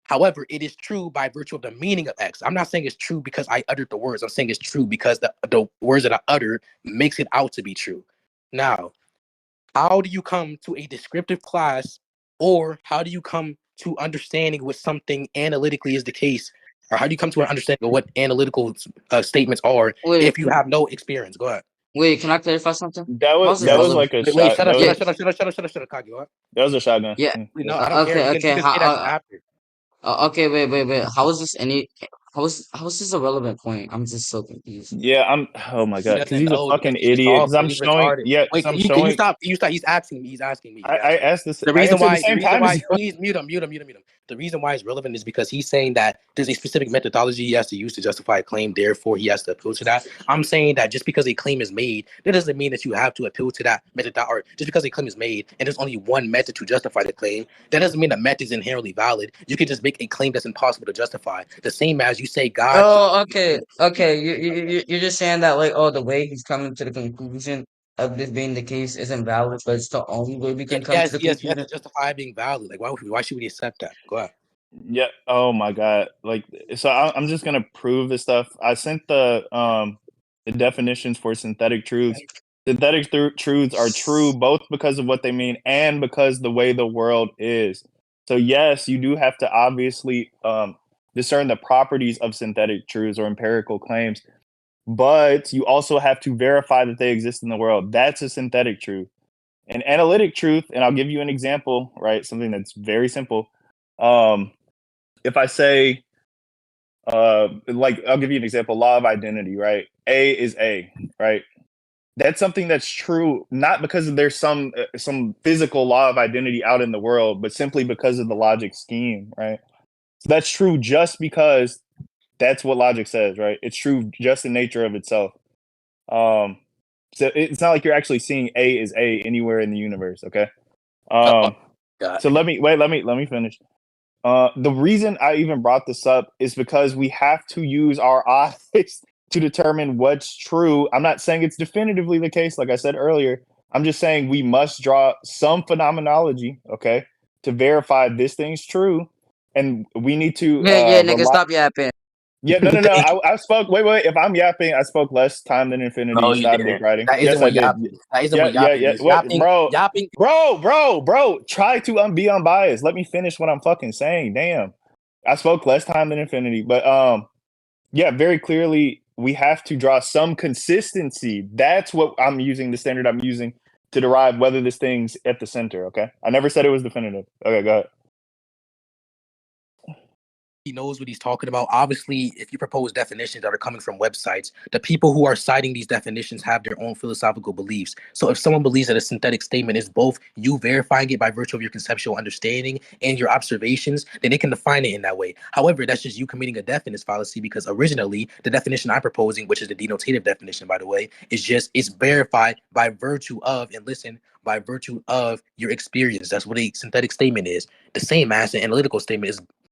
However, it is true by virtue of the meaning of X. I'm not saying it's true because I uttered the words. I'm saying it's true because the words that I uttered makes it out to be true. Now, how do you come to a descriptive class, or how do you come to understanding what something analytically is the case, or how do you come to an understanding of what analytical statements are Wait, if you have no experience? Go ahead. wait, can I clarify something? That How's was this that was relevant? like a Wait, shot. shut up, That shut Yeah, up, was shut up, shut up, shut up, shut up, shut up, Kagi. Go ahead. that was a shotgun. yeah. Wait, no, I don't care. Okay, You okay. can say that after. Okay, wait. How is this any? How is this a relevant point? I'm just so confused. Yeah, Oh my He god, because doesn't he's a know because fucking he's just idiot. Because talking. I'm He's showing. retarded. Yeah, because Wait, I'm can you showing. stop? Can you stop? He's asking me. He's asking me. He's I asking me. asked this. The I reason answered the why, the same reason time as why, you. please mute him. The reason why it's relevant is because he's saying that there's a specific methodology he has to use to justify a claim. Therefore, he has to appeal to that. I'm saying that just because a claim is made, that doesn't mean that you have to appeal to that method. Or just because a claim is made and there's only one method to justify the claim, that doesn't mean the method is inherently valid. You can just make a claim that's impossible to justify. The same as you say God. Oh, okay. You're just saying that like, oh, the way he's coming to the conclusion of this being the case isn't valid, but it's the only way we can come to the Yes, conclusion. to justify being valid. Like, why should we accept that? Go ahead. Yeah. Oh my god. Like, so I'm just gonna prove this stuff. I sent the definitions for synthetic truths. Synthetic truths are true both because of what they mean and because the way the world is. So yes, you do have to obviously discern the properties of synthetic truths or empirical claims, but you also have to verify that they exist in the world. That's a synthetic truth. An analytic truth, and I'll give you an example, right? Something that's very simple. If I say, like, I'll give you an example, law of identity, right? A is A, right? That's something that's true, not because there's some physical law of identity out in the world, but simply because of the logic scheme, right? So that's true just because that's what logic says, right? It's true just in nature of itself. So it's not like you're actually seeing A is A anywhere in the universe, okay? God. So let me finish. The reason I even brought this up is because we have to use our eyes to determine what's true. I'm not saying it's definitively the case, like I said earlier. I'm just saying we must draw some phenomenology, okay, to verify this thing's true, and we need to Yeah, nigga, rely. stop yapping. Yeah, no. I spoke. Wait. If I'm yapping, I spoke less time than infinity. No, you Stop dick didn't. riding. That Yes, isn't I what did. yapping is. That isn't Yeah, what yapping is. What, bro? Yapping. Bro. Try to be unbiased. Let me finish what I'm fucking saying. Damn. I spoke less time than infinity, but yeah, very clearly we have to draw some consistency. That's what I'm using. The standard I'm using to derive whether this thing's at the center. Okay, I never said it was definitive. Okay, go ahead. He knows what he's talking about. Obviously, if you propose definitions that are coming from websites, the people who are citing these definitions have their own philosophical beliefs. So if someone believes that a synthetic statement is both you verifying it by virtue of your conceptual understanding and your observations, then they can define it in that way. However, that's just you committing a definite fallacy, because originally the definition I'm proposing, which is the denotative definition, by the way, is just it's verified by virtue of, and listen, by virtue of your experience. That's what a synthetic statement is. The same as an analytical statement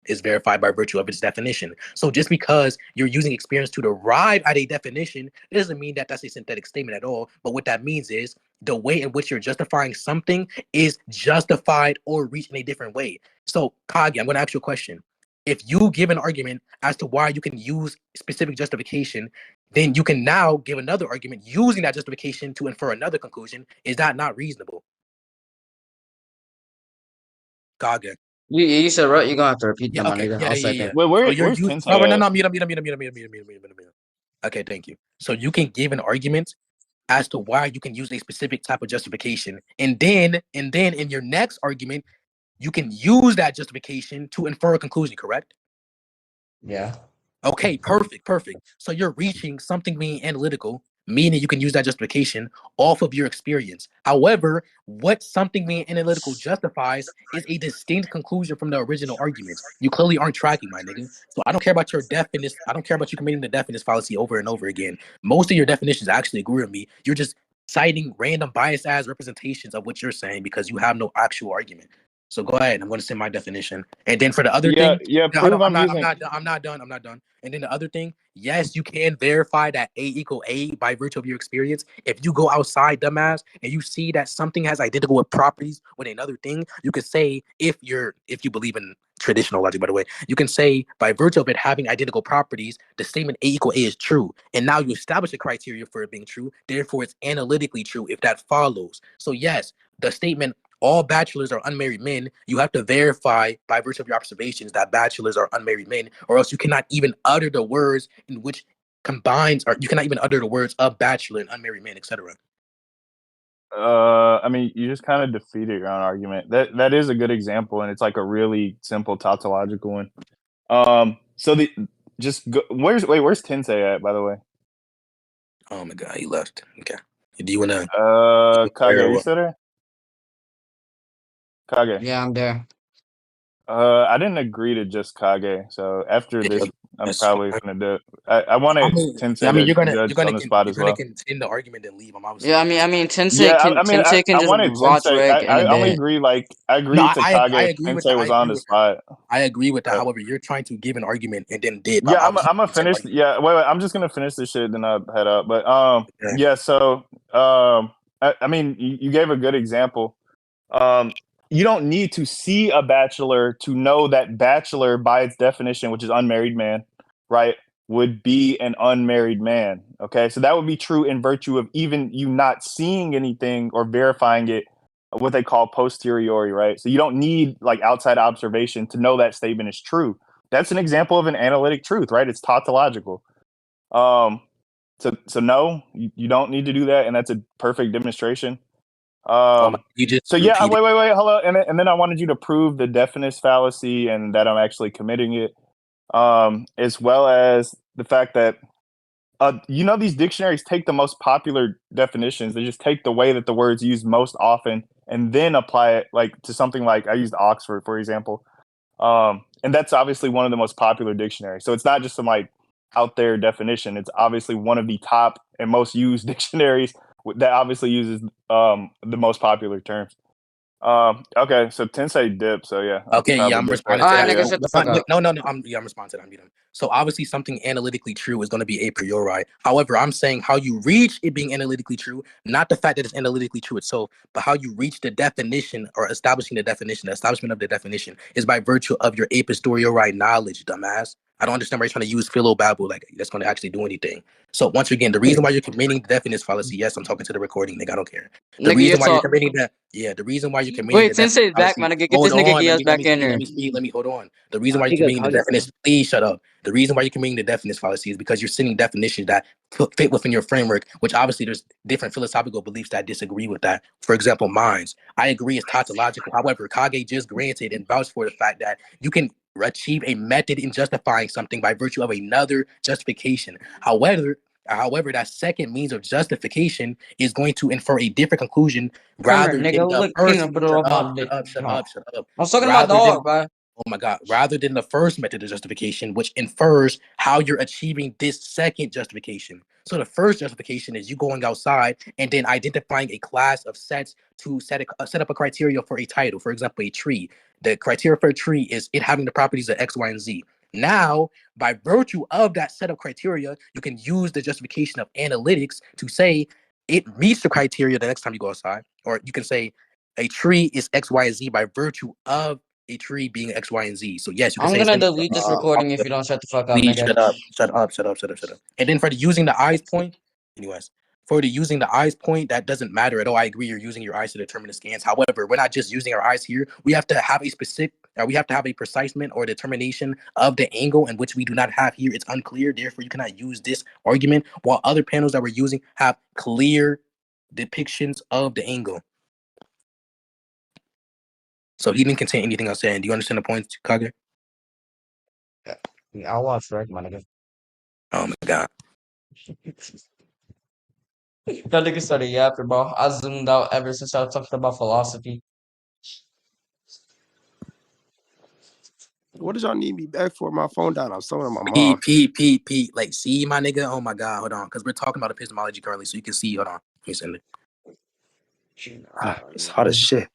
is verified by virtue of its definition. So just because you're using experience to derive at a definition, it doesn't mean that that's a synthetic statement at all. But what that means is the way in which you're justifying something is justified or reached in a different way. So Kagi, I'm going to ask you a question. If you give an argument as to why you can use specific justification, then you can now give another argument using that justification to infer another conclusion. Is that not reasonable? Kagi. You said right. You're gonna have to repeat Yeah, that, my okay. nigga. Yeah, I'll yeah, second. yeah. Wait, So you're where's using Tensei no, at? mute. Okay, thank you. So you can give an argument as to why you can use a specific type of justification, and then in your next argument, you can use that justification to infer a conclusion, correct? Yeah. Okay, perfect. So you're reaching something being analytical, meaning you can use that justification off of your experience. However, what something being analytical justifies is a distinct conclusion from the original argument. You clearly aren't tracking, my nigga. So I don't care about your definition. I don't care about you committing the definite fallacy over and over again. Most of your definitions actually agree with me. You're just citing random bias as representations of what you're saying because you have no actual argument. So go ahead. I'm going to send my definition. And then for the other Yeah, thing, yeah. no, hold Prove on, I'm using. I'm not done. I'm not done. And then the other thing, yes, you can verify that A equal A by virtue of your experience. If you go outside, dumbass, and you see that something has identical properties with another thing, you can say if you believe in traditional logic, by the way, you can say by virtue of it having identical properties, the statement A equal A is true. And now you establish a criteria for it being true. Therefore, it's analytically true if that follows. So yes, the statement all bachelors are unmarried men, you have to verify by virtue of your observations that bachelors are unmarried men, or else you cannot even utter the words in which combines, or you cannot even utter the words of bachelor and unmarried men, etc. I mean, you just kind of defeated your own argument. That is a good example, and it's like a really simple tautological one. So where's Tensei at, by the way? Oh my god, he left. Okay. Do you wanna Kage, you still there? Kage. Yeah, I'm there. I didn't agree to just Kage, so after this, I'm probably gonna do it. I wanted Tensei to judge on the spot as well. continue the argument and leave. I'm obviously. Yeah, I mean, Tensei Yeah, can Tensei can I just wanted watch Tensei. reg I in a only bit. agree. I agreed to Kage. I agree with that. Tensei was on the spot. I agree with that. However, you're trying to give an argument and then dip. Yeah, I'm gonna finish. Yeah, wait. I'm just gonna finish this shit, then I'll head up. But Okay. yeah. So I mean, you gave a good example. You don't need to see a bachelor to know that bachelor, by its definition, which is unmarried man, right, would be an unmarried man. Okay, so that would be true in virtue of even you not seeing anything or verifying it, what they call posteriori, right? So you don't need like outside observation to know that statement is true. That's an example of an analytic truth, right? It's tautological. So no, you don't need to do that, and that's a perfect demonstration. You just so yeah, wait, hello, and then I wanted you to prove the definite fallacy and that I'm actually committing it, as well as the fact that these dictionaries take the most popular definitions. They just take the way that the words used most often and then apply it like to something like I used Oxford, for example, and that's obviously one of the most popular dictionaries. So it's not just some like out there definition. It's obviously one of the top and most used dictionaries that obviously uses the most popular terms. Okay, so Tensei dip. So yeah. Okay, yeah, I'm responding to that. Nigga, shut the fuck up. No, I'm responding to that. I'm beating. So obviously, something analytically true is going to be a priori. However, I'm saying how you reach it being analytically true, not the fact that it's analytically true itself, but how you reach the definition or establishing the definition. The establishment of the definition is by virtue of your a posteriori knowledge, dumbass. I don't understand why you're trying to use philobabble like that's going to actually do anything. So once again, the reason why you're committing the definite fallacy, yes, I'm talking to the recording, nigga. I don't care. The reason why you're committing that, the reason why you're committing. Wait, Tensei's back, man. Get this nigga Geass back in there. Let me hold on. The reason why you're committing the definition, please shut up. The reason why you're committing the definite fallacy is because you're sending definitions that fit within your framework, which obviously there's different philosophical beliefs that disagree with that. For example, mine's. I agree it's tautological. However, Kage just granted and vouched for the fact that you can achieve a method in justifying something by virtue of another justification. However, that second means of justification is going to infer a different conclusion rather than the first. Shut up. I was talking about dog, bro. Oh my God. Rather than the first method of justification, which infers how you're achieving this second justification. So the first justification is you going outside and then identifying a class of sets to set up a criteria for a title. For example, a tree. The criteria for a tree is it having the properties of X, Y, and Z. Now, by virtue of that set of criteria, you can use the justification of analytics to say it meets the criteria the next time you go outside. Or you can say a tree is X, Y, and Z by virtue of a tree being X, Y, and Z. So yes, you can say I'm gonna delete this recording if you don't shut the fuck up, nigga. Shut up. And then for the using the eyes point, anyways, for the using the eyes point, that doesn't matter at all. I agree you're using your eyes to determine the scans. However, we're not just using our eyes here. We have to have a precisement or determination of the angle in which we do not have here. It's unclear. Therefore, you cannot use this argument, while other panels that we're using have clear depictions of the angle. So he didn't contain anything I was saying. Do you understand the point, Kage? Yeah, I'll watch Reg, my nigga. Oh my God. That nigga started yapping, bro. I zoomed out ever since I talked about philosophy. What did y'all need me back for? My phone down. I was talking to my mom. P. Like, see, my nigga? Oh my God, hold on. Because we're talking about epistemology currently, so you can see. Hold on. Let me send it. It's hot as shit.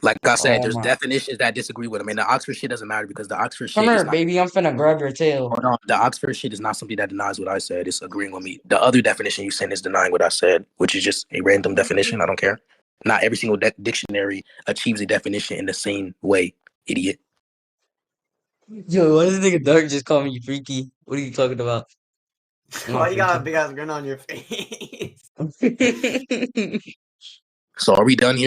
Like I said, Oh there's my. definitions that disagree with him, and the Oxford shit doesn't matter because the Oxford Come shit is here, not. baby. I'm finna grab your tail. Hold on. The Oxford shit is not something that denies what I said. It's agreeing with me. The other definition you sent is denying what I said, which is just a random definition. I don't care. Not every single dictionary achieves a definition in the same way, idiot. Yo, why does this nigga Dark just call me freaky? What are you talking about? Why you got a big ass grin on your face? So are we done here?